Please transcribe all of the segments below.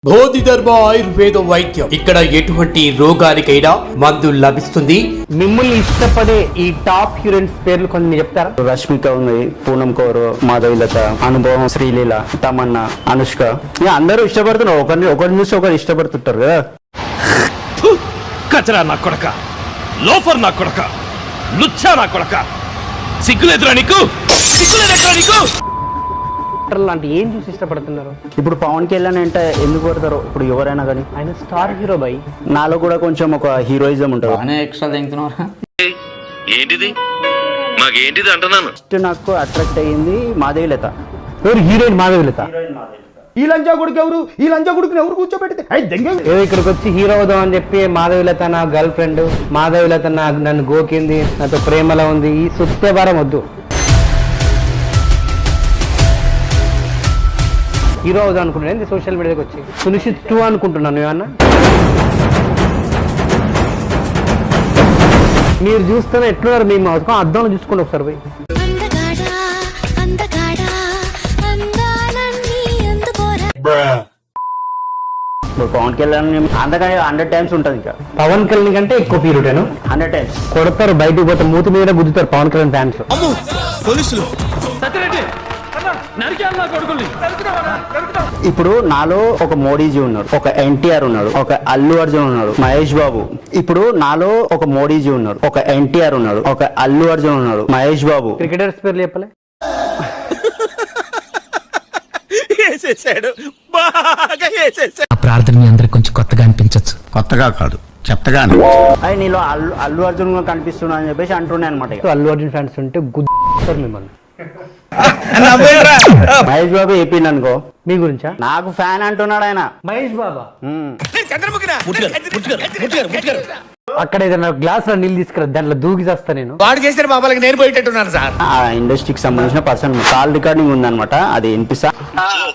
బోధిధర్మ ఆయుర్వేద వైద్యం ఇక్కడ ఎటువంటి రోగానికైనా మందు లభిస్తుంది. మిమ్మల్ని ఇష్టపడే ఈ టాప్ హీరోయిన్స్ పేర్లు కొన్ని చెప్తారా? రష్మిక ఉంది, పూనం కౌర్, మాధవిలత, అనుభవం, శ్రీలీల, తమన్నా, అనుష్క. అందరూ ఇష్టపడుతున్నారు, ఒకరిని చూసి ఒకరు ఇష్టపడుతుంటారు కదా. కచరా నా కొడక, లోఫర్ నా కొడక, లుచ్చా నా కొడక, సిగ్గులేదురా నీకు? సిగ్గులేదురా నీకు? లాంటి ఏం చూసి ఇష్టపడుతున్నారు? ఇప్పుడు పవన్ కళ్యాణ్ అంటే ఎందుకు పడతారు? ఇప్పుడు ఎవరైనా కానీ ఆయన స్టార్ హీరో బై. నాలో కూడా కొంచెం ఒక హీరోయిజం ఉంటుంది. ఎక్స్ట్రా తింటున్నారా? ఏంటిది మాకేంటిది అంటున్నాను. ఫస్ట్ నాకు అట్రాక్ట్ అయ్యింది మాధవిలత. ఎవరు హీరోయిన్? మాధవిలత. ఈ లంచా కొడుకు ఎవరు? ఈ లంచా కొడుకుని ఎవరు కూర్చోబెడితే ఏదో ఇక్కడికి వచ్చి హీరో అవుదాం అని చెప్పి మాధవిలత నా గర్ల్ ఫ్రెండ్, మాధవిలత నన్ను గోకింది, నాతో ప్రేమలో ఉంది, ఈ సుత్తే భారం వద్దు. హీరో అవుదాం అనుకుంటున్నాను సోషల్ మీడియాకి వచ్చి. సునిశ్చిత్ 2 అనుకుంటున్నాను. ఏమన్నా మీరు చూస్తున్నా ఎట్లున్నారు? మేము అద్దంలో చూసుకోండి ఒకసారి పోయి. పవన్ కళ్యాణ్ అందుకని 100 times ఉంటుంది. ఇంకా పవన్ కళ్యాణ్ కంటే ఎక్కువ పీరియడ్ 100 times కొడతారు, బయటకు పోతే మూతి మీద గుద్దుతారు పవన్ కళ్యాణ్ ఫ్యాన్స్. ఇప్పుడు నాలో ఒక మోడీజీ ఉన్నాడు, ఒక ఎన్టీఆర్ ఉన్నాడు, ఒక అల్లు అర్జున్ ఉన్నాడు, మహేష్ బాబు. ఇప్పుడు నాలో ఒక మోడీజీ ఉన్నాడు, ఒక ఎన్టీఆర్ ఉన్నాడు, ఒక అల్లు అర్జున్ ఉన్నాడు, మహేష్ బాబు. క్రికెటర్స్ పేర్లు చెప్పలే? ప్రార్థన మీ అందరికి కొంచెం కొత్తగా అనిపించచ్చు. కొత్తగా కాదు, చెత్తగా. అది నీలో అల్లు అర్జున్ కనిపిస్తున్నా అని చెప్పేసి అంటున్నాయి అనమాట. అల్లు అర్జున్ ఫ్యాన్స్ ఉంటే గుద్దుతారు మిమ్మల్ని. మహేష్ బాబు చెప్పిండు అనుకో మీ గురించా? నాకు ఫ్యాన్ అంటున్నాడు ఆయన. మహేష్ బాబా అక్కడ ఏదైనా గ్లాస్ లో నీళ్ళు తీసుకురా, దాంట్లో దూకి చేస్తా నేను. వాడు చేసిన బాబాలకి నేను పోయేటట్టున్నాను సార్. ఆ ఇండస్ట్రీకి సంబంధించిన పర్సన్ కాల్ రికార్డింగ్ ఉందన్నమాట, అది వినిపిస్తా.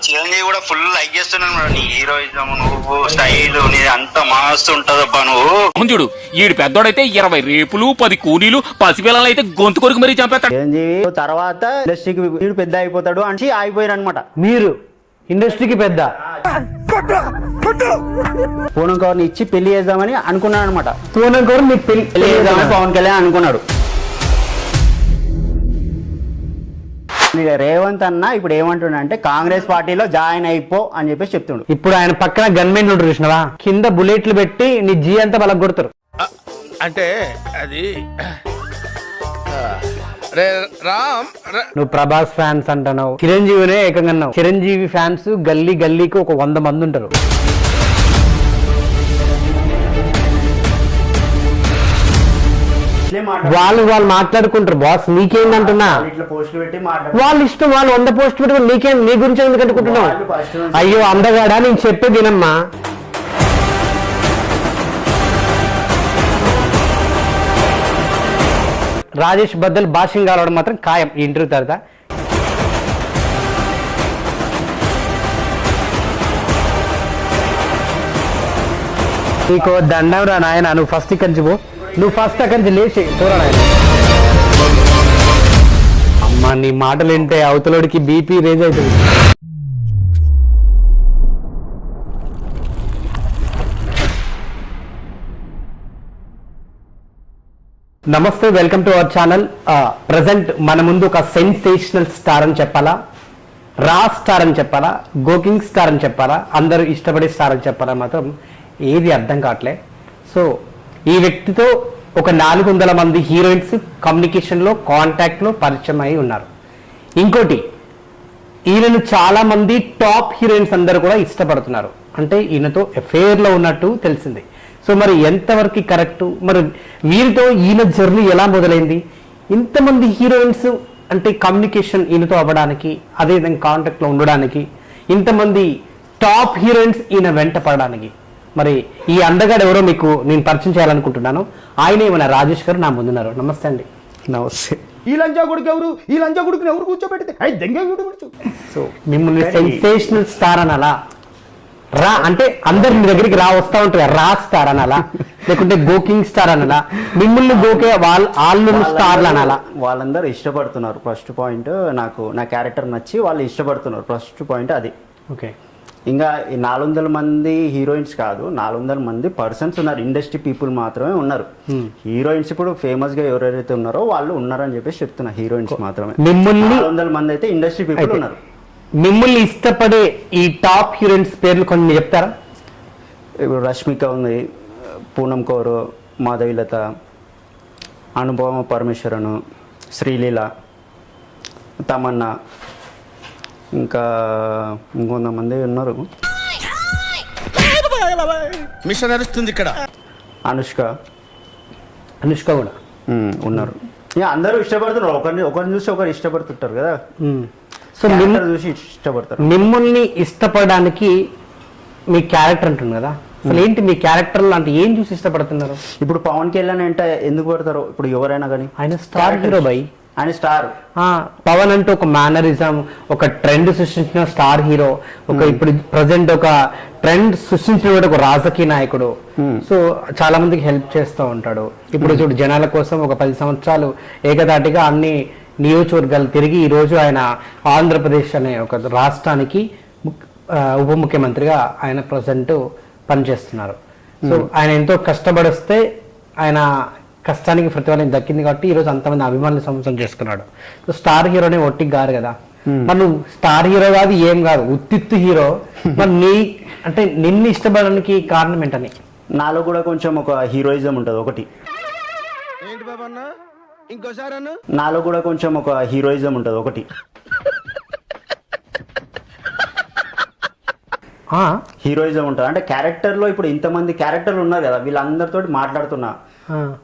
చిరంజీవి కూడా ఫుల్ లైక్ చేస్తున్నాను. నీ హీరోయిజం, నువ్వు స్టైల్, నీ అంత మస్తు ఉంటదబ్బా నువ్వు. చూడు, ఈడు పెద్దోడైతే 20 రేపులు, 10 కూలీలు, పసిపిల్లలు అయితే గొంతు కొరికి మరీ చంపేస్తాడు. చిరంజీవి తర్వాత ఇండస్ట్రీకి వీడు పెద్ద అయిపోతాడు అని ఆగిపోయారు అనమాట. మీరు ఇండస్ట్రీకి పెద్ద పూనం కవర్ని ఇచ్చి పెళ్లి చేద్దామని అనుకున్నాడు అనమాట. పూనం కవర్ మీకు పెళ్లి చేద్దామని పవన్ కళ్యాణ్ అనుకున్నాడు. రేవంత్ అన్న ఇప్పుడు ఏమంటున్నా అంటే కాంగ్రెస్ పార్టీలో జాయిన్ అయిపో అని చెప్పేసి చెప్తుండు. ఇప్పుడు ఆయన పక్కన గన్మెన్ ఉంటారు చూసినవా, కింద బుల్లెట్లు పెట్టి నీ జీ అంతా బలం కొడతారు. అంటే అది నువ్వు ప్రభాస్ ఫ్యాన్స్ అంటున్నావు, చిరంజీవినే ఏకంగా అన్నావు. చిరంజీవి ఫ్యాన్స్ గల్లీ గల్లీకి ఒక 100 మంది ఉంటారు. వాళ్ళు మాట్లాడుకుంటారు. బాస్ నీకేందంటున్నా, వాళ్ళ ఇష్టం, వాళ్ళు 100 పోస్టులు పెట్టుకుని నీకేం, నీ గురించి ఎందుకు అనుకుంటున్నావు? అయ్యో అందగాడా, నేను చెప్పే వినమ్మా. రాజేష్ బద్దల్ భాష్యం కావడం మాత్రం ఖాయం ఈ ఇంటర్వ్యూ తర్వాత. నీకు దండం రా నాయన, నువ్వు ఫస్ట్ ఇక్కడి నుంచి పో, నువ్వు ఫస్ట్ అక్కడి నుంచి లేచి పోరా నాయన. అమ్మ నీ మాటలు వింటే అవతలోడికి బీపీ రేజ్ అవుతుంది. నమస్తే, welcome to our channel. Present మన ముందు ఒక సెన్సేషనల్ స్టార్ అని చెప్పాలా, రా స్టార్ అని చెప్పాలా, గోకింగ్ స్టార్ అని చెప్పాలా, అందరూ ఇష్టపడే స్టార్ అని చెప్పాలా, మాత్రం ఏది అర్థం కావట్లే. సో ఈ వ్యక్తితో ఒక 400 మంది హీరోయిన్స్ కమ్యూనికేషన్లో, కాంటాక్ట్లో పరిచయం అయి ఉన్నారు. ఇంకోటి, ఈయనను చాలా మంది టాప్ హీరోయిన్స్ అందరూ కూడా ఇష్టపడుతున్నారు. అంటే ఈయనతో అఫేర్లో ఉన్నట్టు తెలిసింది. సో మరి ఎంతవరకు కరెక్టు, మరి వీరితో ఈయన జర్నీ ఎలా మొదలైంది? ఇంతమంది హీరోయిన్స్ అంటే కమ్యూనికేషన్ ఈయనతో అవ్వడానికి, అదేవిధంగా కాంటాక్ట్లో ఉండడానికి, ఇంతమంది టాప్ హీరోయిన్స్ ఈయన వెంట పడడానికి, మరి ఈ అందగాడు ఎవరో మీకు నేను పరిచయం చేయాలనుకుంటున్నాను. ఆయనే మన రాజేష్ గారు నా ముందున్నారు. నమస్తే అండి. నమస్తే. ఈ లంచా కొడుకు ఎవరు? ఈ లంచా కొడుకుని ఎవరు కూర్చోబెడితే సో మిమ్మల్ని సెన్సేషనల్ స్టార్ అనాలా, రా అంటే అందరు మీ దగ్గరికి వస్తా ఉంటారు, రా స్టార్ అనాలా, లేకుంటే గోకింగ్ స్టార్ అనాలా, మిమ్మల్ని గోకే వాళ్ళు స్టార్లు అనాలా? వాళ్ళందరూ ఇష్టపడుతున్నారు. ఫస్ట్ పాయింట్, నాకు నా క్యారెక్టర్ నచ్చి వాళ్ళు ఇష్టపడుతున్నారు. ఫస్ట్ పాయింట్ అది. ఓకే, ఇంకా ఈ 400 మంది హీరోయిన్స్ కాదు, 400 మంది పర్సన్స్ ఉన్నారు, ఇండస్ట్రీ పీపుల్ మాత్రమే ఉన్నారు. హీరోయిన్స్ ఇప్పుడు ఫేమస్ గా ఎవరైతే ఉన్నారో వాళ్ళు ఉన్నారని చెప్పేసి చెప్తున్నా. హీరోయిన్స్ మాత్రమే మిమ్మల్ని 400 మంది అయితే ఇండస్ట్రీ పీపుల్ ఉన్నారు. మిమ్మల్ని ఇష్టపడే ఈ టాప్ హీరోయిన్స్ పేర్లు కొన్ని చెప్తారా? ఇప్పుడు రష్మిక ఉంది, పూనం కౌర్, మాధవిలత, అనుపమ పరమేశ్వరన్, శ్రీలీల, తమన్నా, ఇంకా ఇంకొంతమంది ఉన్నారు, మిషన్ నడుస్తుంది ఇక్కడ. అనుష్క కూడా ఉన్నారు. ఇక అందరూ ఇష్టపడుతున్నారు, ఒకరిని చూసి ఒకరు ఇష్టపడుతుంటారు కదా. సో చూసి ఇష్టపడతారు. మిమ్మల్ని ఇష్టపడడానికి మీ క్యారెక్టర్ ఉంటుంది కదా, అసలు ఏంటి మీ క్యారెక్టర్ లాంటి ఏం చూసి ఇష్టపడుతున్నారు? ఇప్పుడు పవన్ కళ్యాణ్ అంటే ఎందుకు పడతారు? ఇప్పుడు ఎవరైనా కానీ ఆయన స్టార్ హీరో బై, ఆయన స్టార్. పవన్ అంటే ఒక మేనరిజం, ఒక ట్రెండ్ సృష్టించిన స్టార్ హీరో, ఒక ఇప్పుడు ప్రజెంట్ ఒక ట్రెండ్ సృష్టించిన ఒక రాజకీయ నాయకుడు. సో చాలా మందికి హెల్ప్ చేస్తూ ఉంటాడు. ఇప్పుడు చూడు, జనాల కోసం ఒక 10 సంవత్సరాలు ఏకదాటిగా అన్ని నియోజకవర్గాలు తిరిగి ఈ రోజు ఆయన ఆంధ్రప్రదేశ్ అనే ఒక రాష్ట్రానికి ఉప ముఖ్యమంత్రిగా ఆయన ప్రజెంట్ పనిచేస్తున్నారు. సో ఆయన ఎంతో కష్టపడిస్తే ఆయన కష్టానికి ప్రతిఫలం దక్కింది కాబట్టి ఈ రోజు అంతమంది అభిమానులు సంవత్సరం చేసుకున్నాడు. సో స్టార్ హీరోనే ఒట్టికి గారు కదా, మరి నువ్వు స్టార్ హీరో కాదు, ఏం కాదు, ఉత్తిత్తు హీరో. మరి అంటే నిన్ను ఇష్టపడడానికి కారణం ఏంటని? నాలో కూడా కొంచెం ఒక హీరోయిజం ఉంటుంది ఒకటి. ఏంటి బాబా అన్న ఇంకోసారి అన్న? నాలో కూడా కొంచెం ఒక హీరోయిజం ఉంటుంది ఒకటి. హీరోయిజం ఉంటుంది అంటే క్యారెక్టర్లో ఇప్పుడు ఇంతమంది క్యారెక్టర్లు ఉన్నారు కదా, వీళ్ళందరితో మాట్లాడుతున్నా,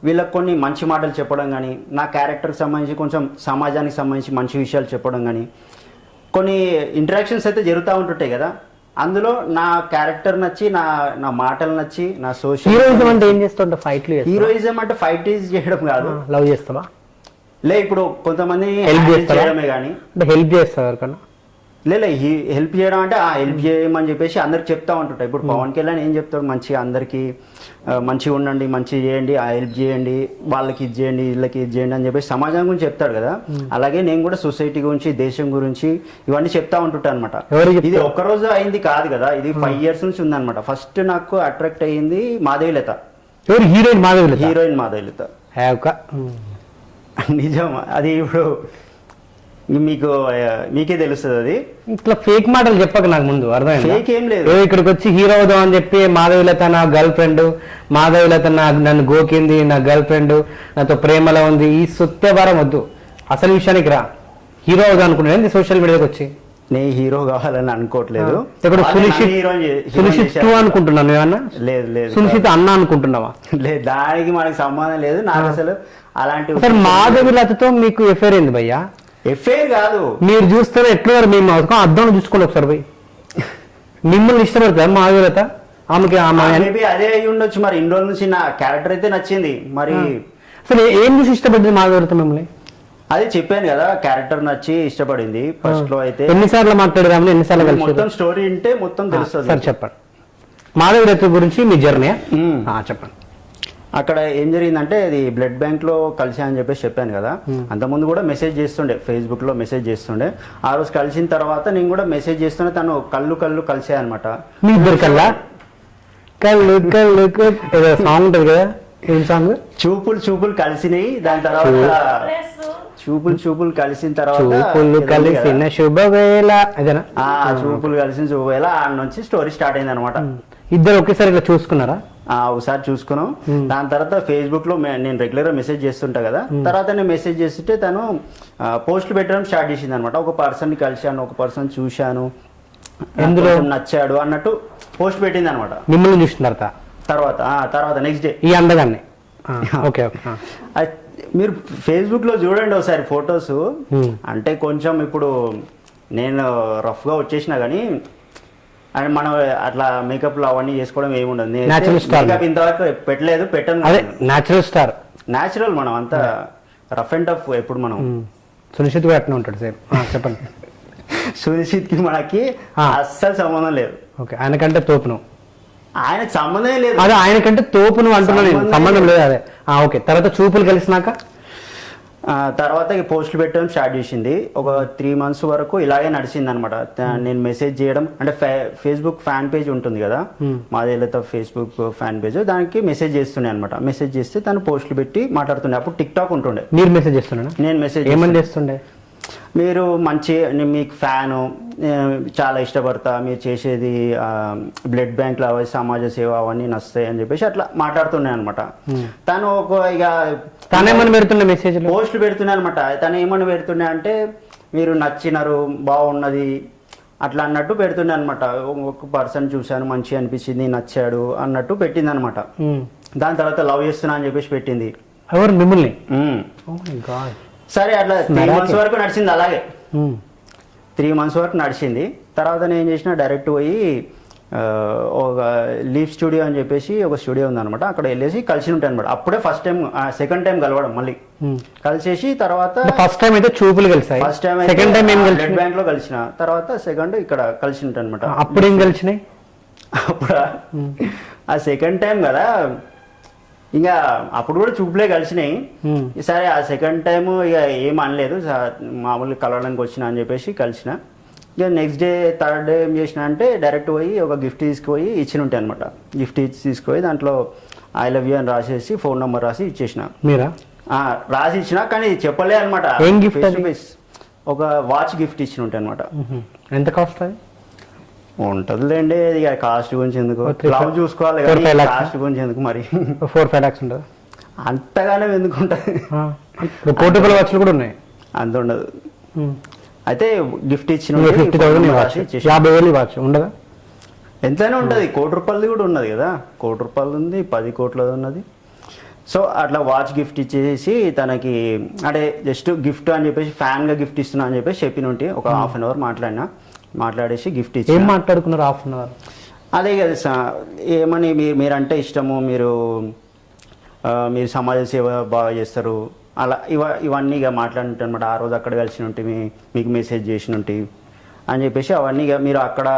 వీళ్ళకి కొన్ని మంచి మాటలు చెప్పడం కానీ, నా క్యారెక్టర్కి సంబంధించి కొంచెం సమాజానికి సంబంధించి మంచి విషయాలు చెప్పడం కానీ, కొన్ని ఇంటరాక్షన్స్ అయితే జరుగుతూ ఉంటుంటాయి కదా. అందులో నా క్యారెక్టర్ నచ్చి, నా మాటలు నచ్చి, నా సోషల్. హీరోయిజం అంటే ఏం చేస్తుంటా? ఫైట్లు. హీరోయిజం అంటే ఫైట్ చేయడం కాదు. లవ్ చేస్తావా? లే, ఇప్పుడు కొంతమంది హెల్ప్ చేయడమే కానీ. హెల్ప్ చేస్తావు ఎవరికన్నా? లే, హెల్ప్ చేయడం అంటే హెల్ప్ చేయమని చెప్పేసి అందరికి చెప్తా ఉంటుంటాయి. ఇప్పుడు పవన్ కళ్యాణ్ ఏం చెప్తాడు? మంచిగా అందరికి మంచిగా ఉండండి, మంచిగా చేయండి, హెల్ప్ చేయండి, వాళ్ళకి ఇది చేయండి, వీళ్ళకి ఇది చేయండి అని చెప్పేసి సమాజం గురించి చెప్తాడు కదా. అలాగే నేను కూడా సొసైటీ గురించి, దేశం గురించి ఇవన్నీ చెప్తా ఉంటుంటా అనమాట. ఇది ఒక్కరోజు అయింది కాదు కదా, ఇది 5 years నుంచి ఉందన్నమాట. ఫస్ట్ నాకు అట్రాక్ట్ అయ్యింది మాధవిలత. హీరోయిన్ మాధవిలత. హీరోయిన్ మాధవిలత నిజం. అది ఇప్పుడు మీకే తెలుస్తుంది. అది ఇట్లా ఫేక్ మాటలు చెప్పక నాకు ముందు అర్థమైంది. ఫేక్ ఏం లేదు. ఇక్కడికి వచ్చి హీరో అవుదాం అని చెప్పి మాధవిలత నా గర్ల్ ఫ్రెండ్, మాధవిలత నన్ను గోకింది, నా గర్ల్ ఫ్రెండ్ నాతో ప్రేమలో ఉంది, ఈ సుత్యభారం వద్దు, అసలు విషయానికి రా. హీరో అవుదాం అనుకున్నాను సోషల్ మీడియాకి వచ్చి. నేను హీరో కావాలని అనుకోవట్లేదు. ఇప్పుడు సునిషిత్ అనుకుంటున్నాను ఏమన్నా? లేదు. సునిషిత్ అన్న అనుకుంటున్నావా? లేదు, దానికి మనకి సంబంధం లేదు. నాకు అసలు అలాంటి మాధవిలతతో మీకు ఎఫ్ఐఆర్ ఏంది భయ్యా? ఎఫ్ఐఆర్ కాదు, మీరు చూస్తారో ఎట్లా మేము అర్థం చూసుకోండి ఒకసారి పోయి. మిమ్మల్ని ఇష్టపడతారు మాధవిలత? ఆమెకి అదే అయి ఉండొచ్చు. మరి ఇన్ని రోజుల నుంచి నా క్యారెక్టర్ అయితే నచ్చింది. మరి అసలు ఏం చూసి ఇష్టపడింది మాధవిలత మిమ్మల్ని? అదే చెప్పాను కదా, క్యారెక్టర్ నచ్చి ఇష్టపడింది. ఫస్ట్ లో అయితే ఎన్నిసార్లు మాట్లాడదామని, ఎన్నిసార్లు కలిసి మొత్తం స్టోరీ ఉంటే మొత్తం తెలుస్తుంది. సార్ చెప్పండి మాధవిలత గురించి, మీ జర్నీ చెప్పండి. అక్కడ ఏం జరిగిందంటే, అది బ్లడ్ బ్యాంక్ లో కలిసా అని చెప్పేసి చెప్పాను కదా. అంతకుముందు కూడా మెసేజ్ చేస్తుండే, ఫేస్బుక్ లో మెసేజ్ చేస్తుండే. ఆ రోజు కలిసిన తర్వాత నేను కూడా మెసేజ్ చేస్తుండే, తను కళ్ళు కలిసే అనమాట. మీ ఇద్దరు కళ్ళు ఏదో సాంగ్ ఉంటుంది కదా, ఏం సాంగ్? చూపులు కలిసినాయి. దాని తర్వాత చూపులు కలిసిన తర్వాత కలిసిన శుభవేళ, అదేనా? చూపులు కలిసిన శుభవేళ ఆడ నుంచి స్టోరీ స్టార్ట్ అయింది అనమాట. ఇద్దరు ఒకేసారి ఇట్లా చూసుకున్నారా? ఒకసారి చూసుకున్నాం. దాని తర్వాత ఫేస్బుక్ లో నేను రెగ్యులర్ గా మెసేజ్ చేస్తుంటా కదా. తర్వాత నేను మెసేజ్ చేస్తుంటే తను పోస్టులు పెట్టడం స్టార్ట్ చేసింది అనమాట. ఒక పర్సన్ ని కలిశాను, ఒక పర్సన్ చూశాను, ఎందులో నచ్చాడు అన్నట్టు పోస్ట్ పెట్టింది అనమాట. మిమ్మల్ని చూసిన తర్వాత నెక్స్ట్ డే ఈ అందగాన్ని. ఓకే, మీరు ఫేస్బుక్ లో చూడండి ఒకసారి ఫొటోస్. అంటే కొంచెం ఇప్పుడు నేను రఫ్ గా వచ్చేసినా కానీ, అండ్ మనం అట్లా మేకప్ లో అవన్నీ చేసుకోవడం ఏముండదు. మేకప్ ఇంతవరకు పెట్టలేదు, పెట్టను. న్యాచురల్ మనం అంతా రఫ్ అండ్ టఫ్. ఎప్పుడు మనం సునిశ్చిత్ కూడా అట్లా ఉంటాడు సేమ్. చెప్పండి. సునిశ్చిత్ కి మనకి అస్సలు సంబంధం లేదు. ఓకే, ఆయనకంటే తోపును. ఆయనకు సంబంధం లేదు. అదే ఆయనకంటే తోపును అంటున్నా నేను, సంబంధం లేదు. అదే ఓకే. తర్వాత చూపులు కలిసినాక తర్వాత ఈ పోస్టులు పెట్టడం స్టార్ట్ చేసింది. ఒక 3 months వరకు ఇలాగే నడిచింది అనమాట. నేను మెసేజ్ చేయడం అంటే ఫేస్బుక్ ఫ్యాన్ పేజ్ ఉంటుంది కదా, మాదేలతో ఫేస్బుక్ ఫ్యాన్ పేజ్, దానికి మెసేజ్ చేస్తుండే అనమాట. మెసేజ్ చేస్తే తను పోస్టులు పెట్టి మాట్లాడుతుండే. అప్పుడు టిక్ టాక్ ఉంటుండే. మీరు మెసేజ్ చేస్తున్నారా? నేను మెసేజ్ ఏమని చేస్తుండే? మీరు మంచి, నేను మీకు ఫ్యాను, చాలా ఇష్టపడతా, మీరు చేసేది బ్లడ్ బ్యాంక్ అవి సమాజ సేవ అవన్నీ నస్తాయి అని చెప్పేసి అట్లా మాట్లాడుతున్నాయి అనమాట. తను ఒక ఇక తనేమని పెడుతుండే మెసేజ్ పోస్టులు పెడుతున్నాయి అనమాట. తను ఏమని పెడుతుండే అంటే మీరు నచ్చినారు, బాగున్నది అట్లా అన్నట్టు పెడుతుండే అనమాట. ఒక పర్సన్ చూశాను, మంచిగా అనిపించింది, నచ్చాడు అన్నట్టు పెట్టింది అనమాట. దాని తర్వాత లవ్ చేస్తున్నా అని చెప్పేసి పెట్టింది. ఎవరు? మిమ్మల్ని? సరే అట్లా 3 months వరకు నడిచింది. అలాగే 3 months వరకు నడిచింది. తర్వాత నేను ఏం చేసిన, డైరెక్ట్ పోయి ఒక లీఫ్ స్టూడియో అని చెప్పేసి ఒక స్టూడియో ఉందన్నమాట. అక్కడ వెళ్ళేసి కలిసి ఉంటాయి అనమాట. అప్పుడే ఫస్ట్ టైం, సెకండ్ టైం కలవడం. మళ్ళీ కలిసేసి తర్వాత ఫస్ట్ టైం అయితే చూపులు కలిసాయి, ఫస్ట్ టైం సెకండ్ టైం ఏం కలిసి బ్లడ్ బ్యాంక్ లో కలిసిన, తర్వాత సెకండ్ ఇక్కడ కలిసి ఉంటాయి అనమాట. అప్పుడు ఏం కలిసినాయి? అప్పుడు ఆ సెకండ్ టైం కదా, ఇంకా అప్పుడు కూడా చూపులే కలిసినాయి. సరే ఆ సెకండ్ టైం ఇక ఏం అనలేదు, మామూలుగా కలవడానికి వచ్చిన అని చెప్పేసి కలిసిన. ఇక నెక్స్ట్ డే, థర్డ్ డే ఏం చేసిన అంటే డైరెక్ట్ పోయి ఒక గిఫ్ట్ తీసుకుపోయి ఇచ్చిన ఉంటాయి అనమాట. గిఫ్ట్ తీసుకుపోయి దాంట్లో ఐ లవ్ యూ అని రాసేసి ఫోన్ నెంబర్ రాసి ఇచ్చేసిన. మీరా? రాసి ఇచ్చిన, కానీ చెప్పలే అనమాట. ఏం గిఫ్ట్? ఒక వాచ్ గిఫ్ట్ ఇచ్చిన ఉంటాయి అనమాట. ఎంత కాస్ట్ అది? ఉంటదిలేండి, ఇక కాస్ట్ గురించి ఎందుకు, లవ్ చూసుకోవాలి కానీ కాస్ట్ గురించి ఎందుకు మరి. 4-5 lakhs ఉంటుంది. అంతగానే ఎందుకు ఉంటుంది? కోటి వాచ్లు కూడా ఉన్నాయి. అంత ఉండదు. అయితే గిఫ్ట్ ఇచ్చిన 50,000 50,000 వాచ్ ఉండదా? ఎంతైనా ఉంటుంది. ₹1,00,00,000 కూడా ఉన్నది కదా, ₹1,00,00,000 ఉంది, 10 కోట్లది ఉన్నది. సో అట్లా వాచ్ గిఫ్ట్ ఇచ్చేసి తనకి అంటే జస్ట్ గిఫ్ట్ అని చెప్పేసి ఫ్యాన్గా గిఫ్ట్ ఇస్తున్నా అని చెప్పేసి చెప్పిన ఉంటే ఒక 1/2 hour మాట్లాడేసి గిఫ్ట్ ఇచ్చి. ఏం మాట్లాడుకున్నారు 1/2 hour? అదే కదా, ఏమని మీరంటే ఇష్టము, మీరు సమాజ సేవ బాగా చేస్తారు, అలా ఇవన్నీ ఇక మాట్లాడినట్టు అనమాట. ఆ రోజు అక్కడ కలిసి ఉంటే మీకు మెసేజ్ చేసిన ఉంటే అని చెప్పేసి అవన్నీ ఇక మీరు అక్కడ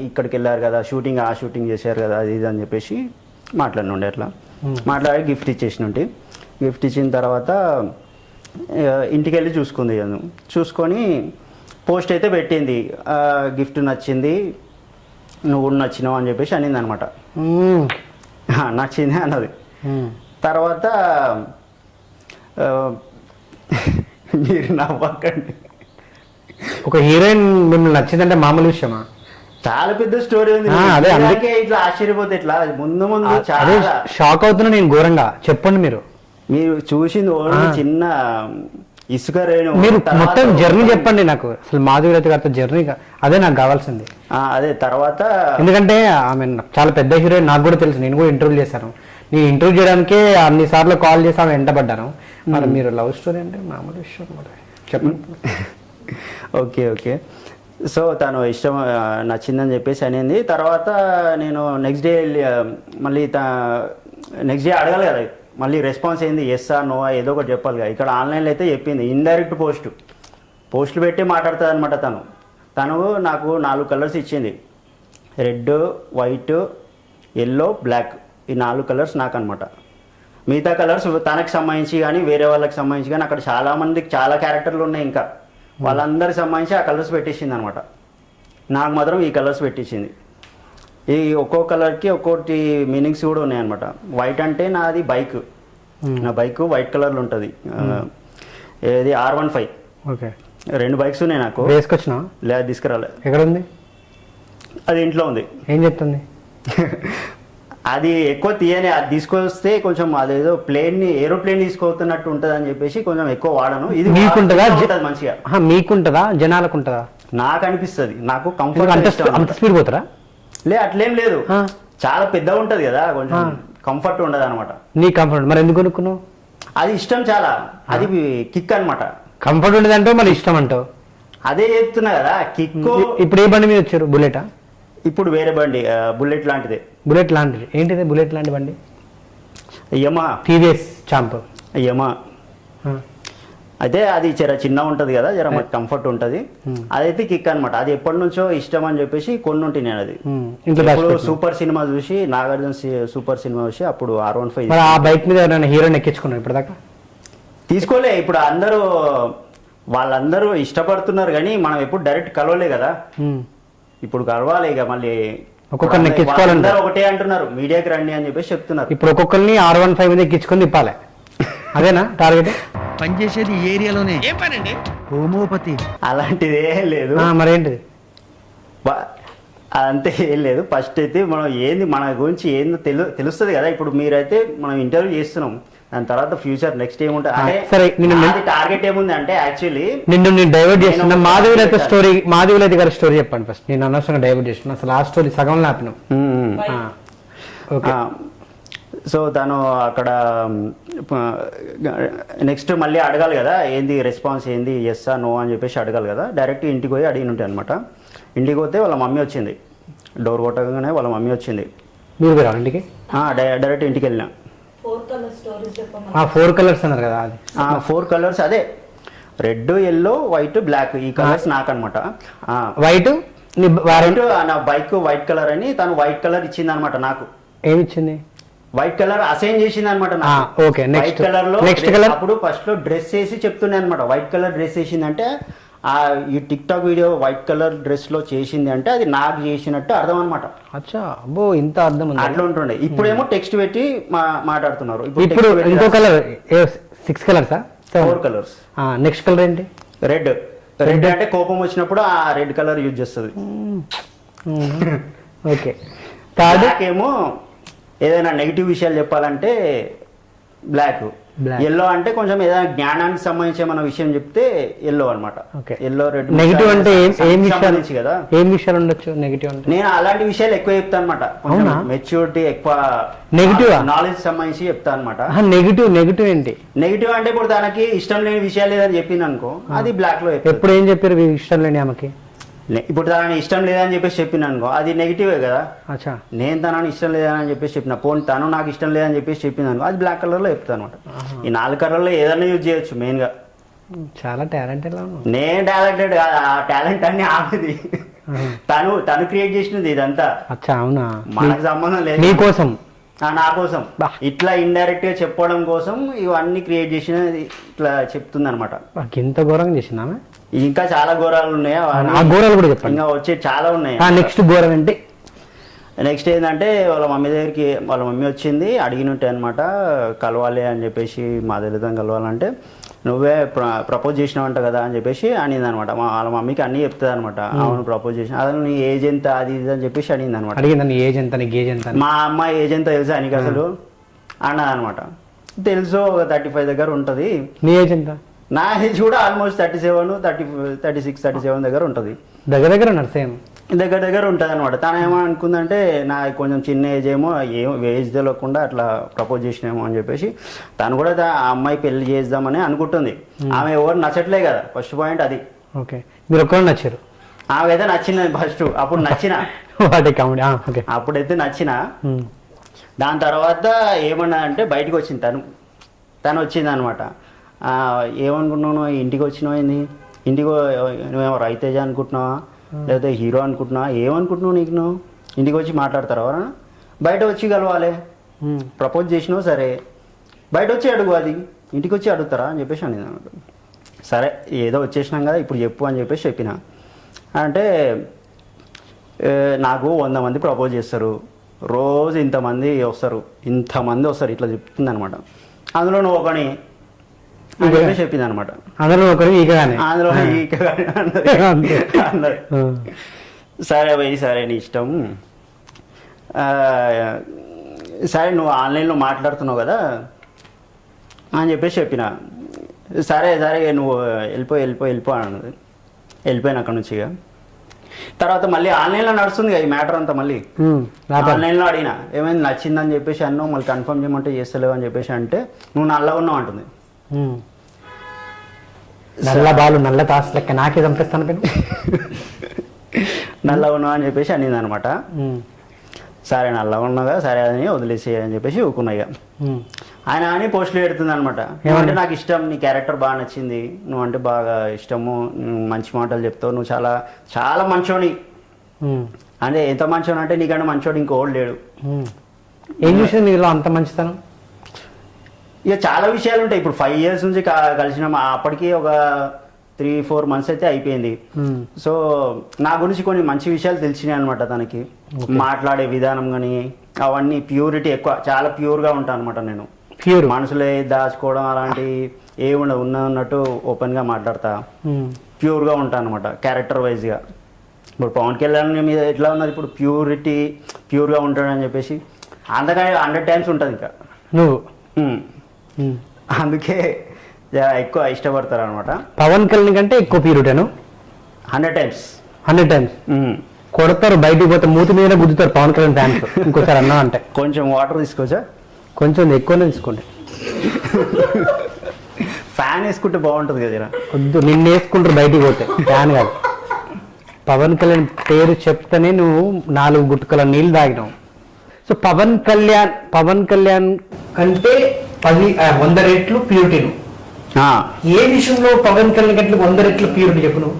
ఇక్కడికి వెళ్ళారు కదా, ఆ షూటింగ్ చేశారు కదా, అది ఇది అని చెప్పేసి మాట్లాడినండి. అట్లా మాట్లాడి గిఫ్ట్ ఇచ్చేసిన ఉంటే, గిఫ్ట్ ఇచ్చిన తర్వాత ఇంటికి వెళ్ళి చూసుకుంది. చూసుకొని పోస్ట్ అయితే పెట్టింది, గిఫ్ట్ నచ్చింది, నువ్వు నచ్చినావు అని చెప్పేసి అనింది అనమాట. నచ్చింది అన్నది. తర్వాత మీరు నవ్వకండి, ఒక హీరోయిన్ మిమ్మల్ని నచ్చిందంటే మామూలు విషయమా? చాలా పెద్ద స్టోరీ ఉంది. అదే అందుకే ఇట్లా ఆశ్చర్యపోతే ఇట్లా ముందు చాలా షాక్ అవుతున్నా నేను ఘోరంగా. చెప్పండి మీరు చూసింది చిన్న ఇసుక రేణు. మీరు మొత్తం జర్నీ చెప్పండి నాకు, అసలు మాధురి గారితో జర్నీ అదే నాకు కావాల్సింది. అదే తర్వాత, ఎందుకంటే ఆమె చాలా పెద్ద హీరోయిన్, నాకు కూడా తెలుసు, నేను కూడా ఇంటర్వ్యూ చేశాను. నేను ఇంటర్వ్యూ చేయడానికే అన్ని సార్లు కాల్ చేసి ఆమె వెంటబడ్డాను. మరి మీరు లవ్ స్టోరీ అంటే మామూలు విషయం మరి చెప్పండి. ఓకే. సో తను ఇష్టం నచ్చిందని చెప్పేసి అనేది. తర్వాత నేను నెక్స్ట్ డే మళ్ళీ నెక్స్ట్ డే అడగాలి కదా, మళ్ళీ రెస్పాన్స్ ఏంది, ఎస్ ఆర్ నో ఏదో ఒకటి చెప్పాలి కదా. ఇక్కడ ఆన్లైన్లో అయితే చెప్పింది, ఇండైరెక్ట్ పోస్టులు పెట్టి మాట్లాడుతుంది అనమాట. తను నాకు 4 కలర్స్ ఇచ్చింది, రెడ్, వైట్, ఎల్లో, బ్లాక్. ఈ 4 కలర్స్ నాకు అనమాట. మిగతా కలర్స్ తనకు సంబంధించి కానీ వేరే వాళ్ళకి సంబంధించి కానీ అక్కడ చాలామందికి చాలా క్యారెక్టర్లు ఉన్నాయి, ఇంకా వాళ్ళందరికి సంబంధించి ఆ కలర్స్ పెట్టించింది అనమాట. నాకు మాత్రం ఈ కలర్స్ పెట్టించింది. ఈ ఒక్కో కలర్కి ఒక్కోటి మీనింగ్స్ కూడా ఉన్నాయన్నమాట. వైట్ అంటే నాది బైక్, నా బైక్ వైట్ కలర్లో ఉంటుంది. ఇది R15. ఓకే, 2 బైక్స్ ఉన్నాయి నాకు. వేసుకొచ్చినా లేదా తీసుకురాలే. ఎక్కడ ఉంది అది? ఇంట్లో ఉంది. ఏం చెప్తుంది? అది ఎక్కువ తీయని, అది తీసుకొస్తే కొంచెం అదేదో ఏరోప్లేన్ తీసుకొస్తున్నట్టు ఉంటుంది అని చెప్పేసి కొంచెం ఎక్కువ వాడను. ఇది మీకుంటుందా మంచిగా? మీకుంటుందా, జనాలకు ఉంటుందా? నాకు అనిపిస్తుంది, నాకు కంఫర్ట్. అంత స్పీడ్ పోతారా? అట్లేం లేదు, చాలా పెద్ద ఉంటది కదా, కొంచెం కంఫర్ట్ ఉండదు అనమాట. నీ కంఫర్ట్ మరి ఎందుకు కొనుక్కున్నావు? అది ఇష్టం చాలా, అది కిక్ అనమాట. కంఫర్ట్ ఉండదు అంటావు, మరి ఇష్టం అంటావు. అదే చెప్తున్నా కదా, కిక్. ఇప్పుడు ఏ బండి మీద వచ్చారు? బుల్లెటా? ఇప్పుడు వేరే బండి, బుల్లెట్ లాంటిదే. బుల్లెట్ లాంటిది ఏంటిది? బుల్లెట్ లాంటి బండి యమా, టీవీఎస్ చాంప్ యమా. అయితే అది చిన్న ఉంటది కదా, జర కంఫర్ట్ ఉంటది. అదైతే కిక్ అనమాట. అది ఎప్పటి నుంచో ఇష్టం అని చెప్పేసి కొన్ని ఉంటే నేను అది ఇప్పుడు సూపర్ సినిమా చూసి, నాగార్జున సూపర్ సినిమా చూసి అప్పుడు R15. ఆ బైక్ మీద హీరోయిన్ ఎక్కించుకున్నాను ఇప్పటిదాకా? తీసుకోలే. ఇప్పుడు వాళ్ళందరూ ఇష్టపడుతున్నారు కానీ మనం ఎప్పుడు డైరెక్ట్ కలవలే కదా. ఇప్పుడు కలవాలి ఇక మళ్ళీ. ఒక్కొక్కరిని ఎక్కించుకోవాలంటే అందరూ ఒకటే అంటున్నారు, మీడియాకి రండి అని చెప్పేసి చెప్తున్నారు. ఇప్పుడు ఒక్కొక్కరిని R15 మీద ఎక్కించుకొని తిప్పాలి. అదేనా టార్గెట్? పనిచేసేది ఈ ఏరియాలోనే. ఏం పనండి? హోమోపతి. అలాంటిది ఏం లేదు. మరేంటిది? అదంతే ఏం లేదు. ఫస్ట్ అయితే మనం ఏంది మన గురించి ఏందో తెలుస్తుంది కదా. ఇప్పుడు మీరైతే మనం ఇంటర్వ్యూ చేస్తున్నాం, దాని తర్వాత ఫ్యూచర్ నెక్స్ట్ ఏముంటుంది అంటే సరే, టార్గెట్ ఏముంది అంటే యాక్చువల్లీ నేను డైవర్ట్ చేస్తున్నా. మాధవిలత గారి స్టోరీ చెప్పండి ఫస్ట్. నేను అనవసరంగా డైవర్ట్ చేస్తున్నా. అసలు ఆ స్టోరీ సగం లాపినాం. సో తను అక్కడ నెక్స్ట్ మళ్ళీ అడగాలి కదా, ఏంది రెస్పాన్స్ ఏంది, ఎస్సా నో అని చెప్పేసి అడగాలి కదా. డైరెక్ట్ ఇంటికి పోయి అడిగిన ఉంటాయి అనమాట. ఇంటికి పోతే వాళ్ళ మమ్మీ వచ్చింది. డోర్ కొట్టగానే వాళ్ళ మమ్మీ వచ్చింది. మీరు పోయారు ఇంటికి? డైరెక్ట్ ఇంటికి వెళ్ళినా. 4 కలర్స్ అన్నారు కదా, అది 4 కలర్స్ అదే రెడ్, ఎల్లో, వైట్, బ్లాక్. ఈ కలర్స్ నాకు అనమాట. వైట్ నా బైక్ వైట్ కలర్ అని తను వైట్ కలర్ ఇచ్చింది అనమాట. నాకు ఏమి ఇచ్చింది? వైట్ కలర్ అసైన్ చేసింది అనమాట. ఓకే, వైట్ కలర్ లో నెక్స్ట్ కలర్ అప్పుడు ఫస్ట్ లో డ్రెస్ వేసి చెప్తుండే అనమాట. వైట్ కలర్ డ్రెస్ వేసిందంటే ఈ tick talk video white colour dress లో చేసింది అంటే అది నాకు చేసినట్టు అర్థం అనమాట. అచ్చా, అబ్బో ఇంత అర్థం ఉంది. అట్లా ఉంటుండే. ఇప్పుడేమో టెక్స్ట్ పెట్టి మాట్లాడుతున్నారు. ఇప్పుడు ఇంకో కలర్ 6 కలర్సా? 4 కలర్స్. నెక్స్ట్ కలర్ ఏంటి? రెడ్. రెడ్ అంటే కోపం వచ్చినప్పుడు ఆ రెడ్ కలర్ యూజ్ చేస్తుంది. ఓకే. బ్లాక్ ఏమో ఏదైనా నెగిటివ్ విషయాలు చెప్పాలంటే బ్లాక్. ఎల్లో అంటే కొంచెం ఏదైనా జ్ఞానానికి సంబంధించి మన విషయం చెప్తే ఎల్లో అనమాట. Yellow, red. నెగిటివ్ అంటే ఏం సంబంధించి కదా, ఏం విషయాలు ఉండొచ్చు నెగిటివ్ అంటే? నేను అలాంటి విషయాలు ఎక్కువ చెప్తాను అనమాట. కొంచెం మెచ్యూరిటీ ఎక్కువ, నెగిటివ్ నాలెడ్జ్ సంబంధించి చెప్తాను అనమాట. నెగిటివ్ ఏంటి? నెగిటివ్ అంటే ఇప్పుడు దానికి ఇష్టం లేని విషయాలు లేదని చెప్పింది అనుకో, అది బ్లాక్ లో. ఎప్పుడు ఏం చెప్పారు ఇష్టం లేని ఆమెకి? ఇప్పుడు తనని ఇష్టం లేదని చెప్పేసి చెప్పిన అనుకో, అది నెగిటివే కదా. అచ్చా, నేను తనని ఇష్టం లేదని చెప్పేసి చెప్పిన, పోనీ తను నాకు ఇష్టం లేదని చెప్పేసి చెప్పింది అనుకో, అది బ్లాక్ కలర్ లో చెప్తాను అనమాట. ఈ 4 కలర్లో ఏదైనా యూజ్ చేయొచ్చు మెయిన్ గా. చాలా టాలెంటెడ్. నేను టాలెంటెడ్ కాదు, ఆ టాలెంట్ అన్ని ఆమెది. తను క్రియేట్ చేసినది ఇదంతా. అచ్చా, అవునా? మనకు సంబంధం లేదు. నీకోసం, నా కోసం ఇట్లా ఇండైరెక్ట్ గా చెప్పడం కోసం ఇవన్నీ క్రియేట్ చేసిన ఇట్లా చెప్తుంది అనమాట. ఇంత ఘోరంగా చేసిందా? ఇంకా చాలా ఘోరాలు ఉన్నాయి. ఆ ఘోరాలు కూడా చెప్పండి. ఇంకా వచ్చే చాలా ఉన్నాయి. నెక్స్ట్ ఘోరం ఏంటి? నెక్స్ట్ ఏంటంటే వాళ్ళ మమ్మీ దగ్గరికి వాళ్ళ మమ్మీ వచ్చింది, అడిగినట్టే అనమాట. కలవాలి అని చెప్పేసి, మా దళితం కలవాలంటే నువ్వే ప్రపోజ్ చేసినావంట కదా అని చెప్పేసి అనింది అనమాట. వాళ్ళ మమ్మీకి అన్నీ చెప్తుంది అనమాట. అవును ప్రపోజ్ చేసిన, అసలు నీ ఏజ్ ఎంత, అది ఇది అని చెప్పేసి అడిగింది అనమాట. అడిగింది ఏజ్ ఎంత, నీకు ఏజ్ ఎంత? మా అమ్మాయి ఏజ్ ఎంత తెలుసా నీకు అసలు అన్నది అనమాట. తెలుసు, ఒక 35 దగ్గర ఉంటుంది. నీ ఏజ్ ఎంత? నా ఏజ్ కూడా ఆల్మోస్ట్ 37, 36, 37 దగ్గర ఉంటుంది. దగ్గర సేమ్ దగ్గర ఉంటుంది అనమాట. తను ఏమో అనుకుందంటే నా కొంచెం చిన్న ఏజ్ ఏమో ఏజ్ తెలియకుండా అట్లా ప్రపోజ్ చేసినేమో అని చెప్పేసి తను కూడా ఆ అమ్మాయి పెళ్లి చేద్దామని అనుకుంటుంది. ఆమె ఎవరు నచ్చట్లే కదా, ఫస్ట్ పాయింట్ అది. ఓకే, మీరు ఒక్కరు నచ్చారు? ఆమె అయితే నచ్చింది ఫస్ట్. అప్పుడు నచ్చిన అప్పుడైతే నచ్చిన. దాని తర్వాత ఏమన్నా అంటే బయటకు వచ్చింది తను వచ్చింది అనమాట. ఏమనుకుంటున్నావు, ఇంటికి వచ్చినావు, ఇంటికి నువ్వేమో రవితేజ అనుకుంటున్నావా, లేకపోతే హీరో అనుకుంటున్నావా, ఏమనుకుంటున్నావు, నీకు నువ్వు ఇంటికి వచ్చి మాట్లాడతారా? ఎవరన్నా బయట వచ్చి కలవాలి, ప్రపోజ్ చేసినావు సరే, బయట వచ్చి అడుగు, అది ఇంటికి వచ్చి అడుగుతారా అని చెప్పేసి అనింది అనమాట. సరే ఏదో వచ్చేసినాం కదా ఇప్పుడు చెప్పు అని చెప్పేసి చెప్పిన. అంటే నాకు 100 మంది ప్రపోజ్ చేస్తారు, రోజు ఇంతమంది వస్తారు ఇట్లా చెప్తుంది అనమాట. అందులో నువ్వు ఒకని చెప్పింది అనమాట. అందులో సరే పోయి, సరే నీ ఇష్టం, సరే నువ్వు ఆన్లైన్లో మాట్లాడుతున్నావు కదా అని చెప్పేసి చెప్పిన. సరే నువ్వు వెళ్ళిపో అన్నది. వెళ్ళిపోయాను అక్కడ నుంచి. ఇక తర్వాత మళ్ళీ ఆన్లైన్లో నడుస్తుంది కదా ఈ మ్యాటర్ అంతా. మళ్ళీ ఆన్లైన్లో అడిగినా ఏమైంది, నచ్చిందని చెప్పేసి అన్నావు, మళ్ళీ కన్ఫర్మ్ చేయమంటే చేస్తలేవు అని చెప్పేసి అంటే నువ్వు నల్లగా ఉన్నావు అంటుంది. నల్ల బాలు నల్ల తాసు లెక్క నాకే చంపేస్తాను నల్లగా ఉన్నావు అని చెప్పేసి అనింది అనమాట. సరే నల్లగా ఉన్నాగా, సరే అని వదిలేసి అని చెప్పేసి ఊకున్నాయి. ఆయన అని పోస్టులు పెడుతుంది అనమాట. ఏమంటే నాకు ఇష్టం, నీ క్యారెక్టర్ బాగా నచ్చింది, నువ్వు అంటే బాగా ఇష్టము, మంచి మాటలు చెప్తావు, నువ్వు చాలా చాలా మంచోడి. అంటే ఎంత మంచోడు అంటే నీకంటే మంచోడు ఇంకోడు లేడు. ఏం చూసింది నీలో అంత మంచితనం? ఇక చాలా విషయాలు ఉంటాయి. ఇప్పుడు 5 years నుంచి కలిసినాం, అప్పటికి ఒక 3-4 months అయితే అయిపోయింది. సో నా గురించి కొన్ని మంచి విషయాలు తెలిసినాయి అనమాట. తనకి మాట్లాడే విధానం కానీ అవన్నీ ప్యూరిటీ ఎక్కువ, చాలా ప్యూర్గా ఉంటాను అనమాట. నేను ప్యూర్ మనసులో దాచుకోవడం అలాంటివి ఏముండవు, ఉన్నట్టు ఓపెన్గా మాట్లాడతా, ప్యూర్గా ఉంటాను అనమాట క్యారెక్టర్ వైజ్గా. ఇప్పుడు పవన్ కళ్యాణ్ మీద ఎట్లా ఉన్నది, ఇప్పుడు ప్యూర్గా ఉంటాడని చెప్పేసి అందుకని 100 times ఉంటుంది ఇంకా నువ్వు. అందుకే ఎక్కువ ఇష్టపడతారు అనమాట. పవన్ కళ్యాణ్ కంటే ఎక్కువ ప్యూరిటీను 100 times. కొడతారు, బయటికి పోతే మూతి మీద గుద్దుతారు పవన్ కళ్యాణ్ ఫ్యాన్స్. ఇంకోసారి అన్నా అంటే కొంచెం వాటర్ తీసుకోవచ్చా? కొంచెం ఎక్కువనే తీసుకోండి. ఫ్యాన్ వేసుకుంటే బాగుంటుంది కదా. వద్దు, నిన్ను వేసుకుంటారు బయటికి పోతే, ఫ్యాన్ కాదు. పవన్ కళ్యాణ్ పేరు చెప్తేనే నువ్వు 4 గుట్టుకల నీళ్ళు తాగినావు. సో పవన్ కళ్యాణ్ కంటే 100 రెట్లు ప్యూరిటీ. ఏ విషయంలో పవన్ కళ్యాణ్ కంటే 100 రెట్లు ప్యూరిటీ చెప్పు నువ్వు?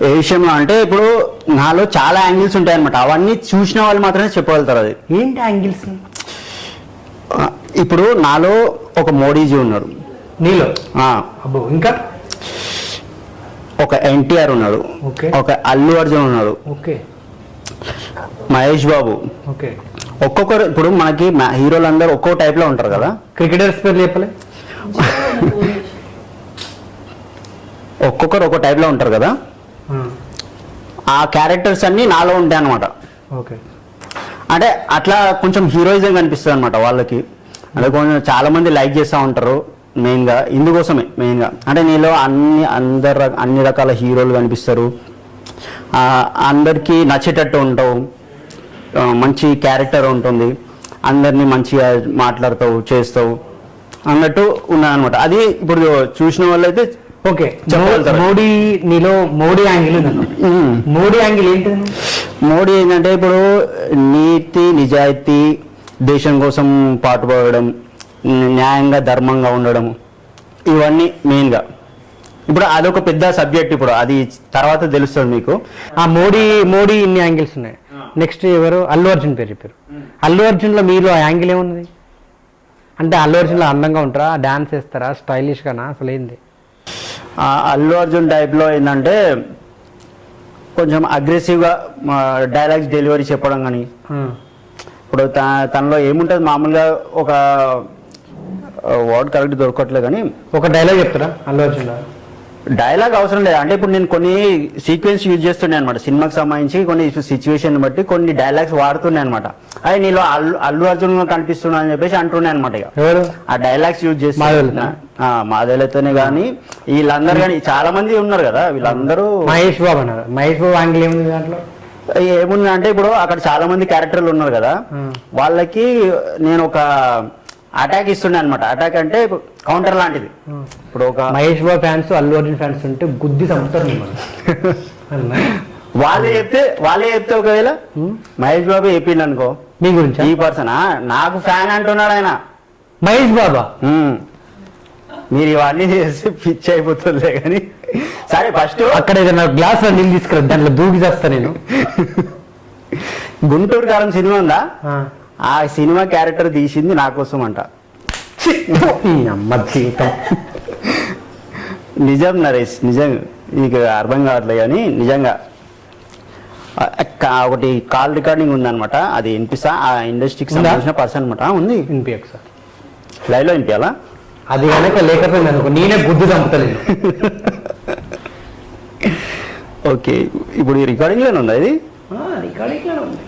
ఏ విషయంలో అంటే ఇప్పుడు నాలో చాలా యాంగిల్స్ ఉంటాయి అనమాట. అవన్నీ చూసిన వాళ్ళు మాత్రమే చెప్పగలుగుతారు. అది ఏంటి యాంగిల్స్? ఇప్పుడు నాలో ఒక మోడీజీ ఉన్నాడు, నీలో. అబ్బో, ఇంకా ఒక ఎన్టీఆర్ ఉన్నాడు, ఒక అల్లు అర్జున్ ఉన్నాడు, మహేష్ బాబు. ఒక్కొక్కరు ఇప్పుడు మనకి హీరోలు అందరూ ఒక్కో టైప్ లో ఉంటారు కదా. క్రికెటర్స్ పేరు చెప్పలే. ఒక్కొక్కరు ఒక్కో టైప్ లో ఉంటారు కదా. ఆ క్యారెక్టర్స్ అన్ని నాలో ఉంటాయి అనమాట. అంటే అట్లా కొంచెం హీరోయిజం కనిపిస్తుంది అనమాట వాళ్ళకి. అంటే కొంచెం చాలా మంది లైక్ చేస్తూ ఉంటారు మెయిన్గా ఇందుకోసమే. మెయిన్గా అంటే నీలో అన్ని రకాల హీరోలు కనిపిస్తారు, అందరికీ నచ్చేటట్టు ఉంటావు, మంచి క్యారెక్టర్ ఉంటుంది, అందరినీ మంచిగా మాట్లాడతావు, చేస్తావు అన్నట్టు ఉన్నదనమాట. అది ఇప్పుడు చూసిన వాళ్ళు అయితే ఓకే. మోడీ, నీలో మోడీ యాంగిల్ ఉంది. మోడీ యాంగిల్ ఏంటి? మోడీ ఏంటంటే ఇప్పుడు నీతి నిజాయితీ, దేశం కోసం పాటుపడడం, న్యాయంగా ధర్మంగా ఉండడం, ఇవన్నీ మెయిన్గా. ఇప్పుడు అదొక పెద్ద సబ్జెక్ట్, ఇప్పుడు అది తర్వాత తెలుస్తుంది మీకు. ఆ మోడీ ఇన్ని యాంగిల్స్ ఉన్నాయి. నెక్స్ట్ ఎవరు? అల్లు అర్జున్ పేరు చెప్పారు. అల్లు అర్జున్లో మీరు ఆ యాంగిల్ ఏమున్నది? అంటే అల్లు అర్జున్లో అందంగా ఉంటారా, డాన్స్ వేస్తారా, స్టైలిష్గానా, అసలు ఏంది? అల్లు అర్జున్ టైప్లో ఏంటంటే కొంచెం అగ్రెసివ్గా డైలాగ్స్ డెలివరీ చెప్పడం కానీ. ఇప్పుడు తనలో ఏముంటుంది మామూలుగా ఒక వర్డ్ కరెక్ట్ దొరకట్లేదు కానీ ఒక డైలాగ్ చెప్తారా అల్లు అర్జున్లో? డైలాగ్ అవసరం లేదు. అంటే ఇప్పుడు నేను కొన్ని సీక్వెన్స్ యూజ్ చేస్తుండే అనమాట. సినిమాకి సంబంధించి కొన్ని సిచ్యువేషన్ బట్టి కొన్ని డైలాగ్స్ వాడుతున్నాయి అనమాట. అది నీలో అల్లు అర్జున్ కనిపిస్తున్నా అని చెప్పేసి అంటున్నాయి అనమాట. ఇక ఆ డైలాగ్స్ యూజ్ చేస్తున్నా మాదేలతోనే కానీ వీళ్ళందరూ కానీ చాలా మంది ఉన్నారు కదా, వీళ్ళందరూ. మహేష్ బాబు అన్నారు. మహేష్ బాబు యాంగిల్ ఏముంది దాంట్లో? ఏముంది అంటే ఇప్పుడు అక్కడ చాలా మంది క్యారెక్టర్లు ఉన్నారు కదా, వాళ్ళకి నేను ఒక అటాక్ ఇస్తుండే అనమాట. అటాక్ అంటే కౌంటర్ లాంటిది. ఇప్పుడు ఒక మహేష్ బాబు ఫ్యాన్స్, అల్లు అర్జున్ ఫ్యాన్స్ ఉంటే గుద్ది చంపుతారు. వాళ్ళే చెప్తే ఒకవేళ మహేష్ బాబు చెప్పిండు అనుకో మీ గురించి, ఈ పర్సన్ నాకు ఫ్యాన్ అంటున్నాడు ఆయన మహేష్ బాబా. మీరు ఇవన్నీ చేస్తే పిచ్చి అయిపోతుందిలే కానీ సరే ఫస్ట్ అక్కడ ఏదైనా గ్లాస్ లో నీళ్ళు తీసుకురా, దాంట్లో దూకి చేస్తా నేను. గుంటూరు కాలం సినిమా ఉందా, ఆ సినిమా క్యారెక్టర్ తీసింది నా కోసం అంట. నిజం నరేష్, నిజం. నీకు అర్థం కావట్లేదు కానీ నిజంగా ఒకటి కాల్ రికార్డింగ్ ఉందన్నమాట. అది వినిపిస్తా. ఆ ఇండస్ట్రీకి సంబంధించిన పర్సన్ అనమాట. ఉంది, వినిపించక సార్. లైవ్ లో వినిపించాలా? అది కనుక లేకపోయింది అనుకో నేనే గుద్దు చంపుతలేదు. ఓకే, ఇప్పుడు ఈ రికార్డింగ్ లోనే ఉందా? ఇది రికార్డింగ్ లోనే ఉంది.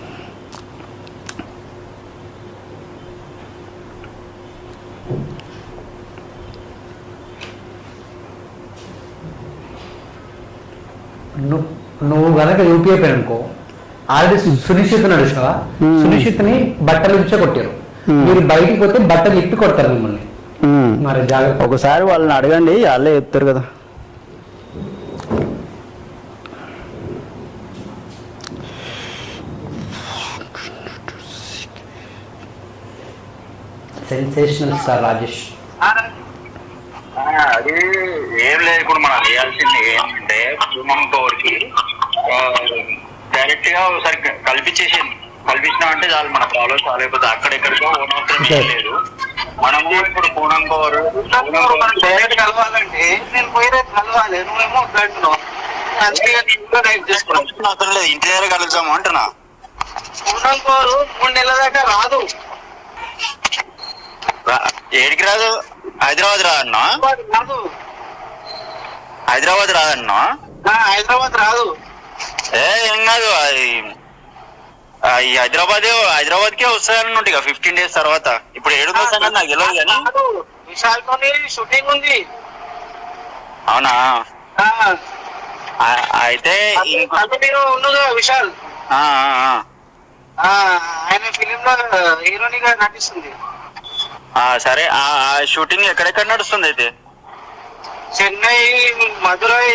నువ్వు కనుక యూపీఐ పైన అనుకో, ఆల్రెడీ సునిశ్చిత నడుస్తావా, సునిశ్చితని బట్టలు ఇచ్చే కొట్టారు. మీరు బయటికి పోతే బట్టలు ఇప్పి కొడతారు మిమ్మల్ని. మరి జాగ్రత్త. ఒకసారి వాళ్ళని అడగండి, వాళ్ళే చెప్తారు కదా. Sensational star Rajesh. అది ఏం లేదు. ఇప్పుడు మనం చేయాల్సింది ఏంటంటే హ్యూమన్ పవర్ కి డైరెక్ట్ గా ఒకసారి కల్పించినా అంటే ఉంటే చాలు, మన ప్రాబ్లమ్ సాల్వ్ అయిపోతుంది. అక్కడెక్కడికో ఓన్ అవసరం ఏం లేదు. మనము ఇప్పుడు పూనంకోరు డైరెక్ట్ కలవాలంటే నేను పోయి రేపు కలవాలి, నువ్వేమో అంటున్నావు. అసలు లేదు, ఇంటి దగ్గర కలుద్దాము అంటున్నా. పూనంకోరు 3 నెలల దాకా రాదు. ఏడికి రాదు? హైదరాబాద్ రాదన్నా? రాదు. హైదరాబాద్ రాదన్నా? హైదరాబాద్ రాదు. ఏం కాదు, అది హైదరాబాద్కే వస్తాయన్నట్టు ఇక 15 days తర్వాత. ఇప్పుడు 7 రోజులు నాకు తెలియదు కానీ విశాల్తోని షూటింగ్ ఉంది. అవునా? అయితే ఉన్నదా విశాల్? ఆయన ఫిలిం లో హీరోయిన్గా నటిస్తుంది. సరే, ఆ షూటింగ్ ఎక్కడెక్కడ నడుస్తుంది అయితే? చెన్నై, మధురై.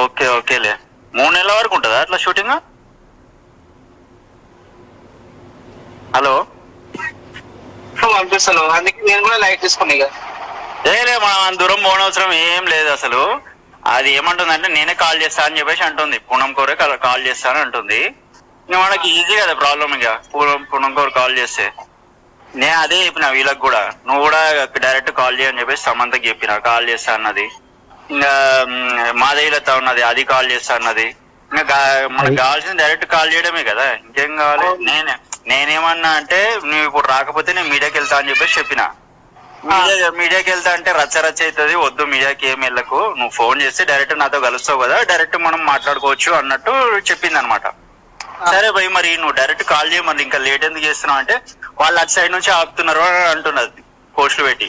ఓకే ఓకేలే. 3 నెలల వరకు ఉంటుందా అట్లా షూటింగ్? హలో, పంపిస్తాను. అందుకే నేను కూడా లైట్ తీసుకున్నా. ఇక లే మన దూరం పోనవసరం ఏం లేదు. అసలు అది ఏమంటుందంటే నేనే కాల్ చేస్తా అని చెప్పేసి అంటుంది. పూనం కోరే కాల్ చేస్తాను అంటుంది. ఇంకా మనకి ఈజీ కదా ప్రాబ్లం. ఇక పూనం కోరు కాల్ చేస్తే నేను అదే చెప్పిన వీళ్ళకి కూడా, నువ్వు కూడా డైరెక్ట్ కాల్ చేయని చెప్పేసి సమంతకి చెప్పిన. కాల్ చేస్తా అన్నది. ఇంకా మాధవిలత ఉన్నది, అది కాల్ చేస్తా అన్నది. ఇంకా మనకు కావాల్సింది డైరెక్ట్ కాల్ చేయడమే కదా, ఇంకేం కావాలి? నేనేమన్నా అంటే నువ్వు ఇప్పుడు రాకపోతే నేను మీడియాకి వెళ్తా అని చెప్పేసి చెప్పిన. మీడియాకి వెళ్తా అంటే రచ్చ అవుతుంది, వద్దు మీడియాకి ఏం వెళ్ళకు, నువ్వు ఫోన్ చేస్తే డైరెక్ట్ నాతో కలుస్తావు కదా, డైరెక్ట్ మనం మాట్లాడుకోవచ్చు అన్నట్టు చెప్పింది అనమాట. సరే భయ్, మరి నువ్వు డైరెక్ట్ కాల్ చేయ, మరి ఇంకా లేట్ ఎందుకు చేస్తున్నావు అంటే వాళ్ళు అటు సైడ్ నుంచి ఆపుతున్నారు అని అంటున్నది పోస్టులు పెట్టి.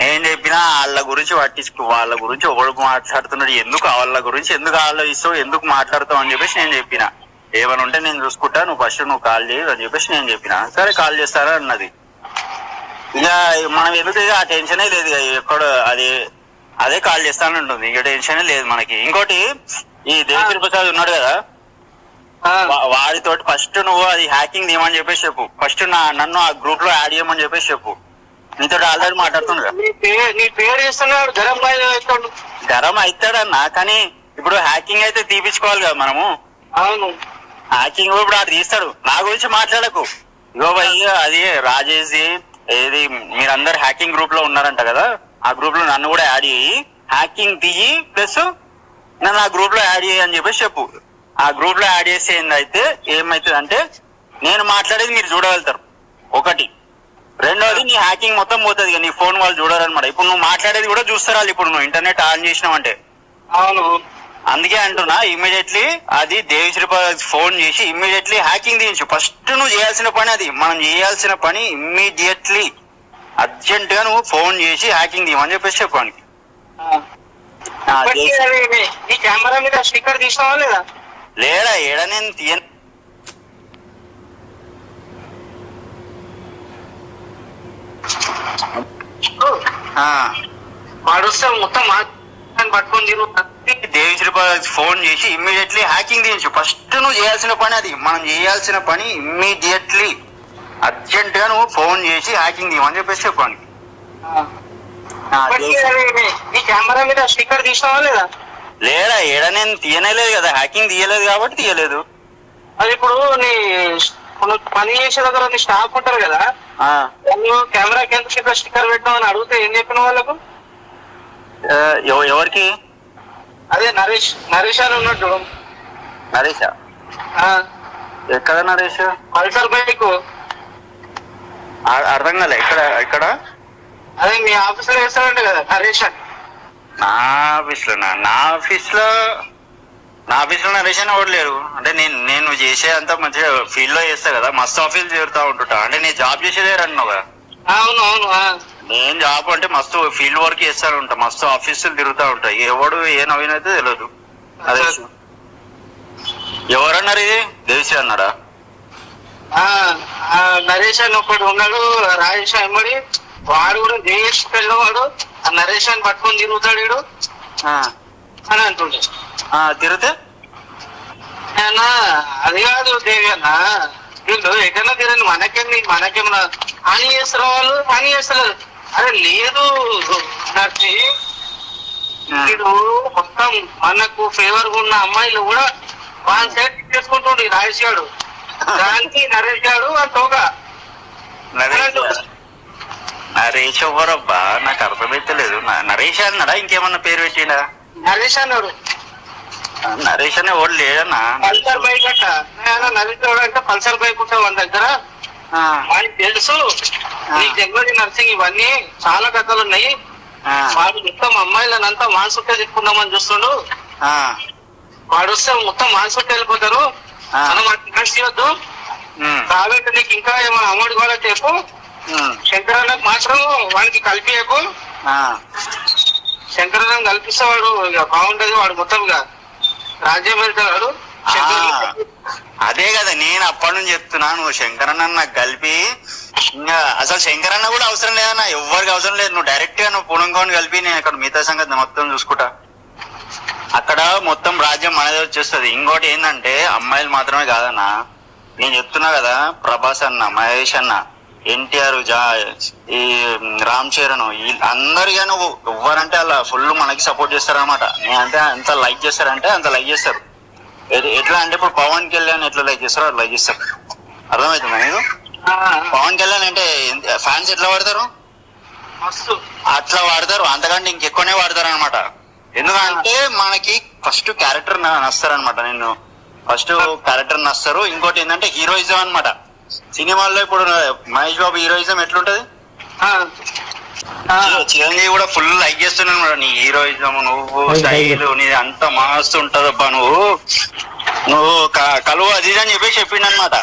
ఏం చెప్పినా వాళ్ళ గురించి పట్టించుకో, వాళ్ళ గురించి ఒకడు మాట్లాడుతున్నాడు, ఎందుకు వాళ్ళ గురించి ఎందుకు ఆలోచిస్తావు, ఎందుకు మాట్లాడతావు అని చెప్పేసి నేను చెప్పిన. ఏమైనా ఉంటే నేను చూసుకుంటా, నువ్వు ఫస్ట్ నువ్వు కాల్ చేయి అని చెప్పేసి నేను చెప్పిన. సరే కాల్ చేస్తారా అన్నది. ఇక మనం ఎందుకు ఆ టెన్షనే లేదు, ఎక్కడ అదే కాల్ చేస్తానంటుంది. ఇక టెన్షనే లేదు మనకి. ఇంకోటి, ఈ దేవశ్రీ ప్రసాద్ ఉన్నాడు కదా, వాడితోటి ఫస్ట్ నువ్వు అది హ్యాకింగ్ తీయమని చెప్పేసి చెప్పు. ఫస్ట్ నన్ను ఆ గ్రూప్ లో యాడ్ చేయమని చెప్పేసి చెప్పు. నీతో ఆల్రెడీ మాట్లాడుతున్నాడు. గరం అవుతాడన్నా, కానీ ఇప్పుడు హ్యాకింగ్ అయితే తీపించుకోవాలి కదా మనము. అవును, హ్యాకింగ్ ఇప్పుడు ఆడు తీస్తాడు. నా గురించి మాట్లాడకు. ఇగో భయ్య, అది రాజేష్ ఏది మీరందరు హ్యాకింగ్ గ్రూప్ లో ఉన్నారంట కదా, ఆ గ్రూప్ లో నన్ను కూడా యాడ్ చేయి, హ్యాకింగ్ తీయి, ప్లస్ నన్ను ఆ గ్రూప్ లో యాడ్ చేయి అని చెప్పేసి చెప్పు. ఆ గ్రూప్ లో యాడ్ చేస్తే ఏందైతే ఏమైతుంది అంటే నేను మాట్లాడేది మీరు చూడగలుగుతారు ఒకటి. రెండోది, నీ హ్యాకింగ్ మొత్తం పోతుంది, నీ ఫోన్ వాళ్ళు చూడరనమాట. ఇప్పుడు నువ్వు మాట్లాడేది కూడా చూస్తారు వాళ్ళు, ఇప్పుడు నువ్వు ఇంటర్నెట్ ఆన్ చేసినావు అంటే. అవును, అందుకే అంటున్నా ఇమ్మీడియట్లీ అది దేవిశ్రీ ఫోన్ చేసి ఇమ్మీడియట్లీ హ్యాకింగ్ తీయించు. ఫస్ట్ నువ్వు చేయాల్సిన పని అది, మనం చేయాల్సిన పని ఇమ్మీడియట్లీ అర్జెంట్ గా నువ్వు ఫోన్ చేసి హ్యాకింగ్ తీయమని చెప్పేసి చెప్పడానికి. కెమెరా మీద స్టిక్కర్ తీసినావా లేదా? లేదా, ఏడా నేను తీయను. వాడొస్తే మొత్తం పట్టుకొని దేవిశ్రీ ఫోన్ చేసి ఇమ్మీడియట్లీ హ్యాకింగ్ తీయించు. ఫస్ట్ నువ్వు చేయాల్సిన పని అది, మనం చేయాల్సిన పని ఇమ్మీడియట్లీ అర్జెంట్ గా నువ్వు ఫోన్ చేసి హ్యాకింగ్ తీయమని చెప్పేసి చెప్పడానికి. కెమెరా మీద స్టిక్కర్ తీసినావా లేదా? లేదా, ఏడా నేను తీయలేదు కదా, హ్యాకింగ్ తీయలేదు కాబట్టి తీయలేదు. అది ఇప్పుడు నీ పని చేసే దగ్గర నీ స్టాఫ్ ఉంటారు కదా, కెమెరా కింద స్టిక్కర్ పెట్టామని అడిగితే ఏం చెప్పిన వాళ్ళకు? ఎవరికి? అదే నరేష్ అని ఉన్నట్టు. నరేషా? ఎక్కడ నరేష్? Pulsar bike. అర్థం కాలే, ఎక్కడ? అదే మీ ఆఫీస్ లో వేస్తాడంట కదా నరేష్ అని. నా ఆఫీస్ లో నరేష్ అని ఎవరు లేరు. అంటే నేను చేసే అంతా మంచిగా ఫీల్డ్ లో చేస్తా కదా, మస్తు ఆఫీస్ చేరుతా ఉంటుంటా. అంటే నేను జాబ్ చేసేదే అన్నావు కదా. అవును అవును, నేను జాబ్ అంటే మస్తు ఫీల్డ్ వర్క్ చేస్తాను ఉంటా, మస్తు ఆఫీసులు తిరుగుతా ఉంటాయి. ఎవడు ఏ నవీన్ అయితే తెలియదు. అదే ఎవరన్నారు? ఇది దేవిశ్రీ అన్నాడా? నరేష్ అని ఒకటి ఉన్నాడు, రాజేష్ అమ్మడి, వాడు కూడా దేవేష్ పిల్లవాడు. ఆ నరేష్ అని పట్టుకొని తిరుగుతాడు వీడు అని అంటుండే. తిరిగితే అది కాదు దేవి అన్న, వీళ్ళు ఎక్కడన్నా తిరగండి, మనకేమన్నా హాని చేస్తారు, వాళ్ళు హాని చేస్తారు. అరే లేదు నడిచి వీడు మొత్తం మనకు ఫేవర్ ఉన్న అమ్మాయిలు కూడా వాన్ సెట్ చేసుకుంటుండు రాజేష్ గారు, దానికి నరేష్ గారు అని తోగా. నరేష్ ఎవరబ్బా నాకు అర్థమైతలేదు. నరేష్ అన్నాడా ఇంకేమన్నా పేరు పెట్టిండా? నరేష్ అన్నాడు. నరేష్ అనే ఓడి లేడన్నా. పల్సర్ బైక్ అట్ట నరేష్ అంటే పల్సర్ బైక్ ఉంటావు మన దగ్గర, వాడికి తెలుసు నీకు జగవరి నర్సింగ్ ఇవన్నీ చాలా కథలు ఉన్నాయి. వాడు మొత్తం అమ్మాయిలనంతా మాన్సుట్టే తిప్పుకుందామని చూస్తుండు. వాడు వస్తే మొత్తం మాన్సుట్టే వెళ్ళిపోతారు. మనం ఇన్వెస్ట్ చేయొద్దు కాబట్టి నీకు ఇంకా ఏమైనా అమౌంట్ కూడా చెప్పు. శంకరన్నకు మాత్రం వాడికి కలిపియకు. శంకరన్న కల్పిస్తే వాడు ఇక బాగుంటది. వాడు మొత్తం ఇక రాజ్యం వెళ్తాడు. అదే కదా నేను అప్పటి నుంచి చెప్తున్నా, నువ్వు శంకరన్న నాకు కలిపి ఇంకా అసలు శంకరన్న కూడా అవసరం లేదన్నా, ఎవరికి అవసరం లేదు. నువ్వు డైరెక్ట్ గా నువ్వు పూనంగోని కలిపి నేను ఇక్కడ మిగతా సంగతి మొత్తం చూసుకుంటా. అక్కడ మొత్తం రాజ్యం మనదే వచ్చేస్తుంది. ఇంకోటి ఏంటంటే అమ్మాయిలు మాత్రమే కాదన్నా, నేను చెప్తున్నా కదా, ప్రభాస్ అన్న, మహేష్ అన్న, ఎన్టీఆర్, ఈ రామ్ చరణ్ అందరిగా నువ్వు ఎవ్వరంటే అలా ఫుల్ మనకి సపోర్ట్ చేస్తారనమాట. నేనంటే ఎంత లైక్ చేస్తారంటే అంత లైక్ చేస్తారు. ఎట్లా అంటే ఇప్పుడు పవన్ కళ్యాణ్ ఎట్లా లైక్ చేస్తారో అట్లా లైక్ చేస్తారు. అర్థమవుతుందా నీకు? పవన్ కళ్యాణ్ అంటే ఫ్యాన్స్ ఎట్లా వాడతారు, అట్లా వాడతారు. అంతకంటే ఇంకెక్కువనే వాడతారు అనమాట. ఎందుకంటే మనకి ఫస్ట్ క్యారెక్టర్ నస్తారనమాట. నేను ఫస్ట్ క్యారెక్టర్ నస్తారు. ఇంకోటి ఏంటంటే హీరోయిజం అనమాట. సినిమాల్లో ఇప్పుడు మహేష్ బాబు హీరోయిజం ఎట్లుంటది, చిరంజీవి కూడా ఫుల్ లైక్ చేస్తున్నాను అనమాట. నీ హీరోయిజం, నువ్వు స్టైల్, నీది అంత మస్తు ఉంటదబ్బా, నువ్వు కలువ అది అని చెప్పేసి చెప్పిండు అనమాట.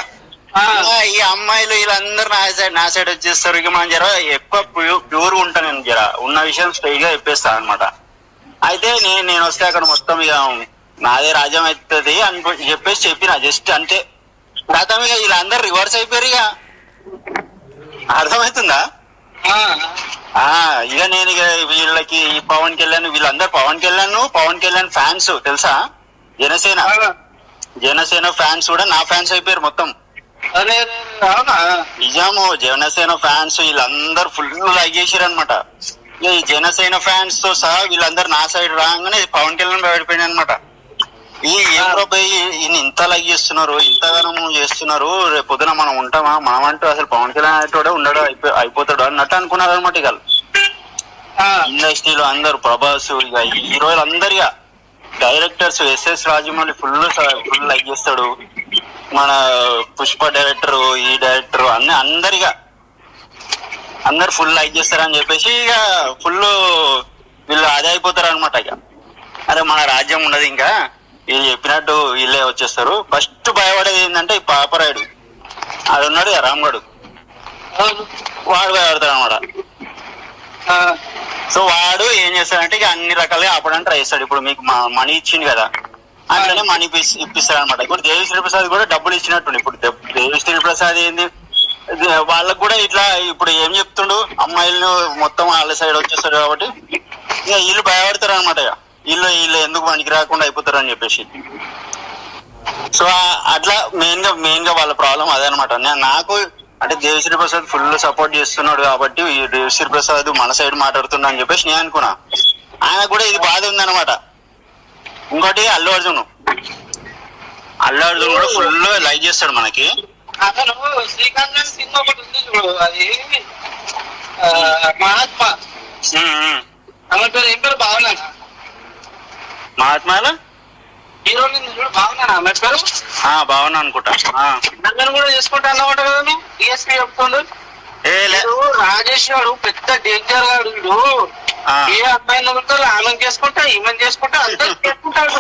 ఈ అమ్మాయిలు వీళ్ళందరూ నా సైడ్ వచ్చేస్తారు. ఇక మనం జర ఎక్కువ ప్యూర్ ఉంటా, నేను జర ఉన్న విషయం స్ట్రైట్ గా చెప్పేస్తాను అనమాట. అయితే నేను వస్తే అక్కడ మొత్తం ఇక నాదే రాజ్యం అవుతుంది అని చెప్పేసి చెప్పిన జస్ట్ అంతే. గతం ఇక వీళ్ళందరూ రివర్స్ అయిపోయారు. ఇక అర్థమవుతుందా? ఇక నేను ఇక వీళ్ళకి పవన్ కళ్యాణ్ వీళ్ళందరూ పవన్ కళ్యాణ్ ఫ్యాన్స్ తెలుసా? జనసేన ఫ్యాన్స్ కూడా నా ఫ్యాన్స్ అయిపోయారు మొత్తం. నిజాము, జనసేన ఫ్యాన్స్ వీళ్ళందరూ ఫుల్ లైక్ చేసారు అనమాట. ఈ జనసేన ఫ్యాన్స్ తో సహా వీళ్ళందరూ నా సైడ్ రాగానే పవన్ కళ్యాణ్ పడిపోయినాయి అనమాట. ఈయన ఇంత లైక్ చేస్తున్నారు, ఇంతగానం చేస్తున్నారు, రేపు పొద్దున మనం ఉంటామా, మనం అంటూ అసలు పవన్ కళ్యాణ్ అనేటోడే ఉండడు, అయిపోతాడు అన్నట్టు అనుకున్నారు అనమాట. ఇక ఇండస్ట్రీలో అందరు ప్రభాస్, ఇక హీరోలు అందరిగా directors, SS Rajamouli full like చేస్తాడు. మన పుష్ప డైరెక్టర్, ఈ డైరెక్టర్ అందరిగా అందరు ఫుల్ లైక్ చేస్తారని చెప్పేసి ఇక ఫుల్ వీళ్ళు అదే అయిపోతారు అనమాట. ఇక అరే మన రాజ్యం ఉన్నది, ఇంకా వీళ్ళు చెప్పినట్టు వీళ్ళే వచ్చేస్తారు. ఫస్ట్ భయపడేది ఏంటంటే ఈ పాపరాయుడు అది ఉన్నాడు కదా, రామ్గడు, వాడు భయపడతాడు అనమాట. సో వాడు ఏం చేస్తాడంటే ఇక అన్ని రకాలుగా ఆపడానికి ట్రై చేస్తాడు. ఇప్పుడు మీకు మనీ ఇచ్చింది కదా, అట్లనే మనీ ఇప్పిస్తాడు అనమాట. ఇప్పుడు దేవిశ్రీ ప్రసాద్ కూడా డబ్బులు ఇచ్చినట్టు. ఇప్పుడు దేవిశ్రీ ప్రసాద్ ఏంది, వాళ్ళకు కూడా ఇట్లా ఇప్పుడు ఏం చెప్తుండు, అమ్మాయిలను మొత్తం వాళ్ళ సైడ్ వచ్చేస్తాడు కాబట్టి ఇక వీళ్ళు భయపడతారు అనమాట. వీళ్ళు ఎందుకు పనికి రాకుండా అయిపోతారు అని చెప్పేసి. సో అట్లా మెయిన్ గా వాళ్ళ ప్రాబ్లం అదే అనమాట. నాకు అంటే దేవిశ్రీ ప్రసాద్ ఫుల్ సపోర్ట్ చేస్తున్నాడు కాబట్టి దేవిశ్రీ ప్రసాద్ మన సైడ్ మాట్లాడుతున్నా అని చెప్పేసి నేను అనుకున్నా. ఆయన కూడా ఇది బాధ ఉందన్నమాట. ఇంకోటి అల్లు అర్జున్ కూడా ఫుల్ లైక్ చేస్తాడు మనకి. అతను శ్రీకాంత్ సినిమా ఒకటి ఉంది చూడు, అది మహాత్మా. ఏం పేరు భావన, మహాత్మాలో హీరోయిన్ చూడు భావన అంబేద్కర్. భావన అనుకుంటా. నన్ను కూడా చేసుకుంటా అన్నమాట కదా నువ్వు. డిఎస్పీ చెప్తుండు రాజేష్ గారు పెద్ద డేంజర్ గాడు. వీడు ఏ అబ్బాయిని వదులుతారు, ఆమెను చేసుకుంటా ఈమెను చేసుకుంటా అందరూ చేసుకుంటాడు.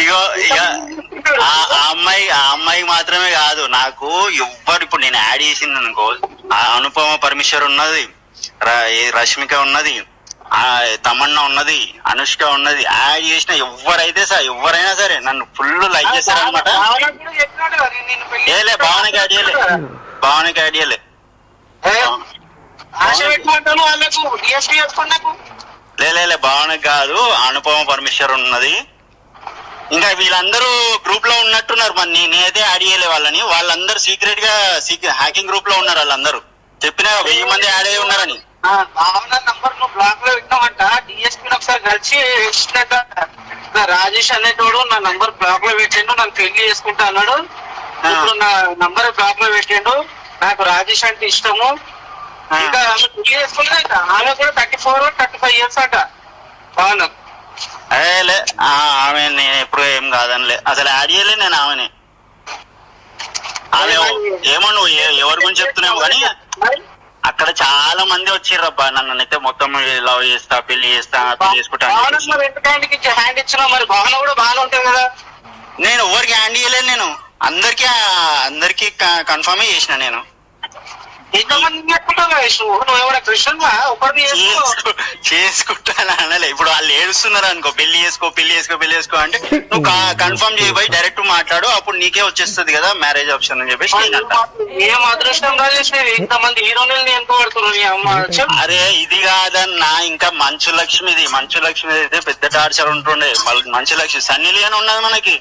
ఇగో ఇక ఆ అమ్మాయి మాత్రమే కాదు, నాకు ఎవ్వరు ఇప్పుడు నేను యాడ్ చేసింది అనుకో, అనుపమ పరమేశ్వర్ ఉన్నది, రష్మిక ఉన్నది, తమన్నా ఉన్నది, అనుష్క ఉన్నది, యాడ్ చేసిన ఎవరైనా సరే నన్ను ఫుల్ లైక్ చేస్తారు అనమాట. ఏలే భావనకి యాడ్ చేయలే లే భావనకి కాదు, అనుపమ పరమేశ్వర్ ఉన్నది. ఇంకా వీళ్ళందరూ గ్రూప్ లో ఉన్నట్టున్నారు. మరి నేనైతే యాడ్ చేయలే వాళ్ళని. వాళ్ళందరూ సీక్రెట్ గా హ్యాకింగ్ గ్రూప్ లో ఉన్నారు. వాళ్ళందరూ చెప్పినా 1000 మంది యాడ్ అయ్యి ఉన్నారని. నంబర్ నువ్వు బ్లాక్ లో విన్నావంట. డిఎస్పీ ఒకసారి కలిసి రాజేష్ అనేటోడు నా నంబర్ బ్లాక్ లో పెట్టిండు, నన్ను పెళ్లి చేసుకుంటా అన్నాడు. ఇప్పుడు నా నంబర్ బ్లాక్ లో పెట్టిండు. నాకు రాజేష్ అంటే ఇష్టము. ఇంకా ఆమె పెళ్లి చేసుకుంటే ఆమె కూడా 34-35 ఇయర్స్ అట. బాగున్నా అదేలే ఆమె నేను ఎప్పుడు ఏం కాదనిలే, అసలు యాడ్ చేయలే నేను ఆమెని. ఆమె ఏమో నువ్వు ఎవరి గురించి చెప్తున్నావు కానీ అక్కడ చాలా మంది వచ్చిర్రబ్బా, నన్ను అయితే మొత్తం లవ్ చేస్తా, పెళ్లి చేస్తా, పెళ్లి చేసుకుంటా. హ్యాండ్ ఇచ్చినా మరి భావన కూడా బాగానే ఉంటుంది కదా. నేను ఎవరికి హ్యాండ్ ఇయ్యలేదు, నేను అందరికి కన్ఫర్మే చేసిన. నేను చేసుకుంటాను అనలే. ఇప్పుడు వాళ్ళు ఏడుస్తున్నారు అనుకో, పెళ్లి చేసుకో అంటే నువ్వు కన్ఫర్మ్ చేయబోయి డైరెక్ట్ మాట్లాడు, అప్పుడు నీకే వచ్చేస్తుంది కదా మ్యారేజ్ ఆప్షన్ అని చెప్పేసి. ఏం అదృష్టం రాజేష్, ఇంతమంది హీరోయిన్లు ఎంతో పడుతున్నారు. అరే ఇది కాదన్నా, ఇంకా మంచు లక్ష్మిది అయితే పెద్ద టార్చర్ ఉంటుండే. మంచు లక్ష్మి సన్నీ లియోన్ ఉన్నది మనకి.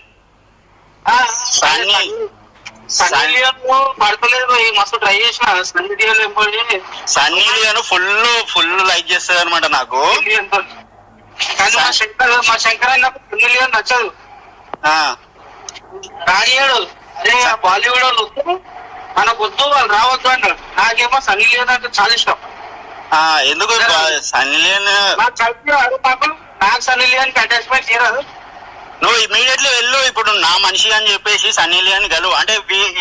పడతలేదు, మస్తు ట్రై చేసిన. సన్నీ లియోన్ ఫుల్ లైక్ చేస్తుంది అనమాట నాకు. కానీ మా శంకర్ అన్నప్పుడు సన్నీ లియోన్ నచ్చదు. రానియాడు. అరే బాలీవుడ్ వాళ్ళు మనకు వద్దు, వాళ్ళు రావద్దు అంటారు. నాకేమో సన్నీ లియోన్ అంటే చాలా ఇష్టం. ఎందుకు సన్నీ లియోన్ నాకు సన్నీ లియోన్ అటాచ్మెంట్ తీరదు. నువ్వు ఇమీడియట్లీ వెళ్ళు. ఇప్పుడు నా మనిషి అని చెప్పేసి సన్నీ లియోన్ గెలువు అంటే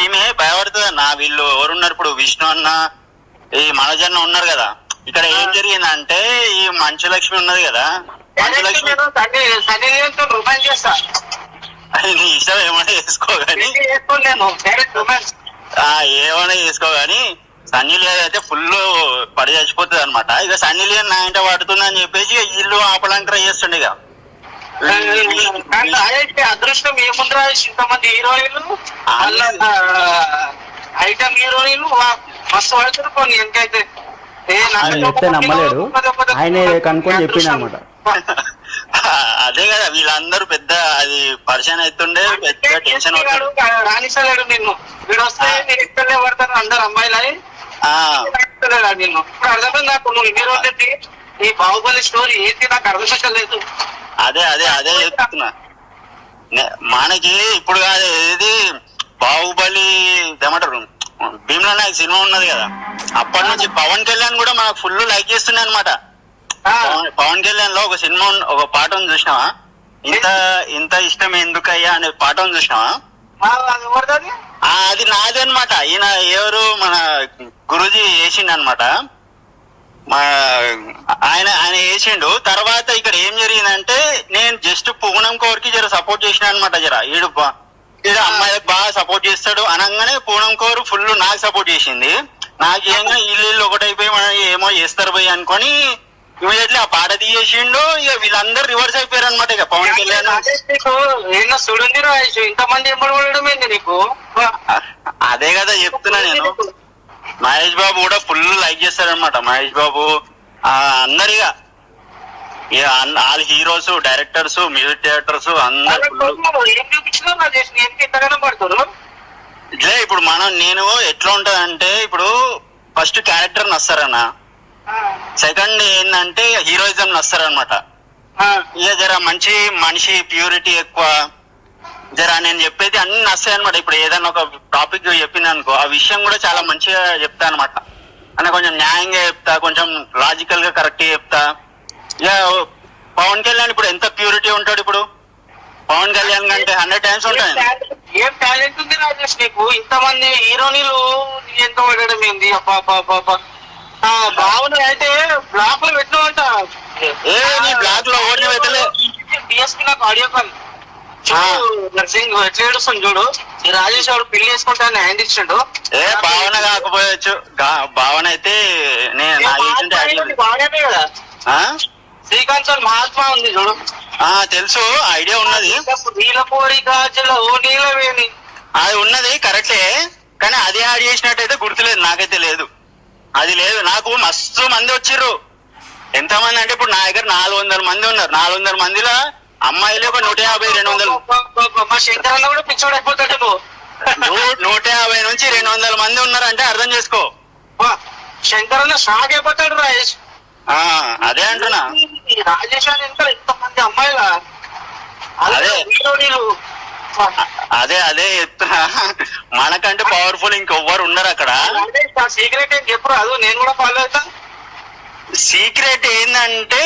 ఈమె భయపడుతుంది అన్న. వీళ్ళు ఎవరున్నారు ఇప్పుడు, విష్ణు అన్న, ఈ మనోజన్న ఉన్నారు కదా. ఇక్కడ ఏం జరిగిందంటే ఈ మంచు లక్ష్మి ఉన్నది కదా, మంచు లక్ష్మి సన్నీ లియోన్ తో రొమాన్స్ చేస్తా. నీ ఇష్టం ఏమైనా చేసుకో కానీ, ఏమైనా చేసుకో కానీ సన్నీ లియోన్ అయితే ఫుల్ పడి చచ్చిపోతుంది అనమాట. ఇక సన్నీ లియోన్ నా ఇంట పడుతుంది అని చెప్పేసి ఇల్లు ఆపడానికి ట్రై చేస్తుండే. ఇక అదృష్టం ఏముంది రాజేష్, ఇంతమంది హీరోయిన్లు, ఐటమ్ హీరోయిన్లు మస్తు పడుతుంది. కొన్ని ఎంకైతే చెప్తే నమ్మలేడు, ఆయన కనుక్కొని చెప్పింది అనమాట. అదే కదా, వీళ్ళందరూ పెద్ద అది పరిచయం అవుతుండే, పెద్ద టెన్షన్ రాణిస్తలేడు నిన్ను. వీడు వస్తే నేను ఇక్కడనే పడతాను అందరు అమ్మాయిలని. నిన్ను ఇప్పుడు అర్థమైంది నాకు, నువ్వు హీరోయిన్ ఈ బాహుబలి స్టోరీ ఏంటి నాకు అర్థమలేదు. అదే చెప్తున్నా. మనకి ఇప్పుడు కాదు, ఇది బాహుబలి ఏమంటారు, భీమ్లా నాయక్ సినిమా ఉన్నది కదా, అప్పటి నుంచి పవన్ కళ్యాణ్ కూడా మనకు ఫుల్ లైక్ చేస్తుండే అనమాట. పవన్ కళ్యాణ్ లో ఒక సినిమా ఒక పాటను చూసినావా, ఇంత ఇష్టం ఎందుకయ్యా అనే పాటను చూసినావా? అది నాదే అనమాట. ఈయన ఎవరు మన గురూజీ వేసిండు అనమాట. ఆయన వేసిండు. తర్వాత ఇక్కడ ఏం జరిగిందంటే నేను జస్ట్ పూనం కౌర్కి జర సపోర్ట్ చేసిన అనమాట. ఈడు అమ్మాయిలకు బాగా సపోర్ట్ చేస్తాడు అనగానే పూనం కౌర్ ఫుల్ నాకు సపోర్ట్ చేసింది. నాకు ఏంగా వీళ్ళు ఒకటైపోయి మనం ఏమో చేస్తారు పోయి అనుకొని ఇమీడియట్లీ ఆ పాట తీసేసిండు. ఇక వీళ్ళందరూ రివర్స్ అయిపోయారు అనమాట. ఇక పవన్ కళ్యాణ్ ఇంతమంది నీకు అదే కదా చెప్తున్నా నేను. మహేష్ బాబు కూడా ఫుల్ లైక్ చేస్తారనమాట. మహేష్ బాబు అందరిగా వాళ్ళ హీరోస్, డైరెక్టర్స్, మ్యూజిక్ డైరెక్టర్స్ అందరు ఇట్లే. ఇప్పుడు నేను ఎట్లా ఉంటదంటే, ఇప్పుడు ఫస్ట్ క్యారెక్టర్ నస్తారన్న, సెకండ్ ఏంటంటే హీరోయిజం నస్తారనమాట. ఇక జర మంచి మనిషి, ప్యూరిటీ ఎక్కువ, జర నేను చెప్పేది అన్ని నస్తాయి అనమాట. ఇప్పుడు ఏదైనా ఒక టాపిక్ చెప్పింది అనుకో, ఆ విషయం కూడా చాలా మంచిగా చెప్తా అనమాట. అంటే కొంచెం న్యాయంగా చెప్తా, కొంచెం లాజికల్ గా కరెక్ట్ గా చెప్తా. ఇక పవన్ కళ్యాణ్ ఇప్పుడు ఎంత ప్యూరిటీ ఉంటాడు. ఇప్పుడు పవన్ కళ్యాణ్ కంటే 100 times ఉంటాయి. ఏం టాలెంట్ ఉంది రాజేష్ నీకు, ఇంతమంది హీరోయిన్లు ఎంత పడడం ఏంది. భావన అయితే బ్లాక్ లో పెట్టినవంట. బ్లాక్ లో ఓడిన పెట్టలే. డిఎస్పీ నాకు ఆడియో కాల్ నర్సింగ్ ఎట్లా ఏడుస్తుంది చూడు. ఈ రాజేష్ వాడు పెళ్లి చేసుకుంటాను హ్యాండ్ ఇచ్చిండు. భావన కాకపోయచ్చు, భావన అయితే బాగానే కదా. శ్రీకాంత్ సార్ మహాత్మా ఉంది చూడు, తెలుసు, ఐడియా ఉన్నది. నీలపూరి గాజులో నీలవేణి అది ఉన్నది కరెక్టే, కానీ అది యాడ్ చేసినట్టయితే గుర్తులేదు, నాకైతే లేదు. అది లేదు. నాకు మస్తు మంది వచ్చిర్రు. ఎంతమంది అంటే ఇప్పుడు నా దగ్గర 400 మంది ఉన్నారు. 400 మందిలో అమ్మాయిలు ఒక 150-200. మా శంకర్ అన్న కూడా పిచ్చోడు అయిపోతాడు. 150 నుంచి 200 మంది ఉన్నారంటే అర్థం చేసుకో. శంకర్ అన్న షాక్ అయిపోతాడు రాజేష్. అదే అంటున్నా, రాజేష్ అని ఎంత ఇంతమంది అమ్మాయిల అదే అదే చెప్తున్నా, మనకంటే పవర్ఫుల్ ఇంకెవ్వరు ఉండరు అక్కడ. సీక్రెట్ ఏం చెప్పు రాదు, నేను కూడా ఫాలో అవుతా. సీక్రెట్ ఏంటంటే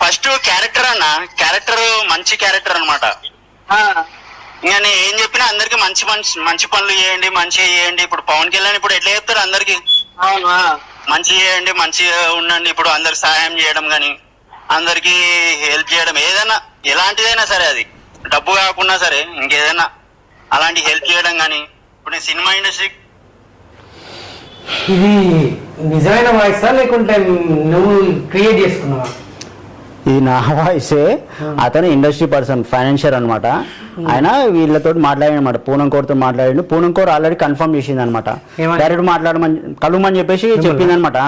ఫస్ట్ క్యారెక్టర్ అన్న, క్యారెక్టర్ మంచి క్యారెక్టర్ అనమాట. ఇంకా నేను ఏం చెప్పినా అందరికి మంచి మంచి పనులు చేయండి, మంచిగా చేయండి. ఇప్పుడు పవన్ కళ్యాణ్ ఇప్పుడు ఎట్లా చెప్తారు అందరికి, మంచి చేయండి, మంచిగా ఉండండి. ఇప్పుడు అందరికి సహాయం చేయడం కానీ, అందరికి హెల్ప్ చేయడం, ఏదైనా ఎలాంటిదైనా సరే, అది డబ్బు కాకుండా సరే ఇంకేదైనా అలాంటి హెల్ప్ చేయడం కానీ. ఇప్పుడు నేను సినిమా ఇండస్ట్రీ ఇది నిజమైన వాయిసా లేకుంటే నువ్వు క్రియేట్ చేసుకున్నావా? ఇది నా వాయిసే. అతను ఇండస్ట్రీ పర్సన్, ఫైనాన్షియర్ అనమాట. ఆయన వీళ్ళతో మాట్లాడినమాట, పూనం కోర్తో మాట్లాడి, పూనం కోర్ ఆల్రెడీ కన్ఫర్మ్ చేసింది అనమాట. డైరెక్ట్ మాట్లాడమని కలుమని చెప్పేసి చెప్పింది అనమాట.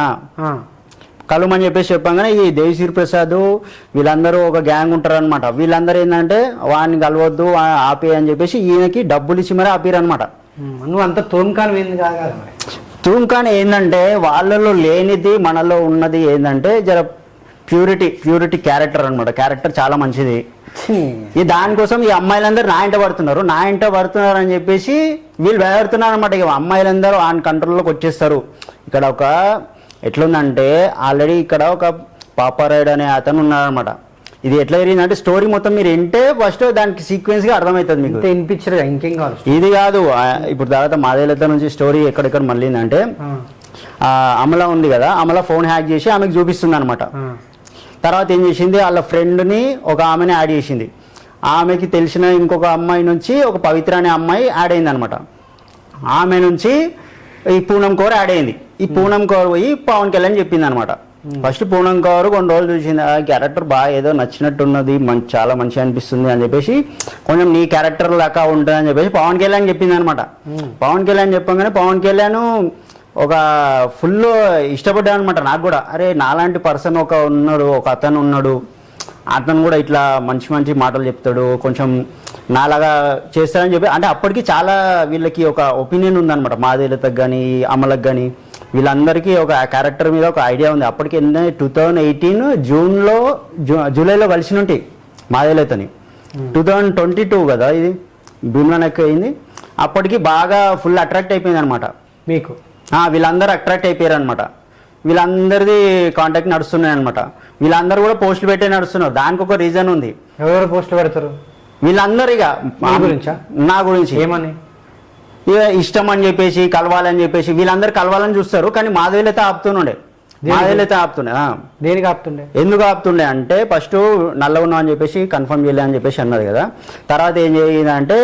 కలుమని చెప్పేసి చెప్పగానే ఈ దేవిశ్రీ ప్రసాద్ వీళ్ళందరూ ఒక గ్యాంగ్ ఉంటారు అనమాట. వీళ్ళందరూ ఏంటంటే వాడిని కలవద్దు ఆపే అని చెప్పేసి ఈయనకి డబ్బులు ఇచ్చి మరీ ఆపిరు అనమాట. నువ్వు అంత తోమ్కాన్ ఏంది కాదు, తూంకాన్ ఏంటంటే వాళ్ళలో లేనిది మనలో ఉన్నది ఏంటంటే జర ప్యూరిటీ క్యారెక్టర్ అనమాట. క్యారెక్టర్ చాలా మంచిది. ఈ దానికోసం ఈ అమ్మాయిలందరూ నా ఇంట పడుతున్నారు అని చెప్పేసి వీళ్ళు భయపడుతున్నారు అనమాట. ఇక అమ్మాయిలందరూ ఆన్ కంట్రోల్లోకి వచ్చేస్తారు. ఇక్కడ ఒక ఎట్లుందంటే ఆల్రెడీ ఇక్కడ ఒక పాపారాయుడు అనే అతను ఉన్నారనమాట. ఇది ఎట్లా జరిగిందంటే స్టోరీ మొత్తం మీరు వింటే ఫస్ట్ దానికి సీక్వెన్స్ గా అర్థమవుతుంది మీకు. వినిపించరు, ఇంకేం కావాలి. ఇది కాదు, ఇప్పుడు తర్వాత మాదేలత నుంచి స్టోరీ ఎక్కడెక్కడ మళ్ళీందంటే అమల ఉంది కదా, అమల ఫోన్ హ్యాక్ చేసి ఆమెకు చూపిస్తుంది అనమాట. తర్వాత ఏం చేసింది, వాళ్ళ ఫ్రెండ్ని ఒక ఆమెని యాడ్ చేసింది. ఆమెకి తెలిసిన ఇంకొక అమ్మాయి నుంచి ఒక పవిత్ర అనే అమ్మాయి యాడ్ అయింది అనమాట. ఆమె నుంచి ఈ పూనం కౌర్ యాడ్ అయింది. ఈ పూనం కౌర్ పోయి పవన్ కళ్యాణ్ చెప్పింది అనమాట. ఫస్ట్ పూనం కౌర్ కొన్ని రోజులు చూసింది, ఆ క్యారెక్టర్ బాగా ఏదో నచ్చినట్టున్నది, చాలా మంచిగా అనిపిస్తుంది అని చెప్పేసి, కొంచెం నీ క్యారెక్టర్ లాగా ఉంటుంది అని చెప్పేసి పవన్ కళ్యాణ్ చెప్పింది అనమాట. పవన్ కళ్యాణ్ చెప్పగానే పవన్ కళ్యాణ్ ఒక ఫుల్ ఇష్టపడ్డా అనమాట. నాకు కూడా అరే నాలాంటి పర్సన్ ఒక అతను ఉన్నాడు, అతను కూడా ఇట్లా మంచి మాటలు చెప్తాడు, కొంచెం నాలాగా చేస్తాడని చెప్పి. అంటే అప్పటికి చాలా వీళ్ళకి ఒక ఒపీనియన్ ఉందన్నమాట, మాదేలతకు కానీ అమలకు కానీ వీళ్ళందరికీ ఒక క్యారెక్టర్ మీద ఒక ఐడియా ఉంది. అప్పటికి 2018 జూలైలో కలిసి ఉంటాయి మాదేలతని. 2022 కదా ఇది భీమ్లాన్ ఎక్కువ అయింది. అప్పటికి బాగా ఫుల్ అట్రాక్ట్ అయిపోయింది అనమాట మీకు. వీళ్ళందరూ అట్రాక్ట్ అయిపోయారు అనమాట. వీళ్ళందరిది కాంటాక్ట్ నడుస్తున్నాయి అనమాట. వీళ్ళందరూ కూడా పోస్టులు పెట్టే నడుస్తున్నారు. దానికి ఒక రీజన్ ఉంది. ఎవరు పోస్టులు పెడతారు? వీళ్ళందరూ ఇక నా గురించి ఏమని ఇక ఇష్టం అని చెప్పేసి, కలవాలని చెప్పేసి వీళ్ళందరూ కలవాలని చూస్తారు. కానీ మాధవిలత ఆపుతుండే. దేనికి ఆపుతుండే? ఎందుకు ఆపుతుండే అంటే ఫస్ట్ నల్ల ఉన్నాం అని చెప్పేసి కన్ఫర్మ్ చేయలే అని చెప్పేసి అన్నది కదా. తర్వాత ఏం చేయిందంటే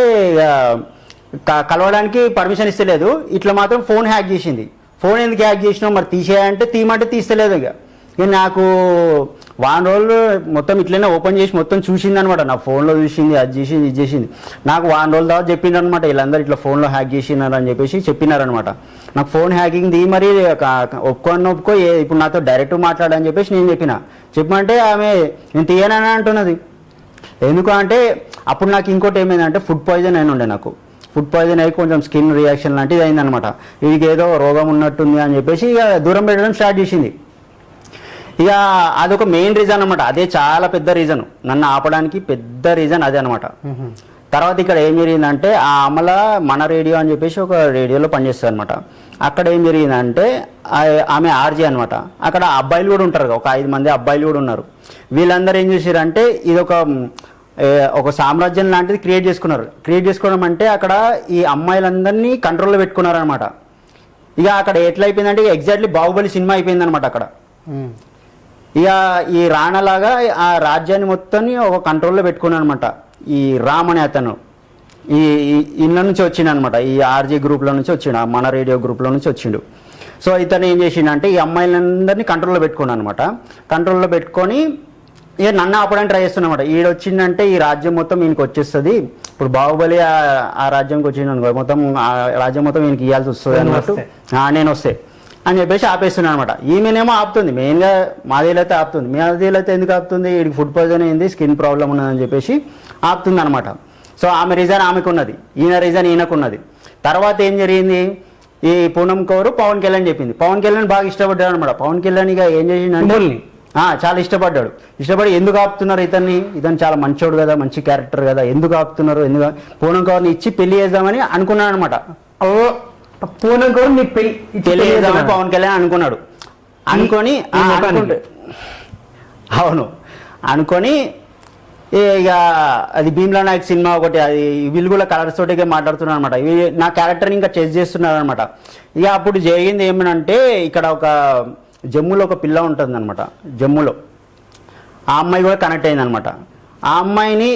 ఇక కలవడానికి పర్మిషన్ ఇస్తలేదు. ఇట్లా మాత్రం ఫోన్ హ్యాక్ చేసింది. ఫోన్ ఎందుకు హ్యాక్ చేసినావు మరి తీసేయంటే తీయమంటే తీస్తలేదు. ఇక నాకు వారం రోజులు మొత్తం ఇట్లనే ఓపెన్ చేసి మొత్తం చూసింది అనమాట. నా ఫోన్లో చూసింది, అది చేసింది, ఇది చేసింది. నాకు వారం రోజుల తర్వాత చెప్పింది అనమాట, వీళ్ళందరూ ఇట్లా ఫోన్లో హ్యాక్ చేసినారు అని చెప్పేసి చెప్పినారనమాట. నాకు ఫోన్ హ్యాకింగ్ ది మరి ఒప్పుకో ఇప్పుడు నాతో డైరెక్ట్ మాట్లాడని చెప్పేసి నేను చెప్పమంటే ఆమె నేను తీయనని అంటున్నది. ఎందుకు అంటే అప్పుడు నాకు ఇంకోటి ఏమైందంటే ఫుడ్ పాయిజన్ అయిన ఉండే. నాకు ఫుడ్ పాయిజన్ అయ్యి కొంచెం స్కిన్ రియాక్షన్ లాంటిది అయిందనమాట. వీడికి ఏదో రోగం ఉన్నట్టుంది అని చెప్పేసి ఇక దూరం పెట్టడం స్టార్ట్ చేసింది. ఇక అదొక మెయిన్ రీజన్ అనమాట. అదే చాలా పెద్ద రీజన్, నన్ను ఆపడానికి పెద్ద రీజన్ అదే అనమాట. తర్వాత ఇక్కడ ఏం జరిగిందంటే ఆ అమల మన రేడియో అని చెప్పేసి ఒక రేడియోలో పనిచేస్తుంది అనమాట. అక్కడ ఏం జరిగిందంటే ఆమె ఆర్జే అనమాట. అక్కడ అబ్బాయిలు కూడా ఉంటారు, ఒక 5 మంది అబ్బాయిలు కూడా ఉన్నారు. వీళ్ళందరూ ఏం చేశారంటే ఇది ఒక సామ్రాజ్యం లాంటిది క్రియేట్ చేసుకోవడం అంటే అక్కడ ఈ అమ్మాయిలందరినీ కంట్రోల్లో పెట్టుకున్నారు అనమాట. ఇక అక్కడ ఎట్లయిపోయిందంటే ఎగ్జాక్ట్లీ బాహుబలి సినిమా అయిపోయింది అనమాట అక్కడ. ఇక ఈ రాణలాగా ఆ రాజ్యాన్ని మొత్తాన్ని ఒక కంట్రోల్లో పెట్టుకున్నాను అనమాట. ఈ రామ్ అనే అతను ఈ ఇళ్ళ నుంచి వచ్చిండు అనమాట. ఈ ఆర్జే గ్రూప్లో నుంచి వచ్చిండు, మన రేడియో గ్రూప్లో నుంచి వచ్చిండు. సో ఇతను ఏం చేసిండంటే ఈ అమ్మాయిలందరినీ కంట్రోల్లో పెట్టుకున్నాను అనమాట. కంట్రోల్లో పెట్టుకొని ఇక నన్ను ఆపడానికి ట్రై చేస్తున్నమాట. ఈడొచ్చిందంటే ఈ రాజ్యం మొత్తం ఈయనకి వచ్చేస్తుంది. ఇప్పుడు బాహుబలి ఆ రాజ్యంకి వచ్చిండు అనుకో, మొత్తం ఆ రాజ్యం మొత్తం ఈయనకి ఇవ్వాల్సి వస్తుంది అన్నట్టు నేను వస్తే అని చెప్పేసి ఆపేస్తున్నాను అనమాట. ఈమెనేమో ఆపుతుంది, మెయిన్గా మాదేలైతే ఆపుతుంది. మాదేలైతే ఎందుకు ఆపుతుంది, వీడికి ఫుడ్ పాయిజన్ అయింది, స్కిన్ ప్రాబ్లం ఉన్నదని చెప్పేసి ఆపుతుంది అనమాట. సో ఆమె రీజన్ ఆమెకు ఉన్నది, ఈయన రీజన్ ఈయనకున్నది. తర్వాత ఏం జరిగింది, ఈ పూనం కౌరు పవన్ కళ్యాణ్ చెప్పింది. పవన్ కళ్యాణ్ బాగా ఇష్టపడ్డాడు అనమాట. పవన్ కళ్యాణ్ ఇక ఏం చేసిందంటే చాలా ఇష్టపడి ఎందుకు ఆపుతున్నారు ఇతను చాలా మంచోడు కదా, మంచి క్యారెక్టర్ కదా, ఎందుకు ఆపుతున్నారు, పూనం కవర్ని ఇచ్చి పెళ్లి చేద్దామని అనుకున్నాడు అనమాట. పూనం కవర్ నీకు పెళ్లి చేద్దామని పవన్ కళ్యాణ్ అనుకున్నాడు. అనుకొని అవును అనుకొని ఇక అది భీమ్లా నాయక్ సినిమా ఒకటి, అది వీళ్ళు కూడా కలర్స్ తోటిగా మాట్లాడుతున్నారు అనమాట. ఇవి నా క్యారెక్టర్ని ఇంకా చెస్ చేస్తున్నారు అనమాట. ఇక అప్పుడు జరిగింది ఏమనంటే, ఇక్కడ ఒక జమ్ములో ఒక పిల్ల ఉంటుంది అనమాట. జమ్ములో ఆ అమ్మాయి కూడా కనెక్ట్ అయింది అనమాట. ఆ అమ్మాయిని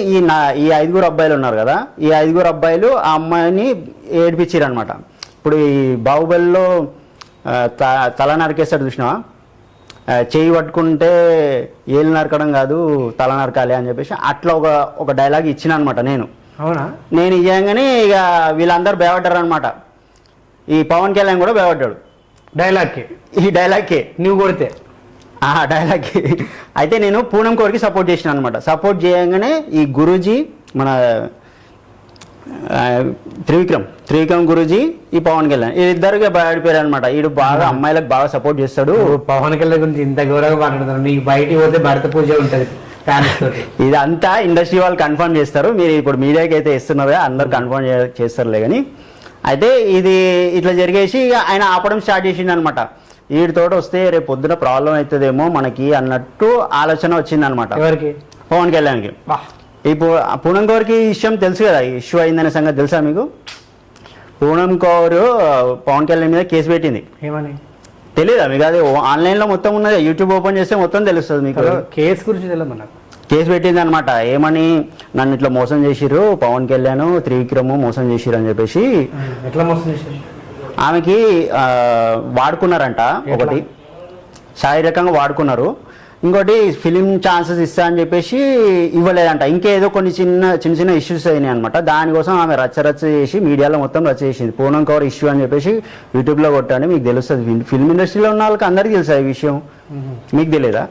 ఈ 5 అబ్బాయిలు ఉన్నారు కదా, ఈ 5 అబ్బాయిలు ఆ అమ్మాయిని ఏడిపించారు అనమాట. ఇప్పుడు ఈ బాహుబలిలో తల నరికేస్తాడు చూసినావా, చేయి పట్టుకుంటే ఏళ్ళు నరకడం కాదు తల నరకాలి అని చెప్పేసి అట్లా ఒక డైలాగ్ ఇచ్చిన అనమాట నేను. అవునా? నేను ఇయ్యంగానే ఇక వీళ్ళందరూ భయపడ్డారు అనమాట. ఈ పవన్ కళ్యాణ్ కూడా భయపడ్డాడు ఈ డైలాగ్కి నువ్వు కొడితే డైలాగ్కి. అయితే నేను పూనం కవర్కి సపోర్ట్ చేసిన అనమాట. సపోర్ట్ చేయగానే ఈ గురూజీ మన త్రివిక్రమ్ గురూజీ ఈ పవన్ కళ్యాణ్ వీళ్ళిద్దరుగా భయపడిపోయారు అనమాట. వీడు బాగా అమ్మాయిలకు బాగా సపోర్ట్ చేస్తాడు. పవన్ కళ్యాణ్ గురించి ఇంత గౌరవంగా మాట్లాడుతాను, నీకు బయటికి పోతే భరత పూజ ఉంటుంది. ఇదంతా ఇండస్ట్రీ వాళ్ళు కన్ఫర్మ్ చేస్తారు. మీరు ఇప్పుడు మీడియాకి అయితే ఇస్తున్నారు, అందరు కన్ఫర్మ్ చేస్తారులే. కానీ అయితే ఇది ఇట్లా జరిగేసి ఆయన ఆపడం స్టార్ట్ చేసిండు అనమాట. వీడితో వస్తే రేపు పొద్దున ప్రాబ్లం అవుతుందేమో మనకి అన్నట్టు ఆలోచన వచ్చింది అనమాట. ఎవరికి? పవన్ కళ్యాణ్కి. ఇప్పుడు పూనం కవర్కి ఈ విషయం తెలుసు కదా, ఇష్యూ అయిందనే సంగతి తెలుసా మీకు? పూనం కవర్ పవన్ కళ్యాణ్ మీద కేసు పెట్టింది. ఏమని తెలీదా మీకు? అది ఆన్లైన్లో మొత్తం ఉన్నది, యూట్యూబ్ ఓపెన్ చేస్తే మొత్తం తెలుస్తుంది మీకు. కేసు గురించి తెలియదు నాకు. కేసు పెట్టింది అనమాట. ఏమని, నన్ను ఇట్లా మోసం చేసిర్రు పవన్ కళ్యాణ్ త్రివిక్రమ్ మోసం చేసిర్రు అని చెప్పేసి. ఎట్లా మోసం చేశారు? ఆమెకి వాడుకున్నారంట. ఒకటి శారీరకంగా వాడుకున్నారు, ఇంకోటి ఫిలిం ఛాన్సెస్ ఇస్తా అని చెప్పేసి ఇవ్వలేదంట. ఇంకేదో కొన్ని చిన్న ఇష్యూస్ అయినాయి అనమాట. దానికోసం ఆమె రచ్చ చేసి మీడియాలో మొత్తం రచ్చ చేసింది. పూనం కవర్ ఇష్యూ అని చెప్పేసి యూట్యూబ్లో కొట్టండి, మీకు తెలుస్తుంది. ఫిల్మ్ ఇండస్ట్రీలో ఉన్న వాళ్ళకి అందరికీ తెలుసు ఈ విషయం, మీకు తెలియదా?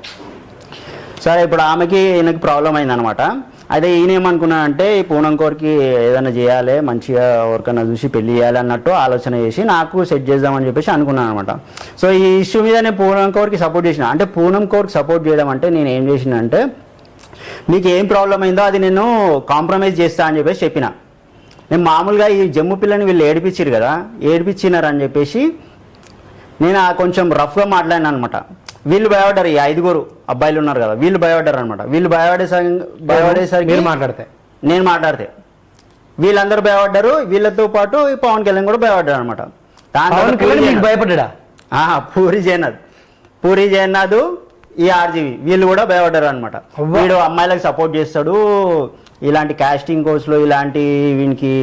సరే, ఇప్పుడు ఆమెకి ఈయనకి ప్రాబ్లం అయిందనమాట. అయితే ఈయన ఏమనుకున్నానంటే, ఈ పూనం కవర్కి ఏదైనా చేయాలి, మంచిగా ఎవరికైనా చూసి పెళ్లి చేయాలి అన్నట్టు ఆలోచన చేసి నాకు సెట్ చేద్దామని చెప్పేసి అనుకున్నాను అనమాట. సో ఈ ఇష్యూ మీద నేను పూనం కవర్కి సపోర్ట్ చేసిన. అంటే పూనం కవర్కి సపోర్ట్ చేయడం అంటే నేను ఏం చేసిన అంటే, మీకు ఏం ప్రాబ్లం అయిందో అది నేను కాంప్రమైజ్ చేస్తా అని చెప్పేసి చెప్పిన. నేను మామూలుగా ఈ జమ్ము పిల్లని వీళ్ళు ఏడిపించారు కదా, ఏడిపించినారని చెప్పేసి నేను కొంచెం రఫ్గా మాట్లాడినా అనమాట. వీళ్ళు భయపడ్డారు, ఈ 5 అబ్బాయిలు ఉన్నారు కదా, వీళ్ళు భయపడ్డారు అనమాట. వీళ్ళు భయపడేసరికి నేను మాట్లాడితే వీళ్ళందరూ భయపడ్డారు. వీళ్ళతో పాటు ఈ పవన్ కళ్యాణ్ కూడా భయపడ్డారు అనమాట. భయపడ్డా పూరి జగన్నాథ్ ఈ ఆర్జీవి వీళ్ళు కూడా భయపడ్డారు అనమాట. వీడు అమ్మాయిలకు సపోర్ట్ చేస్తాడు, ఇలాంటి కాస్టింగ్ కోర్సులో ఇలాంటి వీనికి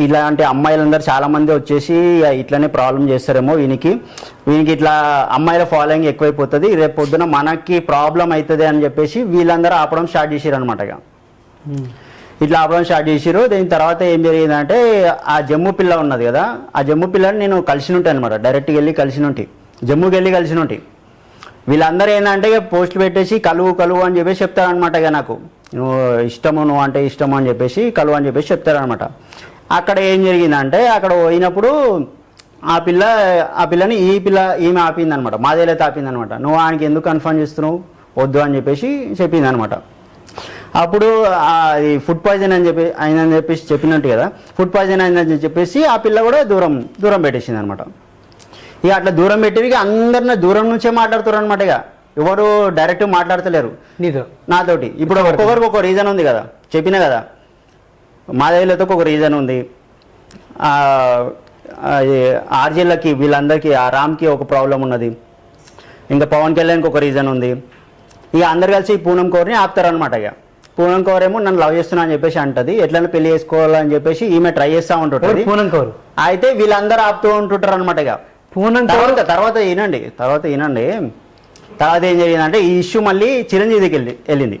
ఇలాంటి అమ్మాయిలందరూ చాలా మంది వచ్చేసి ఇట్లానే ప్రాబ్లం చేస్తారేమో, వీనికి ఇట్లా అమ్మాయిల ఫాలోయింగ్ ఎక్కువైపోతుంది, రేపు పొద్దున మనకి ప్రాబ్లం అవుతుంది అని చెప్పేసి వీళ్ళందరూ ఆపడం స్టార్ట్ చేసారు అనమాట. ఇట్లా ఆపడం స్టార్ట్ చేసారు. దీని తర్వాత ఏం జరిగిందంటే, ఆ జమ్ము పిల్ల ఉన్నది కదా, ఆ జమ్ము పిల్లని నేను కలిసినుంటే అనమాట. డైరెక్ట్గా వెళ్ళి కలిసినుంటి, జమ్ముకి వెళ్ళి కలిసినుంటి. వీళ్ళందరూ ఏంటంటే పోస్టులు పెట్టేసి కలువు అని చెప్పేసి చెప్తారనమాట. ఇక నాకు నువ్వు అంటే ఇష్టము అని చెప్పేసి కలువు అని చెప్పేసి చెప్తారనమాట. అక్కడ ఏం జరిగిందంటే, అక్కడ పోయినప్పుడు ఆ పిల్లని ఈమె ఆపింది అనమాట. మాదేలైతే ఆపింది అనమాట. నువ్వు ఆయనకి ఎందుకు కన్ఫర్మ్ చేస్తున్నావు, వద్దు అని చెప్పేసి చెప్పింది అనమాట. అప్పుడు అది ఫుడ్ పాయిజన్ అయిందని చెప్పేసి చెప్పినట్టు కదా, ఫుడ్ పాయిజన్ అయిందని చెప్పేసి ఆ పిల్ల కూడా దూరం పెట్టేసింది అనమాట. ఇక అట్లా దూరం పెట్టి ఇక అందరిని దూరం నుంచే మాట్లాడుతారు అనమాట. ఇక ఎవరు డైరెక్ట్ మాట్లాడతలేరు నాతోటి. ఇప్పుడు ఒక్కొక్కరికి ఒక రీజన్ ఉంది కదా, చెప్పిన కదా, మాదేవిలతో ఒక రీజన్ ఉంది, ఆర్జీలకి వీళ్ళందరికీ ఆ రామ్కి ఒక ప్రాబ్లం ఉన్నది, ఇంకా పవన్ కళ్యాణ్కి ఒక రీజన్ ఉంది. ఇక అందరు కలిసి పూనం కవర్ని ఆపుతారనమాట. ఇక పూనం కవర్ ఏమో నన్ను లవ్ చేస్తున్నా అని చెప్పేసి అంటది, ఎట్లైనా పెళ్లి చేసుకోవాలని చెప్పేసి ఈమె ట్రై చేస్తూ ఉంటుంటుంది పూనం కవర్. అయితే వీళ్ళందరూ ఆపుతూ ఉంటుంటారు అనమాట. ఇక పూనం తర్వాత వినండి తర్వాత ఏం జరిగిందంటే, ఈ ఇష్యూ మళ్ళీ చిరంజీవికి వెళ్ళింది.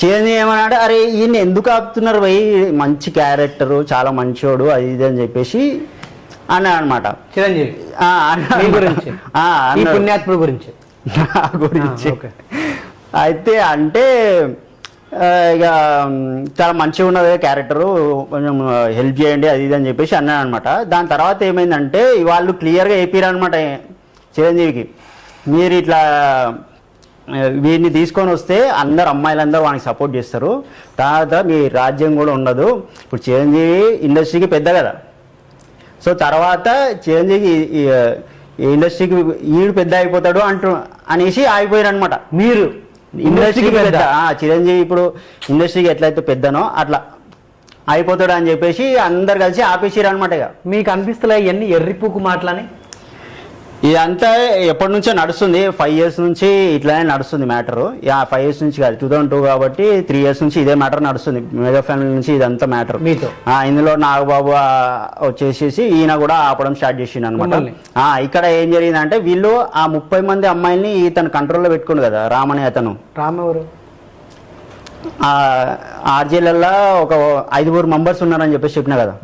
చిరంజీవి ఏమన్నాడు, అరే ఈయన ఎందుకు ఆపుతున్నారు భయ్, మంచి క్యారెక్టరు, చాలా మంచోడు, అది ఇది అని చెప్పేసి అన్నాడు అనమాట. చిరంజీవి పుణ్యాత్ముడు గురించి అయితే అంటే ఇక చాలా మంచిగా ఉన్నది క్యారెక్టరు, కొంచెం హెల్ప్ చేయండి అది ఇది అని చెప్పేసి అన్నాడు అనమాట. దాని తర్వాత ఏమైందంటే, వాళ్ళు క్లియర్గా చెప్పారు అనమాట చిరంజీవికి, మీరు ఇట్లా వీడిని తీసుకొని వస్తే అందరు అమ్మాయిలందరూ వానికి సపోర్ట్ చేస్తారు, తర్వాత మీ రాజ్యం కూడా ఉండదు. ఇప్పుడు చిరంజీవి ఇండస్ట్రీకి పెద్ద కదా, సో తర్వాత చిరంజీవి ఇండస్ట్రీకి ఈడు పెద్ద అయిపోతాడు అనేసి ఆగిపోయారు అనమాట. మీరు ఇండస్ట్రీకి పెద్ద చిరంజీవి ఇప్పుడు ఇండస్ట్రీకి ఎట్లయితే పెద్దనో అట్లా అయిపోతాడు అని చెప్పేసి అందరు కలిసి ఆపేసారు అనమాట. ఇక మీకు అనిపిస్తలే ఇవన్నీ ఎర్రిపుకు మాటలని? ఇదంతా ఎప్పటి నుంచో నడుస్తుంది, 5 years నుంచి ఇట్లానే నడుస్తుంది మ్యాటరు. 5 years నుంచి కాదు, 2002 కాబట్టి 3 years నుంచి ఇదే మ్యాటర్ నడుస్తుంది. మెగా ఫ్యామిలీ నుంచి ఇదంతా మ్యాటర్. ఇందులో నాగబాబు వచ్చేసేసి ఈయన కూడా ఆపడం స్టార్ట్ చేసిండు అనమాట. ఇక్కడ ఏం జరిగిందంటే వీళ్ళు ఆ 30 మంది అమ్మాయిల్ని ఇతను కంట్రోల్లో పెట్టుకుండు కదా, రామని అతను. ఎవరు? ఆర్జీలలో ఒక 5 మెంబర్స్ ఉన్నారని చెప్పేసి చెప్పినా కదా,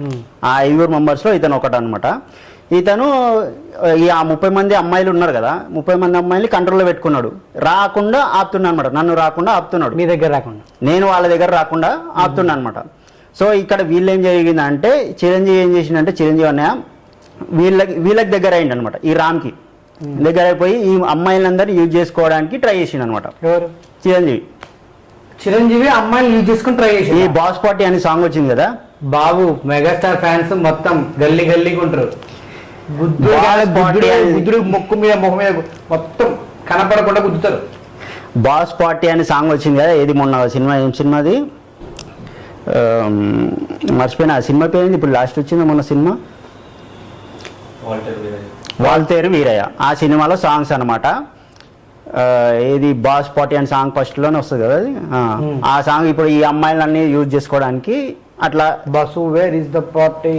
ఆ 5 మెంబర్స్లో ఇతను ఒకటి అనమాట. ఇతను ఆ 30 మంది అమ్మాయిలు ఉన్నారు కదా, 30 మంది అమ్మాయిలు కంట్రోల్లో పెట్టుకున్నాడు. రాకుండా ఆపుతున్నా అనమాట, నన్ను రాకుండా ఆపుతున్నాడు. మీ దగ్గర రాకుండా, నేను వాళ్ళ దగ్గర రాకుండా ఆపుతున్నా అనమాట. సో ఇక్కడ వీళ్ళు ఏం జరిగిందంటే చిరంజీవి ఏం చేసిందంటే, చిరంజీవి అన్నయ్య వీళ్ళకి దగ్గర అయింది అనమాట. ఈ రామ్కి దగ్గర అయిపోయి ఈ అమ్మాయిలందరినీ యూజ్ చేసుకోవడానికి ట్రై చేసిండు అనమాట. ఎవరు? చిరంజీవి అమ్మాయిలు యూజ్ చేసుకుని ట్రై చేసి. ఈ బాస్ పార్టీ అనే సాంగ్ వచ్చింది కదా బాబు, మెగాస్టార్ ఫ్యాన్స్ మొత్తం గల్లీ గల్లీగా ఉంటారు. గుద్దుడు ముక్కు మీద ముఖం మీద మొత్తం కనపడకుండా గుద్దుతారు. బాస్ పార్టీ అనే సాంగ్ వచ్చింది కదా, ఏది మొన్న సినిమా, ఏం సినిమా అది మర్చిపోయినా, ఆ సినిమా పేరు ఇప్పుడు లాస్ట్ వచ్చింది మొన్న సినిమా, వాల్తేరు వీరయ్య. ఆ సినిమాలో సాంగ్స్ అనమాట. ఏది బాస్ పార్టీ అనే సాంగ్ ఫస్ట్ లోనే వస్తుంది కదా అది. ఆ సాంగ్ ఇప్పుడు ఈ అమ్మాయిలన్నీ యూజ్ చేసుకోవడానికి అట్లా bus where is the party,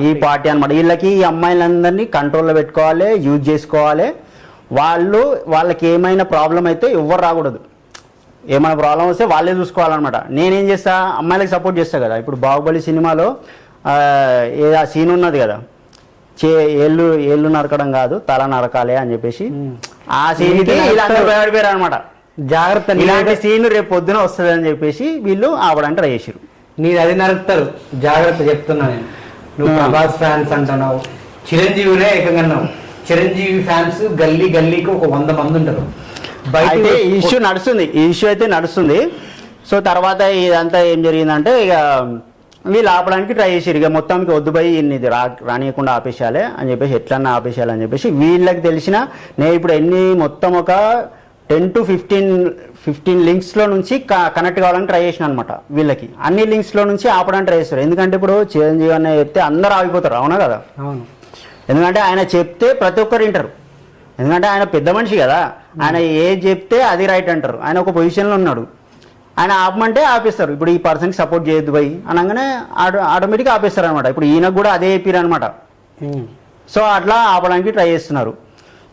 ఈ పార్టీ అనమాట. వీళ్ళకి ఈ అమ్మాయిలందరినీ కంట్రోల్లో పెట్టుకోవాలి, యూజ్ చేసుకోవాలి. వాళ్ళకి ఏమైనా ప్రాబ్లం అయితే ఎవ్వరు రాకూడదు, ఏమైనా ప్రాబ్లం వస్తే వాళ్ళే చూసుకోవాలన్నమాట. నేనేం చేస్తా, అమ్మాయిలకు సపోర్ట్ చేస్తా కదా. ఇప్పుడు బాహుబలి సినిమాలో ఆ సీన్ ఉన్నది కదా, ఏళ్ళు నరకడం కాదు తల నరకాలి అని చెప్పేసి, ఆ సీన్కి వీళ్ళందరూ భయపడిపోయారు అనమాట. జాగ్రత్త, ఇలాంటి సీన్ రేపు పొద్దున వస్తుంది అని చెప్పేసి వీళ్ళు ఆపడానికి ట్రై చేసారు. నీది అది నరుకుతారు, జాగ్రత్త చెప్తున్నా నేను. నువ్వు ప్రభాస్ ఫ్యాన్స్ అంటున్నావు, చిరంజీవినే ఏకంగా. చిరంజీవి ఫ్యాన్స్ గల్లీ గల్లీకి ఒక 100 మంది ఉంటారు. అయితే ఈ ఇష్యూ నడుస్తుంది, ఈ ఇష్యూ అయితే నడుస్తుంది. సో తర్వాత ఇదంతా ఏం జరిగిందంటే ఇక వీళ్ళు ఆపడానికి ట్రై చేసారు. ఇక మొత్తానికి వద్దు పోయి ఇది రానియకుండా ఆపేసాలి అని చెప్పేసి, ఎట్లన్నా ఆపేసాలి అని చెప్పేసి వీళ్ళకి తెలిసిన, నేను ఇప్పుడు మొత్తం ఒక 10 to 15 లింక్స్లో నుంచి కనెక్ట్ కావాలని ట్రై చేసిన అనమాట. వీళ్ళకి అన్ని లింక్స్లో నుంచి ఆపడానికి ట్రై చేస్తారు. ఎందుకంటే ఇప్పుడు చిరంజీవి అన్న చెప్తే అందరూ ఆగిపోతారు, అవునా కదా? అవును. ఎందుకంటే ఆయన చెప్తే ప్రతి ఒక్కరు వింటారు, ఎందుకంటే ఆయన పెద్ద మనిషి కదా. ఆయన ఏది చెప్తే అది రైట్ అంటారు. ఆయన ఒక పొజిషన్లో ఉన్నాడు, ఆయన ఆపమంటే ఆపేస్తారు. ఇప్పుడు ఈ పర్సన్కి సపోర్ట్ చేయొద్దు పోయి అనగానే ఆటోమేటిక్గా ఆపేస్తారు అనమాట. ఇప్పుడు ఈయనకు కూడా అదే చెప్పారు అనమాట. సో అట్లా ఆపడానికి ట్రై చేస్తున్నారు.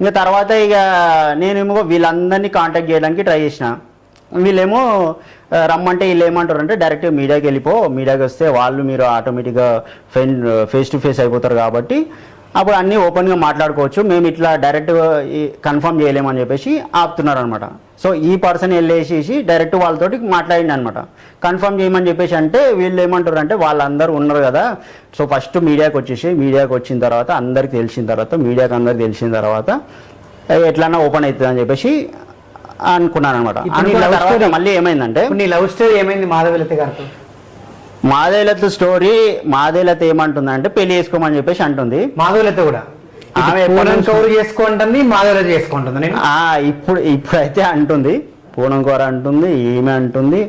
ఇంకా తర్వాత ఇక నేనేమో వీళ్ళందరినీ కాంటాక్ట్ చేయడానికి ట్రై చేసిన. వీళ్ళేమో రమ్మంటే వీళ్ళు ఏమంటారు అంటే, డైరెక్ట్గా మీడియాకి వెళ్ళిపో, మీడియాకి వస్తే మీరు ఆటోమేటిక్గా ఫేస్ టు ఫేస్ అయిపోతారు కాబట్టి అప్పుడు అన్నీ ఓపెన్గా మాట్లాడుకోవచ్చు, మేము ఇట్లా డైరెక్ట్గా కన్ఫర్మ్ చేయలేమని చెప్పేసి ఆపుతున్నారు అనమాట. సో ఈ పర్సన్ వెళ్ళేసేసి డైరెక్ట్ వాళ్ళతోటి మాట్లాడింది అనమాట, కన్ఫర్మ్ చేయమని చెప్పేసి. అంటే వీళ్ళు ఏమంటారు అంటే, వాళ్ళందరూ ఉన్నారు కదా, సో ఫస్ట్ మీడియాకి వచ్చేసి, మీడియాకి వచ్చిన తర్వాత అందరికి తెలిసిన తర్వాత, మీడియాకి అందరికి తెలిసిన తర్వాత ఎట్లన్నా ఓపెన్ అవుతుంది అని చెప్పేసి అనుకున్నాను అనమాట. అనుకున్న మళ్ళీ ఏమైందంటే, నీ లవ్ స్టోరీ ఏమైంది మాధవలత గారితో? మాధవలత స్టోరీ, మాధవలత ఏమంటుందంటే పెళ్లి చేసుకోమని చెప్పేసి అంటుంది. మాధవలత కూడా ఆమె చేసుకుంటుంది, మాధవలత చేసుకుంటుంది. ఇప్పుడైతే అంటుంది, పూనం కూర అంటుంది, ఈమె అంటుంది,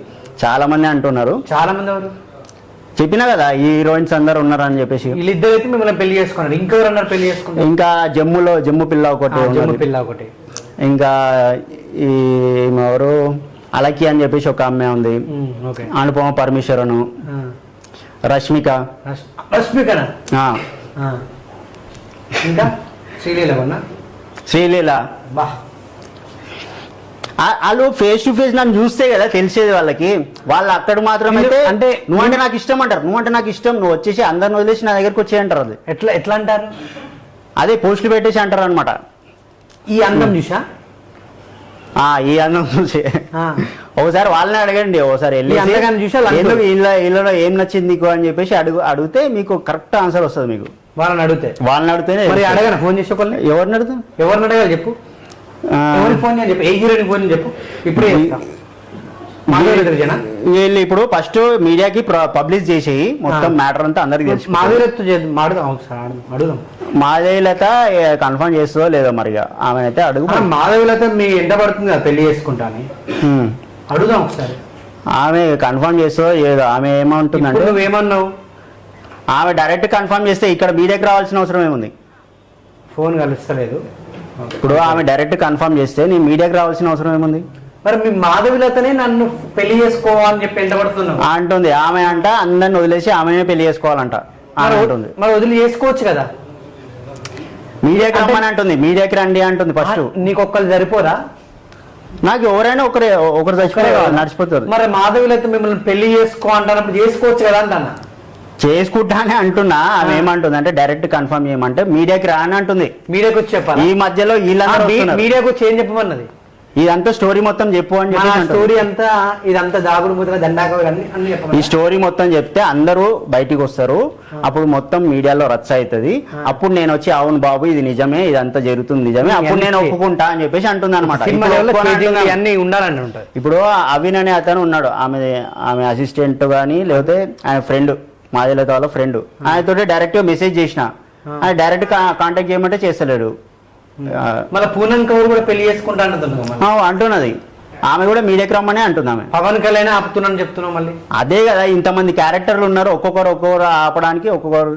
చాలా మంది అంటున్నారు. చాలా మంది ఎవరు చెప్పినా కదా, ఈ హీరోయిన్స్ అందరు ఉన్నారు అని చెప్పేసి. వీళ్ళిద్దరు అయితే మిమ్మల్ని పెళ్లి చేసుకున్నారు, ఇంకెవరు అన్నారు పెళ్లి చేసుకున్నారు? ఇంకా జమ్ము పిల్ల ఒకటి, ఇంకా ఈ ఎవరు అలకి అని చెప్పేసి ఒక అమ్మాయి ఉంది, అనుపమ పరమేశ్వరను, రష్మిక. ఇంకా శ్రీలీల. వాళ్ళు ఫేస్ టు ఫేస్ నన్ను చూస్తే కదా తెలిసేది వాళ్ళకి. వాళ్ళు అక్కడ మాత్రం అయితే అంటే నువ్వంటే నాకు ఇష్టం అంటారు, నువ్వంటే నాకు ఇష్టం, నువ్వు వచ్చేసి అందరిని వదిలేసి నా దగ్గరకు వచ్చేయంటారు. అది ఎట్లా అంటారు? అదే పోస్టులు పెట్టేసి అంటారు అనమాట. ఈ అందం చూసా, ఈ అందం చూసి ఒకసారి వాళ్ళని అడగండి, ఒకసారి వెళ్ళి చూసా వీళ్ళలో ఏం నచ్చింది నీకు అని చెప్పేసి అడిగితే మీకు కరెక్ట్ ఆన్సర్ వస్తుంది మీకు. వాళ్ళని అడిగితేనే మరి అడగన ఫోన్ చేసే వాళ్ళని ఎవరిని అడుగుతా ఎవరిని అడగాలి చెప్పు, ఎవరికి ఫోన్ చేయని చెప్పు, ఏ హీరోని ఫోన్ చెప్పు ఇప్పుడే వీళ్ళు ఇప్పుడు ఫస్ట్ మీడియాకి పబ్లిష్ చేసి మొత్తం మ్యాటర్ అంతా అందరికి తెలుసు. అడుగుదాం మాధవీలత కన్ఫర్మ్ చేస్తుందో లేదో మరిగా ఆమె అయితే అడుగు. మాధవీలత మీ ఎండ పడుతుంది కదా పెళ్లి చేసుకుంటా అని అడుగుదాం ఒకసారి. ఆమె కన్ఫర్మ్ చేస్తుందో ఏదో. ఆమె ఏమంటుందంటే నువ్వేమన్నావు, ఆమె డైరెక్ట్ కన్ఫర్మ్ చేస్తే ఇక్కడ మీడియాకి రావాల్సిన అవసరం ఏముంది? ఫోన్ కలుస్తలేదు. ఇప్పుడు ఆమె డైరెక్ట్ కన్ఫర్మ్ చేస్తే నేను మీడియాకి రావాల్సిన అవసరం ఏముంది? మరి మీ మాధవీలతనే నన్ను పెళ్లి చేసుకోవాలని చెప్పి ఎండబడుతున్నావు అంటుంది ఆమె. అంట అందరిని వదిలేసి ఆమెనే పెళ్లి చేసుకోవాలంట అంటుంది. మరి వదిలి చేసుకోవచ్చు కదా, మీడియాకి రమ్మని అంటుంది. మీడియాకి రండి అంటుంది ఫస్ట్. నీకు ఒక్కరు సరిపోదా? నాకు ఎవరైనా ఒకరు చచ్చిపోయి నడిచిపోతారు. మరి మాధవీలత మిమ్మల్ని పెళ్లి చేసుకో అంటున్నప్పుడు చేసుకోవచ్చు కదా అంటన్నా. చేసుకుంటానే అంటున్నా. ఆమె ఏమంటుంది అంటే డైరెక్ట్ కన్ఫర్మ్ చేయమంటే మీడియాకి రాని అంటుంది. మీడియాకి వచ్చి చెప్పాలి. ఈ మధ్యలో మీడియాకి వచ్చి ఏం చెప్పమన్నది? ఇదంతా స్టోరీ మొత్తం చెప్పు అని చెప్పి స్టోరీ అంతా ఇదంతా దాగుడు ముద్ర దండాక ఈ స్టోరీ మొత్తం చెప్తే అందరూ బయటికి వస్తారు. అప్పుడు మొత్తం మీడియాలో రచ్చ అవుతుంది. అప్పుడు నేను వచ్చి అవును బాబు ఇది నిజమే, ఇదంతా జరుగుతుంది నిజమే, అప్పుడు నేను ఒప్పుకుంటా అని చెప్పేసి అంటుంది అనమాట. ఇప్పుడు అవిన్ అనే అతను ఉన్నాడు, ఆమె అసిస్టెంట్ గానీ లేకపోతే ఆయన ఫ్రెండ్, మాదిలత వాళ్ళ ఫ్రెండ్. ఆయనతో డైరెక్ట్ గా మెసేజ్ చేసిన, ఆయన డైరెక్ట్ కాంటాక్ట్ చేయమంటే చేస్తలేడు. మళ్ళీ పూనం కౌర్ కూడా పెళ్లి చేసుకుంటా అంటున్నది. ఆమె కూడా మీడియాకి రమ్మనే అంటుంది. ఆమె పవన్ కళ్యాణ్ ఆపుతున్నాను చెప్తున్నావు మళ్ళీ. అదే కదా, ఇంతమంది క్యారెక్టర్లు ఉన్నారు, ఒక్కొక్కరు ఆపడానికి ఒక్కొక్కరు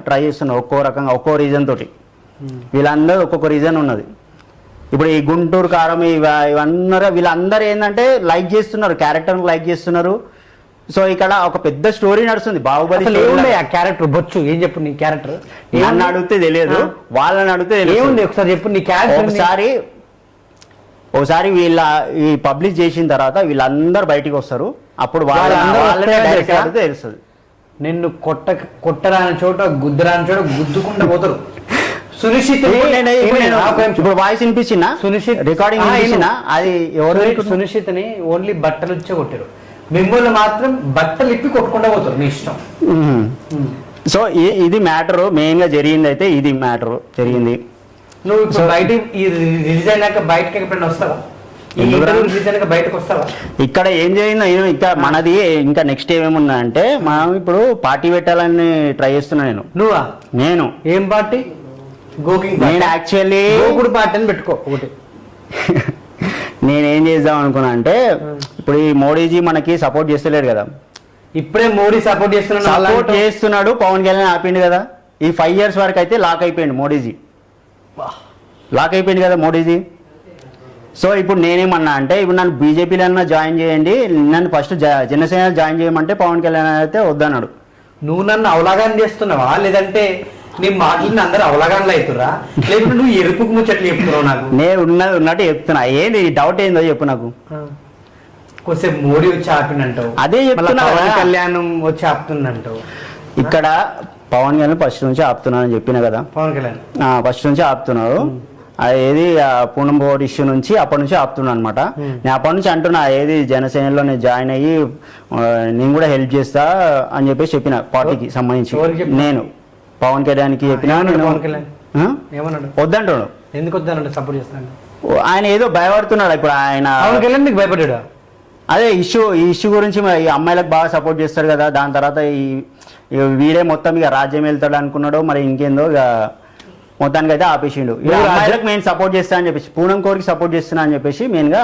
ట్రై చేస్తున్నారు, ఒక్కో రకంగా ఒక్కో రీజన్ తోటి. వీళ్ళందరూ ఒక్కొక్క రీజన్ ఉన్నది. ఇప్పుడు ఈ గుంటూరు కారం ఇవన్నీ వీళ్ళందరూ ఏంటంటే లైక్ చేస్తున్నారు, క్యారెక్టర్ లైక్ చేస్తున్నారు. సో ఇక్కడ ఒక పెద్ద స్టోరీ నడుస్తుంది. బాహుబలి క్యారెక్టర్ బొచ్చు ఏం చెప్పు, నీ క్యారెక్టర్ నన్ను అడిగితే తెలియదు, వాళ్ళని అడిగితే ఏముంది ఒకసారి చెప్పు నీ క్యారెక్టర్. ఒకసారి వీళ్ళ ఈ పబ్లిష్ చేసిన తర్వాత వీళ్ళందరూ బయటికి వస్తారు. అప్పుడు వాళ్ళని తెలుస్తుంది. నిన్ను కొట్టరాని చోట గుద్దరాని చోట గుద్దుకుంటూ పోతారు. సునిశ్చిత్ ఇప్పుడు వాయిస్ వినిపించినా, సునిశ్చిత్ రికార్డింగ్ వినిపించినా, అది ఎవరు సునిశ్చిత్ అని ఓన్లీ బట్టలు వచ్చే కొట్టారు, మిమ్మల్ని మాత్రం బట్టలు ఇప్పి కొట్టుకుంటూ పోతారు, నీ ఇష్టం. సో ఇది మ్యాటర్ మెయిన్ గా జరిగింది. అయితే ఇది మ్యాటర్ జరిగింది. నువ్వు బయట రిలీజ్ అయినాక బయటకి ఎప్పుడైనా వస్తావా? రిలీజ్ అయినాక బయటకు వస్తావా? ఇక్కడ ఏం జరిగిందో ఇంకా మనది ఇంకా నెక్స్ట్ ఏమేమున్నా అంటే మనం ఇప్పుడు పార్టీ పెట్టాలని ట్రై చేస్తున్నా. నేను ఏం పార్టీ? గోకింగ్. నేను యాక్చువల్లీ గోకుడు పార్టీ అని పెట్టుకో ఒకటి. నేనేం చేద్దాం అనుకున్నా అంటే ఇప్పుడు ఈ మోడీజీ మనకి సపోర్ట్ చేస్తలేడు కదా. ఇప్పుడే మోడీ సపోర్ట్ చేస్తున్నాడు. పవన్ కళ్యాణ్ ఆపిండు కదా. ఈ 5 years వరకు అయితే లాక్ అయిపోయింది మోడీజీ. లాక్ అయిపోయింది కదా మోడీజీ. సో ఇప్పుడు నేనేమన్నా అంటే ఇప్పుడు నన్ను బీజేపీలో జాయిన్ చేయండి, నన్ను ఫస్ట్ జనసేన జాయిన్ చేయమంటే పవన్ కళ్యాణ్ అయితే వద్దన్నాడు. నువ్వు నన్ను అవలాగాని చేస్తున్నావా, లేదంటే నీ మాటలు అందరూ అవలాగాన్లు అవుతురా, లేకుంటే నువ్వు ఎరుపుకు ముచ్చట్లు చెప్తున్నావు? నాకు నేను ఉన్నట్టు చెప్తున్నా. ఏంది డౌట్ ఏందో చెప్పు నాకు. కొద్దిసేపు మోడీ వచ్చి ఆపినంటావు, అదే చెప్తున్నా. పవన్ కళ్యాణ్ వచ్చి ఆపుతుందంటావు. ఇక్కడ పవన్ కళ్యాణ్ ఫస్ట్ నుంచి ఆపుతున్నానని చెప్పిన కదా. పవన్ కళ్యాణ్ ఫస్ట్ నుంచి ఆపుతున్నారు. ఏది పూనం బోర్డు ఇష్యూ నుంచి అప్పటి నుంచి ఆపుతున్నా అనమాట. నేను అప్పటి నుంచి అంటున్నా ఏది జనసేనలో నేను జాయిన్ అయ్యి నేను కూడా హెల్ప్ చేస్తా అని చెప్పేసి చెప్పిన పార్టీకి సంబంధించి. నేను పవన్ కళ్యాణ్కి చెప్పినా. వద్దంటున్నాడు. ఎందుకు వద్దానంటే సపోర్ట్ చేస్తాను. ఆయన ఏదో భయపడుతున్నాడు. ఇప్పుడు ఆయన పవన్ కళ్యాణ్ నీకు భయపడ్డా? అదే ఈ ఇష్యూ గురించి ఈ అమ్మాయిలకు బాగా సపోర్ట్ చేస్తాడు కదా. దాని తర్వాత వీడే మొత్తం ఇక రాజ్యం వెళ్తాడు అనుకున్నాడు. మరి ఇంకేందో ఇక మొత్తానికి అయితే ఆపేసిండు. అమ్మాయిలకు మెయిన్ సపోర్ట్ చేస్తా అని చెప్పేసి, పూనం కోరికి సపోర్ట్ చేస్తున్నా అని చెప్పేసి మెయిన్ గా.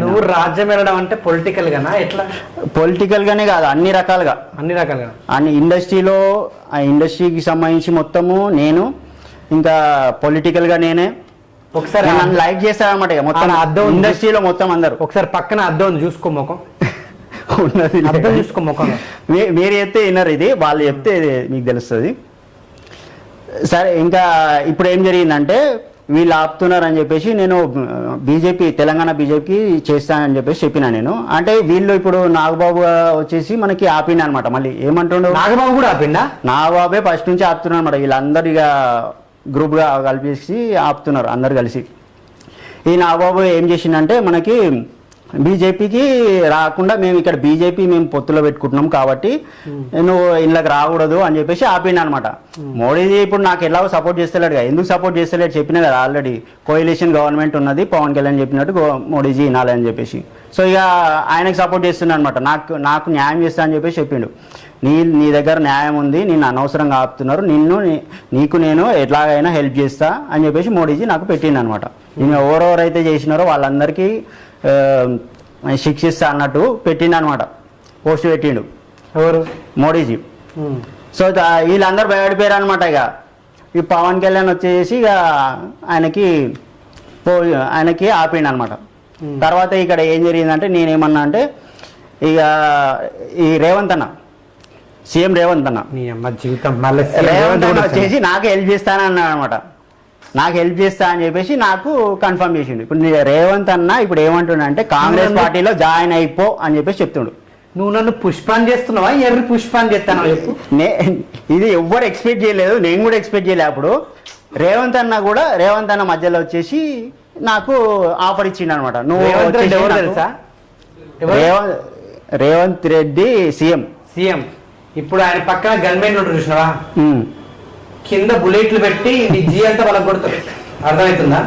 నువ్వు రాజ్యం వెళ్ళడం అంటే పొలిటికల్ గానా ఎట్లా? పొలిటికల్ గానే కాదు, అన్ని రకాలుగా. అన్ని ఇండస్ట్రీకి సంబంధించి మొత్తము నేను, ఇంకా పొలిటికల్ గా నేనే. ఒకసారి నన్ను లైక్ చేస్తారనమాట మొత్తం అద్దం ఇండస్ట్రీలో మొత్తం అందరు. ఒకసారి పక్కన అద్దం చూసుకో ముఖం ఉన్నది, అద్దం చూసుకో ముఖం. మీరు చెప్తే విన్నారు, ఇది వాళ్ళు చెప్తే మీకు తెలుస్తుంది. సరే ఇంకా ఇప్పుడు ఏం జరిగిందంటే వీళ్ళు ఆపుతున్నారని చెప్పేసి నేను తెలంగాణ బీజేపీకి చేస్తానని చెప్పేసి చెప్పినా నేను. అంటే వీళ్ళు ఇప్పుడు నాగబాబు వచ్చేసి మనకి ఆపిండి అనమాట. మళ్ళీ ఏమంటుండో నాగబాబు కూడా ఆపిండా? నాగబాబే ఫస్ట్ నుంచి ఆపుతున్నారు అనమాట. వీళ్ళందరూ ఇక గ్రూప్గా కలిపేసి ఆపుతున్నారు అందరు కలిసి. ఈ నాగబాబు ఏం చేసిందంటే మనకి బీజేపీకి రాకుండా మేము ఇక్కడ బీజేపీ మేము పొత్తులో పెట్టుకుంటున్నాం కాబట్టి నువ్వు ఇళ్ళకి రాకూడదు అని చెప్పేసి ఆపిండు అనమాట. మోడీజీ ఇప్పుడు నాకు ఎలాగో సపోర్ట్ చేస్తలేడు, ఎందుకు సపోర్ట్ చేస్తలేడు చెప్పినా కదా ఆల్రెడీ కోయిలేషన్ గవర్నమెంట్ ఉన్నది, పవన్ కళ్యాణ్ చెప్పినట్టు మోడీజీ వినాలి అని చెప్పేసి. సో ఇక ఆయనకు సపోర్ట్ చేస్తున్నా అనమాట. నాకు న్యాయం చేస్తా అని చెప్పేసి చెప్పిండు. నీ దగ్గర న్యాయం ఉంది, నిన్ను అనవసరంగా ఆపుతున్నారు, నీకు నేను ఎట్లాగైనా హెల్ప్ చేస్తా అని చెప్పేసి మోడీజీ నాకు పెట్టిండు అనమాట. నేను ఎవరెవరైతే చేసినారో వాళ్ళందరికీ శిక్షిస్తా అన్నట్టు పెట్టిండు అనమాట, పోస్ట్ పెట్టిండు ఎవరు? మోడీజీ. సో వీళ్ళందరూ భయపడిపోయారు అనమాట. ఇక ఈ పవన్ కళ్యాణ్ వచ్చేసి ఇక ఆయనకి ఆపిండు అనమాట. తర్వాత ఇక్కడ ఏం జరిగిందంటే నేనేమన్నా అంటే ఇక ఈ రేవంత్ అన్న, సీఎం రేవంత్ అన్న రేవంత్ అన్న వచ్చేసి నాకు హెల్ప్ చేస్తానన్నాడు అనమాట. నాకు హెల్ప్ చేస్తా అని చెప్పేసి నాకు కన్ఫర్మ్ చేసిండు. ఇప్పుడు రేవంత్ అన్న ఇప్పుడు ఏమంటున్నా అంటే కాంగ్రెస్ పార్టీలో జాయిన్ అయిపో అని చెప్పేసి చెప్తుండు. నువ్వు నన్ను పుష్పాన్ని చేస్తున్నావా, ఎర్రి పుష్పాన్ని చేస్తాను చెప్పు. ఇది ఎవ్వరు ఎక్స్పెక్ట్ చేయలేదు, నేను కూడా ఎక్స్పెక్ట్ చేయలేదు. అప్పుడు రేవంత్ అన్న మధ్యలో వచ్చేసి నాకు ఆఫర్ ఇచ్చిండు అనమాట. నువ్వు తెలుసా? రేవంత్ రెడ్డి సీఎం. ఇప్పుడు ఆయన పక్కన గన్మెన్ చూసినావా, కింద బుల్లెట్లు పెట్టి నీ జీ అంతా వాళ్ళకి కొడతారు, అర్థమవుతుందా?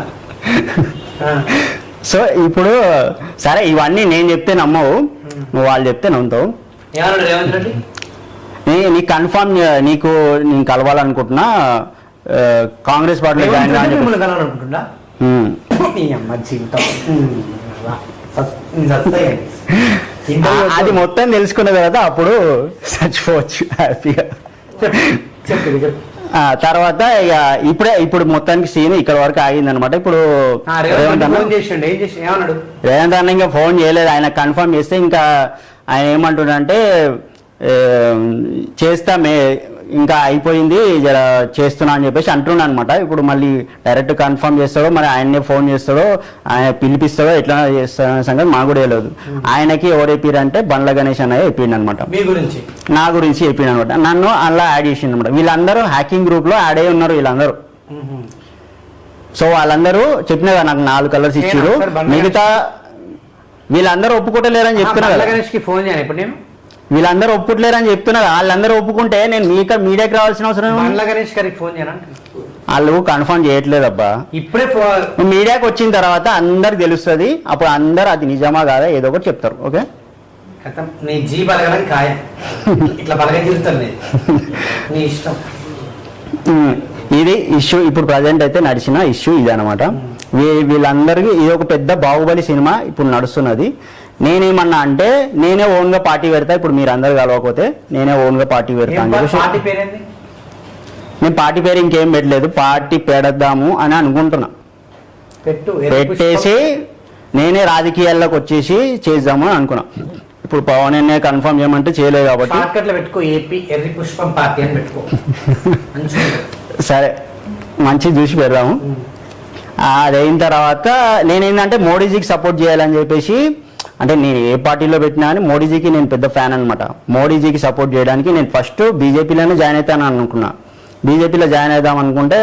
సో ఇప్పుడు సరే ఇవన్నీ నేను చెప్తే నమ్మవు, నువ్వు వాళ్ళు చెప్తే నమ్ముతావు. ఏమన్నాడు రేవంత్ రెడ్డి? నీకు కన్ఫర్మ్ నీకు నేను కలవాలనుకుంటున్నా, కాంగ్రెస్ పార్టీలో జాయిన్ కలవాలనుకుంటున్నా. అది మొత్తం తెలుసుకున్న తర్వాత అప్పుడు చచ్చిపోవచ్చు హ్యాపీగా. తర్వాత ఇక ఇప్పుడు మొత్తానికి సీన్ ఇక్కడ వరకు ఆగింది అనమాట. ఇప్పుడు రేవంత్ అన్న ఇంకా ఫోన్ చేయలేదు. ఆయన కన్ఫర్మ్ చేస్తే ఇంకా ఆయన ఏమంటుండంటే చేస్తా ఇంకా అయిపోయింది చేస్తున్నా అని చెప్పేసి అంటున్నా అనమాట. ఇప్పుడు మళ్ళీ డైరెక్ట్ కన్ఫర్మ్ చేస్తాడో మరి ఆయన్నే ఫోన్ చేస్తాడో ఆయన పిలిపిస్తాడో ఎట్లా చేస్తాడో సంగతి మాకు కూడా తెలియదు. ఆయనకి ఎవరు చెప్పారంటే బండ్ల గణేష్ అన్నయ్య చెప్పిండు అనమాట, నా గురించి చెప్పిండు అనమాట. నన్ను అలా యాడ్ చేసిండు అనమాట. వీళ్ళందరూ హ్యాకింగ్ గ్రూప్ లో యాడ్ అయ్యి ఉన్నారు వీళ్ళందరూ. సో వాళ్ళందరూ చెప్పినా కదా నాకు 4 కలర్స్ ఇచ్చారు, మిగతా వీళ్ళందరూ ఒప్పుకోవట్లేరని చెప్తున్నా కదా. ఫోన్ చేయాలి ఇప్పుడు నేను, వీళ్ళందరూ ఒప్పుకోలేరని చెప్తున్నారు. వాళ్ళందరూ ఒప్పుకుంటే నేను మీడియాకి రావాల్సిన అవసరం ఫోన్ చేయాలంటే వాళ్ళు కన్ఫర్మ్ చేయట్లేదు అబ్బా. ఇప్పుడే మీడియాకి వచ్చిన తర్వాత అందరికి తెలుస్తుంది, అప్పుడు అందరు అది నిజమా కాదా ఏదో ఒకటి చెప్తారు. ఓకే, నీ జీ బలగడం ఖాయం, ఇట్లా బలగా తిరుగుతాను నీ ఇష్టం. ఇది ఇష్యూ ఇప్పుడు ప్రజెంట్ అయితే నడిచిన ఇష్యూ ఇది అనమాట. వీళ్ళందరికీ ఇది ఒక పెద్ద బాహుబలి సినిమా ఇప్పుడు నడుస్తున్నది. నేనేమన్నా అంటే నేనే ఓన్ గా పార్టీ పెడతా, ఇప్పుడు మీరు అందరు కలవకపోతే నేనే ఓన్ గా పార్టీ పెడతా అని చెప్పేసి. నేను పార్టీ పేరు ఇంకేం పెట్టలేదు, పార్టీ పెడదాము అని అనుకుంటున్నా. పెట్టేసి నేనే రాజకీయాల్లోకి వచ్చేసి చేద్దాము అని అనుకున్నా. ఇప్పుడు పవన్ అనే కన్ఫర్మ్ చేయమంటే చేయలేదు కాబట్టి పెట్టుకో, ఏపీ ఎర్రి పుష్పం పార్టీ అని పెట్టుకో. సరే మంచి చూసి పెడదాము. అదైన తర్వాత నేనేంటంటే మోడీజీకి సపోర్ట్ చేయాలని చెప్పేసి, అంటే నేను ఏ పార్టీలో పెట్టినా అని మోడీజీకి నేను పెద్ద ఫ్యాన్ అనమాట. మోడీజీకి సపోర్ట్ చేయడానికి నేను ఫస్ట్ బీజేపీలోనే జాయిన్ అవుతాను అనుకున్నా. బీజేపీలో జాయిన్ అవుదాం అనుకుంటే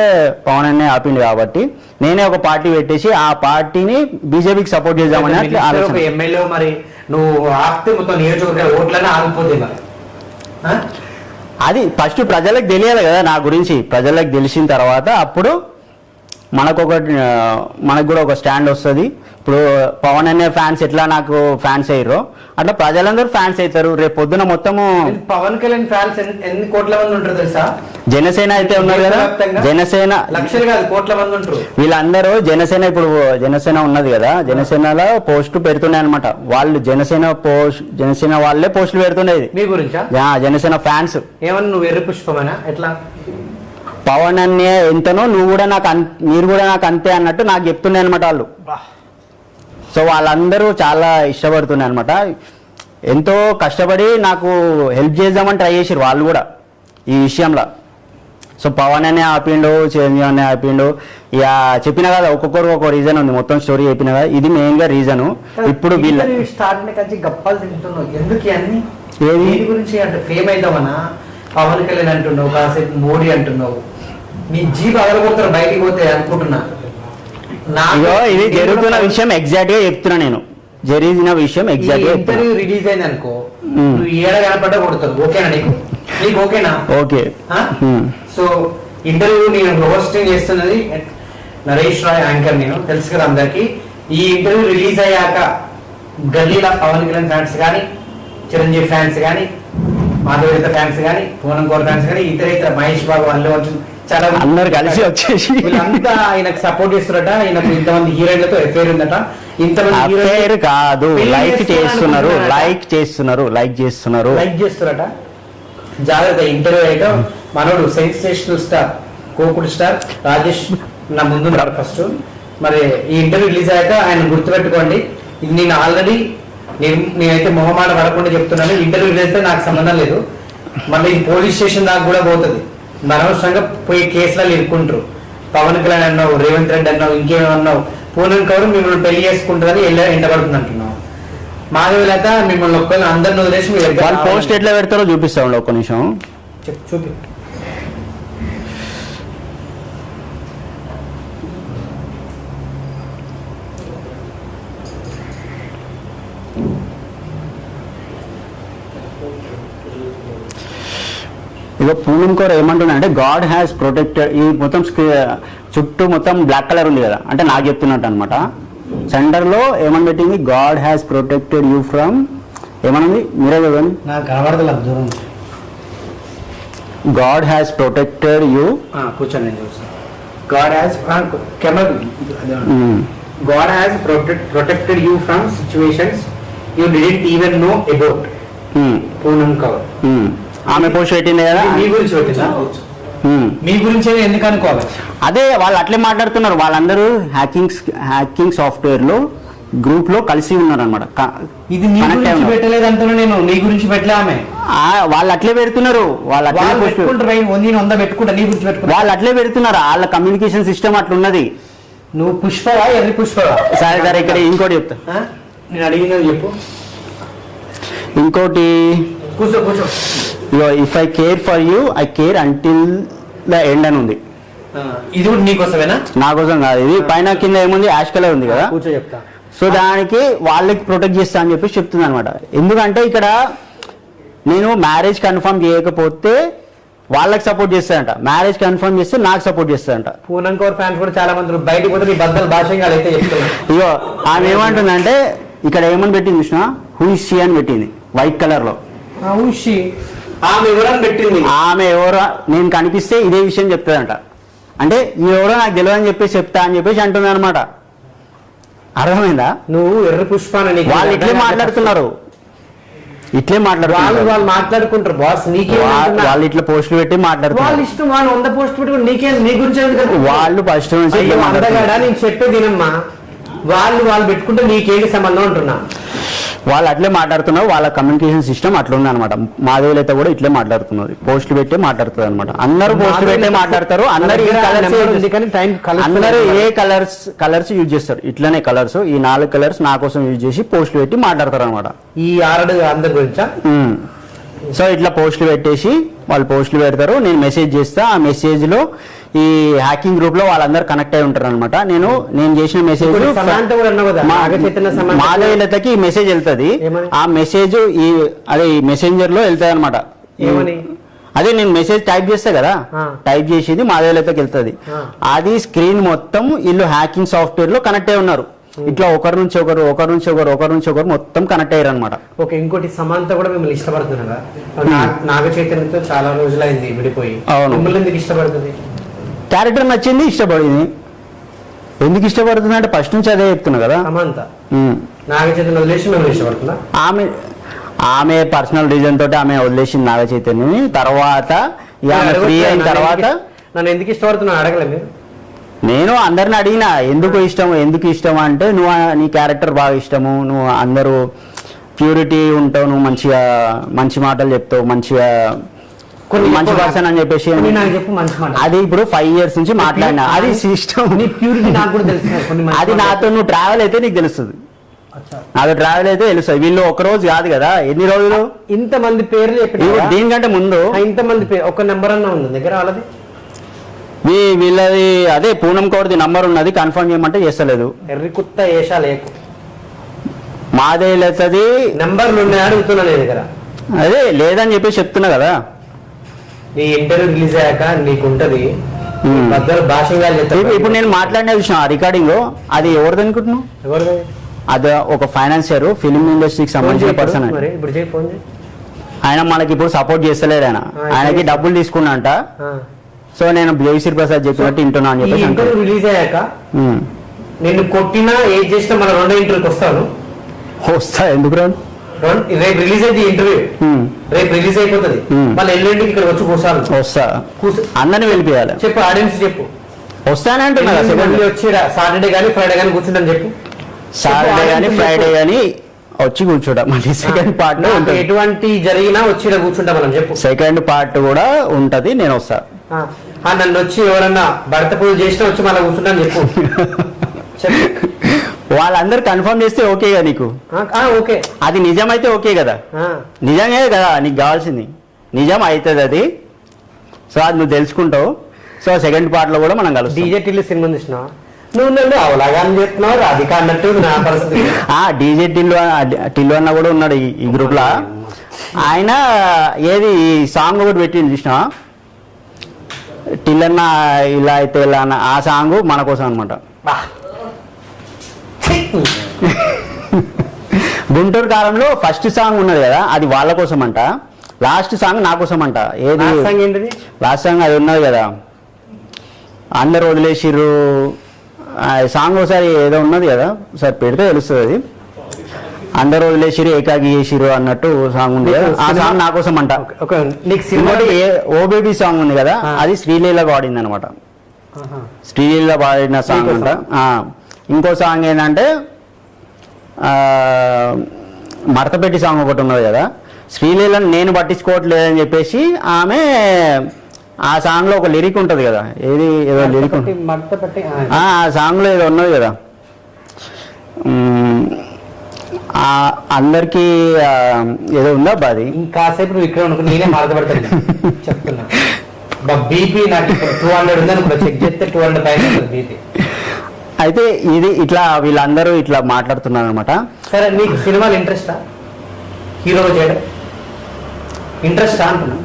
పవన్ అన్నే ఆపిండు కాబట్టి నేనే ఒక పార్టీ పెట్టేసి ఆ పార్టీని బీజేపీకి సపోర్ట్ చేద్దామని ఆలోచన. ఎమ్మెల్యే మరి నువ్వు ఆపితే మొత్తం నియోజకవర్గ ఓట్లనే ఆగిపోతే అది ఫస్ట్ ప్రజలకు తెలియాలి కదా నా గురించి. ప్రజలకు తెలిసిన తర్వాత అప్పుడు మనకు కూడా ఒక స్టాండ్ వస్తుంది. ఇప్పుడు పవన్ అనే ఫ్యాన్స్ ఎట్లా నాకు ఫ్యాన్స్ అయ్యారో అట్లా ప్రజలందరూ ఫ్యాన్స్ అవుతారు. రేపు పొద్దున మొత్తము పవన్ కళ్యాణ్ ఫ్యాన్స్ ఎన్ని కోట్ల మంది ఉంటారు తెలుసా? జనసేన అయితే ఉన్నారు కదా, జనసేన లక్షలు కాదు కోట్ల మంది ఉంటారు. వీళ్ళందరూ జనసేన, ఇప్పుడు జనసేన ఉన్నది కదా, జనసేనలో పోస్టు పెడుతున్నాయి అనమాట. వాళ్ళు జనసేన వాళ్ళే పోస్టులు పెడుతుండేది. మీ గురించా? జనసేన ఫ్యాన్స్ ఏమన్నా నువ్వు ఎర్రి పుష్పమేనా ఎట్లా? పవన్ అన్నే ఎంతనో నువ్వు కూడా నాకు మీరు కూడా నాకు అంతే అన్నట్టు నాకు చెప్తున్నాయి అనమాట వాళ్ళు. సో వాళ్ళందరూ చాలా ఇష్టపడుతున్నాయి అనమాట. ఎంతో కష్టపడి నాకు హెల్ప్ చేద్దామని ట్రై చేసారు వాళ్ళు కూడా ఈ విషయంలో. సో పవన్ అనే ఆపిండు, చిరంజీవి అనే ఆపిండు. ఇక చెప్పిన కదా ఒక్కొక్కరు ఒక్కొక్క రీజన్ ఉంది, మొత్తం స్టోరీ చెప్పిన కదా ఇది మెయిన్ గా రీజను. ఇప్పుడు వీళ్ళ గప్పాలు తింటున్నావు ఎందుకు అన్ని ఏది గురించి అంటే ఫేమ్ అవుతామన్నా? పవన్ కళ్యాణ్ అంటున్నావు, కాసేపు మోడీ అంటున్నావు, మీ జీప్ అదలగొడతారు బయటికి పోతే అనుకుంటున్నా. ఇది జరుగుతున్న విషయం ఎగ్జాక్ట్ గా చెప్తున్నా నేను. జరిగిన విషయం ఎగ్జాక్ట్ ఇంటర్వ్యూ రిలీజ్ అయింది అనుకో, నువ్వు ఏడ కనపడ్డా కొడతారు. ఓకేనా నీకు ఓకేనా? ఓకే. సో ఇంటర్వ్యూ నేను హోస్టింగ్ చేస్తున్నది నరేష్ రాయ్, యాంకర్. నేను తెలుసు కదా అందరికి. ఈ ఇంటర్వ్యూ రిలీజ్ అయ్యాక గల్లీలో పవన్ కళ్యాణ్ ఫ్యాన్స్ కానీ, చిరంజీవి ఫ్యాన్స్ కానీ, మాధవీత ఫ్యాన్స్ కానీ, పూనం కోర్ ఫ్యాన్స్ కానీ, ఇతర మహేష్ బాబు, అల్లు అర్జున్, చాలా అందరు కలిసి వచ్చేసి వీళ్ళంతా ఆయనకు సపోర్ట్ చేస్తున్నారట. ఆయనకు ఇంతమంది హీరోయిన్లతో ఎఫైర్ ఉందట. ఇంతమంది అఫైర్ కాదు, లైక్ చేస్తున్నారు. లైక్ చేస్తున్నారట. జాగ్రత్త. ఇంటర్వ్యూ అయితే మనోడు సెన్సేషనల్ స్టార్, కోకుడు స్టార్ రాజేష్ నా ముందు ఫస్ట్. మరి ఈ ఇంటర్వ్యూ రిలీజ్ అయ్యాక ఆయన గుర్తుపెట్టుకోండి. ఇది నేను ఆల్రెడీ నేనైతే మొహమాట పడకుండా చెప్తున్నాను. ఇంటర్వ్యూ రిలీజ్ అయితే నాకు సంబంధం లేదు. మళ్ళీ ఇది పోలీస్ స్టేషన్ దాకా కూడా పోతుంది. అనవసరంగా పోయి కేసులలో ఇరుక్కుంటారు. పవన్ కళ్యాణ్ అన్నావు, రేవంత్ రెడ్డి అన్నావు, ఇంకేమన్నావు, పూనం కౌరు మిమ్మల్ని పెళ్లి చేసుకుంటుందని ఎండబడుతుంది అంటున్నావు. మాధవీలత మిమ్మల్ని ఒక్కరిని అందరిని వదిలేసి మీ దగ్గర వాళ్ళు పోస్ట్ ఎట్లా పెడతారో చూపిస్తాం. ఒక్క నిమిషం చూపి. ఇక పూనం కోర్ ఏమంటున్నా అంటే గాడ్ హ్యాస్ ప్రొటెక్టెడ్. ఈ మొత్తం చుట్టూ మొత్తం బ్లాక్ కలర్ ఉంది కదా, అంటే నాకు చెప్తున్నట్టు అనమాట. సెంటర్ లో ఏమని పెట్టింది, God has protected you from ఏమనుంది, మీరే చదవండి. నాకు కనబడతలేదు దూరం. God has protected you. కూర్చొని నేను చూస్తాను. God has God has protected you from situations you didn't even know about. Poonam Kaur ఆమె పోస్ట్ పెట్టింది కదా, మీ గురించి పెట్టిందా? మీ గురించి ఎందుకు అనుకోవాలి? అదే వాళ్ళు అట్లే మాట్లాడుతున్నారు. వాళ్ళందరూ హ్యాకింగ్ సాఫ్ట్వేర్ లో గ్రూప్ లో కలిసి ఉన్నారు అనమాట. ఇది నీ గురించి పెట్టలేదు అంటున్నా నేను, నీ గురించి పెట్టలే. ఆమె వాళ్ళు అట్లే పెడుతున్నారు. వాళ్ళు అట్లే పెడుతున్నారు. వాళ్ళ కమ్యూనికేషన్ సిస్టమ్ అట్లున్నది. నువ్వు పుష్పవా, ఎర్రి పుష్పవా? సరే ఇక్కడ ఇంకోటి చెప్తా. నేను అడిగినది చెప్పు. ఇంకోటి, కూర్చో. If I care for you I care until the end అని ఉంది. ఇది కూడా నీకోసమేనా? నా కోసం కాదు. ఇది పైన కింద ఏముంది, యాష్ కలర్ ఉంది కదా. కూర్చో చెప్తా. సో దానికి వాళ్ళకి ప్రొటెక్ట్ చేస్తా అని చెప్పి చెప్తుంది అనమాట. ఎందుకంటే ఇక్కడ నేను మ్యారేజ్ కన్ఫర్మ్ చేయకపోతే వాళ్ళకి సపోర్ట్ చేస్తాడంట, మ్యారేజ్ కన్ఫర్మ్ చేస్తే నాకు సపోర్ట్ చేస్తాడంట. పూనం కౌర్ ఫ్యాన్స్ కూడా చాలా మంది బయటకు పోతే నీ బద్దలు భాషంగా అయితే చెప్తున్నా. ఇగో ఆమె ఏమంటుందంటే ఇక్కడ ఏమని పెట్టింది చూసినా, హూ ఇస్ షీ అని పెట్టింది వైట్ కలర్ లో. ఆమె ఎవరని పెట్టింది? ఆమె ఎవరో నేను కనిపిస్తే ఇదే విషయం చెప్తాదంట. అంటే ఈ ఎవరో నాకు తెలియదు అని చెప్పేసి చెప్తా అని చెప్పేసి అంటుంది అనమాట. అర్థమైందా? నువ్వు ఎర్ర పుష్పాన్ని వాళ్ళు ఇట్లే మాట్లాడుతున్నారు. వాళ్ళు మాట్లాడుకుంటారు బాస్. నీకే వాళ్ళు ఇట్లా పోస్టులు పెట్టి మాట్లాడుతున్నారు. వాళ్ళు ఇష్టం. వాళ్ళు 100 పోస్ట్ పెట్టి నీకే, నీ గురించి వాళ్ళు ఫస్ట్ నుంచి అందగాడా నేను చెప్పే తినమ్మా. వాళ్ళు పెట్టుకుంటే నీకేంటి సంబంధం అంటున్నా. వాళ్ళు అట్లే మాట్లాడుతున్నారు. వాళ్ళ కమ్యూనికేషన్ సిస్టమ్ అట్లుంది అనమాట. మాధవీలు అయితే కూడా ఇట్లే మాట్లాడుతున్నది, పోస్టులు పెట్టే మాట్లాడుతుంది అనమాట. అందరూ పోస్టులు పెట్టే మాట్లాడతారు. అందరూ ఏ కలర్స్ యూజ్ చేస్తారు. ఇట్లనే కలర్స్, ఈ 4 కలర్స్ నా కోసం యూజ్ చేసి పోస్టులు పెట్టి మాట్లాడతారు అనమాట. ఈ 6 అందరి గురించా? సో ఇట్లా పోస్టులు పెట్టేసి వాళ్ళు పోస్టులు పెడతారు. నేను మెసేజ్ చేస్తా. ఆ మెసేజ్ లో ఈ హ్యాకింగ్ గ్రూప్ లో వాళ్ళందరూ కనెక్ట్ అయి ఉంటారు అనమాట. నేను చేసిన మెసేజ్ మాధవీలతకి ఈ మెసేజ్ వెళ్తుంది. ఆ మెసేజ్ ఈ మెసెంజర్ లో వెళ్తాయి అనమాట. అదే నేను మెసేజ్ టైప్ చేస్తా కదా, టైప్ చేసేది మాధవీలతకి వెళ్తుంది. అది స్క్రీన్ మొత్తం వీళ్ళు హ్యాకింగ్ సాఫ్ట్వేర్ లో కనెక్ట్ అయి ఉన్నారు. ఇట్లా ఒకరి నుంచి ఒకరు మొత్తం కనెక్ట్ అయ్యారు అనమాట. ఓకే. ఇంకోటి, సమాంత కూడా మిమ్మల్ని ఇష్టపడుతున్నారా? నాగ చైతన్యతో చాలా రోజులైంది విడిపోయి. మిమ్మల్ని ఎందుకు ఇష్టపడుతుంది? క్యారెక్టర్ నచ్చింది, ఇష్టపడింది. ఎందుకు ఇష్టపడుతుంది అంటే ఫస్ట్ నుంచి అదే చెప్తున్నా కదా. సమాంత నాగ చైతన్య వదిలేసి మిమ్మల్ని ఇష్టపడుతున్నా? ఆమె పర్సనల్ రీజన్ తోటి ఆమె వదిలేసింది నాగ చైతన్యని. తర్వాత ఫ్రీ అయిన తర్వాత నన్ను ఎందుకు ఇష్టపడుతున్నా అడగలే మీరు? నేను అందరిని అడిగినా ఎందుకు ఇష్టం అంటే, నువ్వు నీ క్యారెక్టర్ బాగా ఇష్టము, నువ్వు అందరూ ప్యూరిటీ ఉంటావు, నువ్వు మంచిగా మంచి మాటలు చెప్తావు, మంచిగా మంచి పర్సన్ అని చెప్పేసి. అది ఇప్పుడు 5 years నుంచి మాట్లాడినా, అది ఇష్టం. ప్యూరిటీ నాకు కూడా తెలుసు. అది నాతో నువ్వు ట్రావెల్ అయితే నీకు తెలుస్తుంది. నాతో ట్రావెల్ అయితే తెలుస్తుంది. వీళ్ళు ఒక రోజు కాదు కదా, ఎన్ని రోజులు, ఇంతమంది పేర్లు చెప్పి. దీనికంటే ముందు ఇంతమంది పేరు, ఒక నెంబర్ అన్నా ఉంది దగ్గర వాళ్ళది? వీళ్ళది అదే పూనం కౌర్ది నంబర్ ఉన్నది, కన్ఫర్మ్ చేయమంటే చేస్తలేదు. ఎర్రి కుత్త ఏషా లేకు మాదేలతది నంబర్లు ఉన్నాయా అడుగుతున్నా నీ దగ్గర. అదే లేదని చెప్పేసి చెప్తున్నా కదా. నీ ఇంటర్వ్యూ రిలీజ్ అయ్యాక నీకు ఉంటది మధ్యలో భాషగా ఇప్పుడు నేను మాట్లాడిన విషయం ఆ రికార్డింగ్ అది ఎవరిది అనుకుంటున్నావు? ఎవరు అది ఒక ఫైనాన్షియర్ ఫిలిం ఇండస్ట్రీకి సంబంధించిన పర్సన్. మరి ఇప్పుడు చేయి ఫోన్ చేయి. ఆయన మనకి ఇప్పుడు సపోర్ట్ చేస్తలేడు. ఆయనకి డబ్బులు తీసుకున్నాంట. సో నేను జయశ్రీ ప్రసాద్ చెప్పినట్టు వింటున్నా అని చెప్పేసి ఇంటర్వ్యూ రిలీజ్ అయ్యాక నిన్ను కొట్టినా ఏది చేసినా మన రెండో ఇంటర్వ్యూకి వస్తాను. వస్తా, ఎందుకు రాను? రేపు రిలీజ్ అయితే ఇంటర్వ్యూ రేపు రిలీజ్ అయిపోతుంది. మళ్ళీ ఎల్లుండికి ఇక్కడ వచ్చి కూర్చోాలి. వస్తా, అందరిని వెళ్ళిపోయాలి. చెప్పు ఆడియన్స్ చెప్పు. వస్తానంటున్నా. వచ్చి సాటర్డే కానీ ఫ్రైడే కానీ కూర్చుంటని చెప్పు. సాటర్డే కానీ ఫ్రైడే కానీ వచ్చి కూర్చోడా. మళ్ళీ సెకండ్ పార్ట్ లో ఎటువంటి జరిగినా వచ్చి కూర్చుంటా మనం చెప్పు. సెకండ్ పార్ట్ కూడా ఉంటది, నేను వస్తా. నన్ను వచ్చి ఎవరన్నా భర్త పూజ చేసినా వచ్చి మళ్ళీ కూర్చుంటాను చెప్పు. వాళ్ళందరూ కన్ఫర్మ్ చేస్తే ఓకేగా నీకు? ఓకే, అది నిజమైతే ఓకే కదా. నిజంగా కదా నీకు కావాల్సింది, నిజం అవుతుంది అది. సో అది నువ్వు తెలుసుకుంటావు. సో సెకండ్ పార్ట్ లో కూడా మనం కలుస్తాం. డీజే టిల్లు సినిమా చూసినావా? నువ్వు అవలాగా అని చెప్తున్నావు, రాధిక అన్నట్టు నా పరిస్థితి. డీజే టిల్లు అన్న కూడా ఉన్నాడు ఈ గ్రూప్ లో. ఆయన ఏది సాంగ్ ఒకటి పెట్టింది చూసినా, టిల్లన్న ఇలా అయితే ఇలా అన్న ఆ సాంగ్ మన కోసం అనమాట. గుంటూరు కాలంలో ఫస్ట్ సాంగ్ ఉన్నది కదా, అది వాళ్ళ కోసం అంట. లాస్ట్ సాంగ్ నా కోసం అంట. ఏది లాస్ట్ సాంగ్ అది ఉన్నది కదా, అందరు వదిలేసిర్రు సాంగ్. ఒకసారి ఏదో ఉన్నది కదా, ఒకసారి పెడితే తెలుస్తుంది. అది అందరు వదిలేసిరు ఏకాకి చేసిరు అన్నట్టు సాంగ్ ఉంది కదా, ఆ సాంగ్ నా కోసం అంట. ఓ బేబీ సాంగ్ ఉంది కదా, అది శ్రీలీల పాడింది అనమాట. శ్రీలీల పాడిన సాంగ్ అంట. ఇంకో సాంగ్ ఏంటంటే మడతపెట్టి సాంగ్ ఒకటి ఉన్నది కదా, శ్రీలీలను నేను పట్టించుకోవట్లేదని చెప్పేసి ఆమె ఆ సాంగ్ లో ఒక లిరిక్ ఉంటది కదా, ఏది ఏదో లిరిక్ ఆ సాంగ్ లో ఏదో ఉన్నది కదా, అందరికి ఏదో ఉందా బాది. ఇంకాసేపు నువ్వు ఇక్కడ అనుకుని నేనే బాధపడతాను చెప్తున్నా. బీపీ నాకు 200 ఉంది అనుకో, చెక్ చేస్తే 200 పైన బీపీ. అయితే ఇది ఇట్లా వీళ్ళందరూ ఇట్లా మాట్లాడుతున్నారు అనమాట. సరే, నీకు సినిమాలు ఇంట్రెస్టా? హీరో చేయడం ఇంట్రెస్టా అంటున్నా.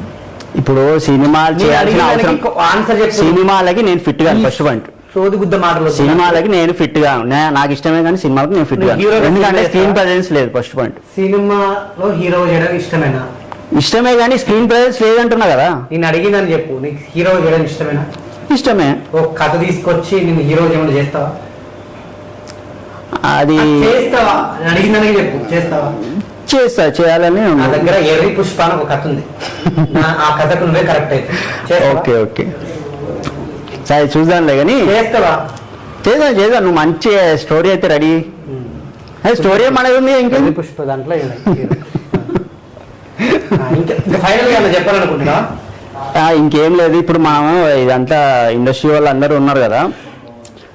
ఇప్పుడు సినిమాలు చేయాల్సిన అవసరం, ఆన్సర్ చెప్పి సినిమాలకి నేను ఫిట్ గా ఫస్ట్ పాయింట్. సోది గుద్ద మాటలు. సినిమాలకి నేను ఫిట్ గా, నాకు ఇష్టమే కానీ సినిమాలకి నేను ఫిట్ గా, ఎందుకంటే స్క్రీన్ ప్రెజెన్స్ లేదు. ఫస్ట్ పాయింట్, సినిమాలో హీరో చేయడం ఇష్టమేనా? ఇష్టమే కానీ స్క్రీన్ ప్రెజెన్స్ లేదంటున్నా కదా. నేను అడిగిందని చెప్పు, నీకు హీరో చేయడం ఇష్టమేనా? ఇష్టమే. ఒక కథ తీసుకొచ్చి నేను హీరో ఏమైనా చేస్తావా? అది చేస్తావా? అడిగిందని చెప్పు, చేస్తావా? చేస్తా, చేయాలని. నా దగ్గర ఎర్రి పుష్ప అని ఒక కథ ఉంది, ఆ కథకు నువ్వే కరెక్ట్ అయితే. ఓకే ఓకే, సరే చూద్దాంలే. కానీ చేస్తావా? చేద్దాం. నువ్వు మంచి స్టోరీ అయితే రెడీ. స్టోరీ మనది ఉంది. ఇంకా పుష్ప దాంట్లో ఫైనల్ గా చెప్పాలనుకుంటున్నా. ఇంకేం లేదు. ఇప్పుడు మనం ఇదంతా ఇండస్ట్రీ వాళ్ళు అందరూ ఉన్నారు కదా,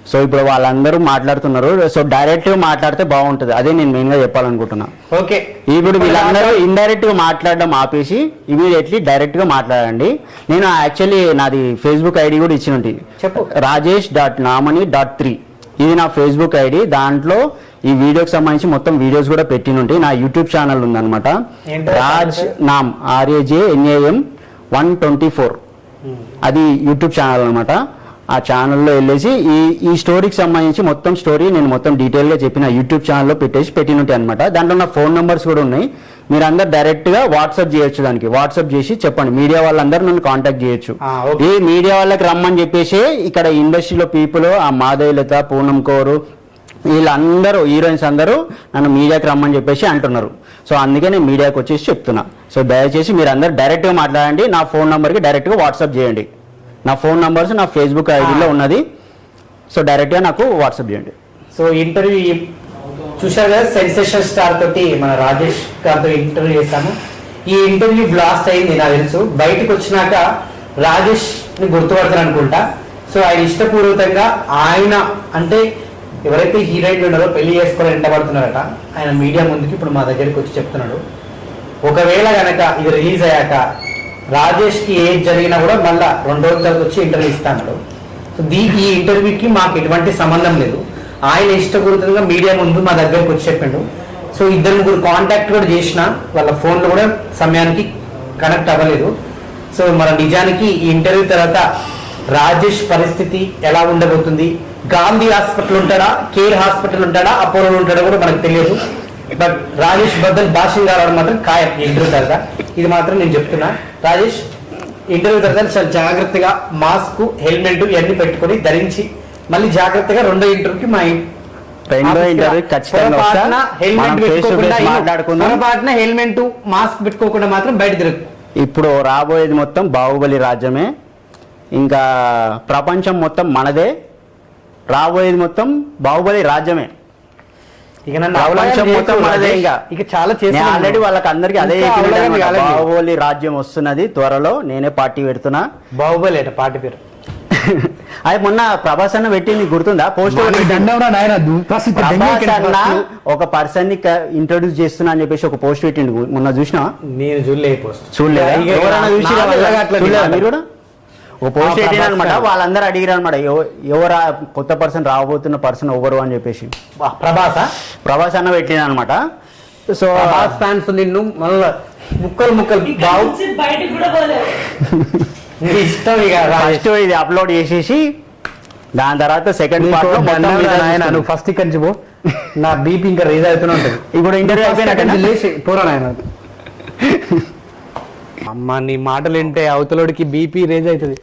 సో ఇప్పుడు వాళ్ళందరూ మాట్లాడుతున్నారు. సో డైరెక్ట్ గా మాట్లాడితే బాగుంటుంది, అదే నేను మెయిన్ గా చెప్పాలనుకుంటున్నా. ఓకే, ఇప్పుడు వీళ్ళందరూ ఇండైరెక్ట్ గా మాట్లాడడం ఆపేసి ఇమీడియట్లీ డైరెక్ట్ గా మాట్లాడండి. నేను యాక్చువల్లీ నాది ఫేస్బుక్ ఐడి కూడా ఇచ్చినట్టు, rajesh.namani.3 ఇది నా ఫేస్బుక్ ఐడి. దాంట్లో ఈ వీడియోకి సంబంధించి మొత్తం వీడియోస్ కూడా పెట్టినుంటి. నా యూట్యూబ్ ఛానల్ ఉందన్నమాట, రాజ్ నామ్ RAJNAM 124. అది యూట్యూబ్ ఛానల్ అనమాట. ఆ ఛానల్లో వెళ్ళేసి ఈ స్టోరీకి సంబంధించి మొత్తం స్టోరీ నేను మొత్తం డీటెయిల్గా చెప్పిన యూట్యూబ్ ఛానల్లో పెట్టినుంటాయి అనమాట. దాంట్లో నా ఫోన్ నెంబర్స్ కూడా ఉన్నాయి. మీరు అందరు డైరెక్ట్గా వాట్సాప్ చేయొచ్చు. దానికి వాట్సాప్ చేసి చెప్పండి, మీడియా వాళ్ళందరూ నన్ను కాంటాక్ట్ చేయొచ్చు. ఈ మీడియా వాళ్ళకి రమ్మని చెప్పేసి ఇక్కడ ఇండస్ట్రీలో పీపుల్, ఆ మాధవిలత, పూనం కోరు, వీళ్ళందరూ హీరోయిన్స్ అందరూ నన్ను మీడియాకి రమ్మని చెప్పేసి అంటున్నారు. సో అందుకే నేను మీడియాకి వచ్చేసి చెప్తున్నా. సో దయచేసి మీరు అందరు డైరెక్ట్గా మాట్లాడండి. నా ఫోన్ నెంబర్కి డైరెక్ట్గా వాట్సాప్ చేయండి. నా ఫోన్ నంబర్స్ నా ఫేస్బుక్ ఐడిలో ఉన్నది. సో డైరెక్ట్గా నాకు వాట్సాప్ చేయండి. సో ఇంటర్వ్యూ చూశారు కదా, సెన్సేషన్ స్టార్ తోటి మన రాజేష్ గారితో ఇంటర్వ్యూ చేశాము. ఈ ఇంటర్వ్యూ బ్లాస్ట్ అయింది నాకు తెలుసు. బయటకు వచ్చినాక రాజేష్ ని గుర్తుపడతాను అనుకుంటా. సో ఆయన ఇష్టపూర్వకంగా ఆయన అంటే ఎవరైతే హీరోయిన్లు ఉన్నారో పెళ్లి చేసుకోవాలని ఎంటబడుతున్నారట, ఆయన మీడియా ముందుకి ఇప్పుడు మా దగ్గరికి వచ్చి చెప్తున్నాడు. ఒకవేళ గనక ఇది రిలీజ్ అయ్యాక రాజేష్ కి ఏది జరిగినా కూడా మళ్ళా 2 రోజుల తర్వాత వచ్చి ఇంటర్వ్యూ ఇస్తాడు. సో ఈ ఇంటర్వ్యూకి మాకు ఎటువంటి సంబంధం లేదు. ఆయన ఇష్టపూర్వకంగా మీడియా ముందు మా దగ్గరకు వచ్చి చెప్పిండు. సో 2-3 కాంటాక్ట్ కూడా చేసిన, వాళ్ళ ఫోన్లు కూడా సమయానికి కనెక్ట్ అవ్వలేదు. సో మన నిజానికి ఈ ఇంటర్వ్యూ తర్వాత రాజేష్ పరిస్థితి ఎలా ఉండబోతుంది, గాంధీ హాస్పిటల్ ఉంటాడా, కేర్ హాస్పిటల్ ఉంటాడా, అపోలో ఉంటాడా కూడా మనకు తెలియదు. బట్ రాజేష్ బద్దల్ భాషం కావడం మాత్రం ఖాయం ఇంటర్వ్యూ తర్వాత. ఇది మాత్రం నేను చెప్తున్నా, రాజేష్ ఇంటర్వ్యూ తర్వాత చాలా జాగ్రత్తగా మాస్క్, హెల్మెట్ ఇవన్నీ పెట్టుకొని ధరించి మళ్ళీ జాగ్రత్తగా రెండో ఇంటర్వ్యూకి ఖచ్చితంగా హెల్మెట్ మాస్క్ పెట్టుకోకుండా మాత్రం బయట తిరగదు. ఇప్పుడు రాబోయేది మొత్తం బాహుబలి రాజ్యమే, ఇంకా ప్రపంచం మొత్తం మనదే, రాబోయేది మొత్తం బాహుబలి రాజ్యమే. ఇక నన్ను ప్రపంచం మొత్తం మనదే. ఇక చాలా చేసి ఆల్రెడీ వాళ్ళకి అందరికి అదే బాహుబలి రాజ్యం వస్తున్నది త్వరలో, నేనే పార్టీ పెడుతున్నా. బాహుబలి అట పార్టీ పేరు. అది మొన్న ప్రభాస్ అన్న పెట్టింది గుర్తుందా పోస్ట్? ప్రభాస్ అన్న ఒక పర్సన్ ని ఇంట్రొడ్యూస్ చేస్తున్నా అని చెప్పేసి ఒక పోస్ట్ పెట్టిండు మొన్న, చూసినా? నేను చూడలేదు పోస్ట్. చూడలేదా? మీరు కూడా ఒక పోస్ట్ పెట్టిన అనమాట. వాళ్ళందరూ అడిగారు అనమాట, ఎవరా కొత్త పర్సన్ రాబోతున్న పర్సన్ ఎవరు అని చెప్పేసి. ప్రభాస్ అన్న పెట్టిన అనమాట. సో ఫ్యాన్స్ నిన్ను మళ్ళా ముక్కలు బయటకు కూడా పోలేదు. ఇష్టం. ఇక ఫస్ట్ ఇది అప్లోడ్ చేసేసి దాని తర్వాత సెకండ్ పార్ట్ నువ్వు ఫస్ట్ ఇక్కడి నుంచి పో, నా బీపీ ఇంకా రేజ్ అవుతూనే ఉంటుంది. ఇప్పుడు ఇంటర్వ్యూ అయిపోయినట్టు పోరా నాయన. అమ్మ నీ మాటలు వింటే అవతలోడికి బీపీ రేజ్ అవుతుంది,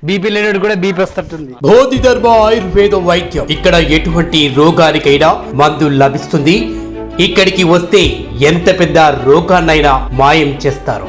బీపీ లేనోడు కూడా బీపీ వస్తుంటుంది. బోధిధర్మ ఆయుర్వేద వైద్యం. ఇక్కడ ఎటువంటి రోగానికైనా మందు లభిస్తుంది. ఇక్కడికి వస్తే ఎంత పెద్ద రోగాన్నైనా మాయం చేస్తారు.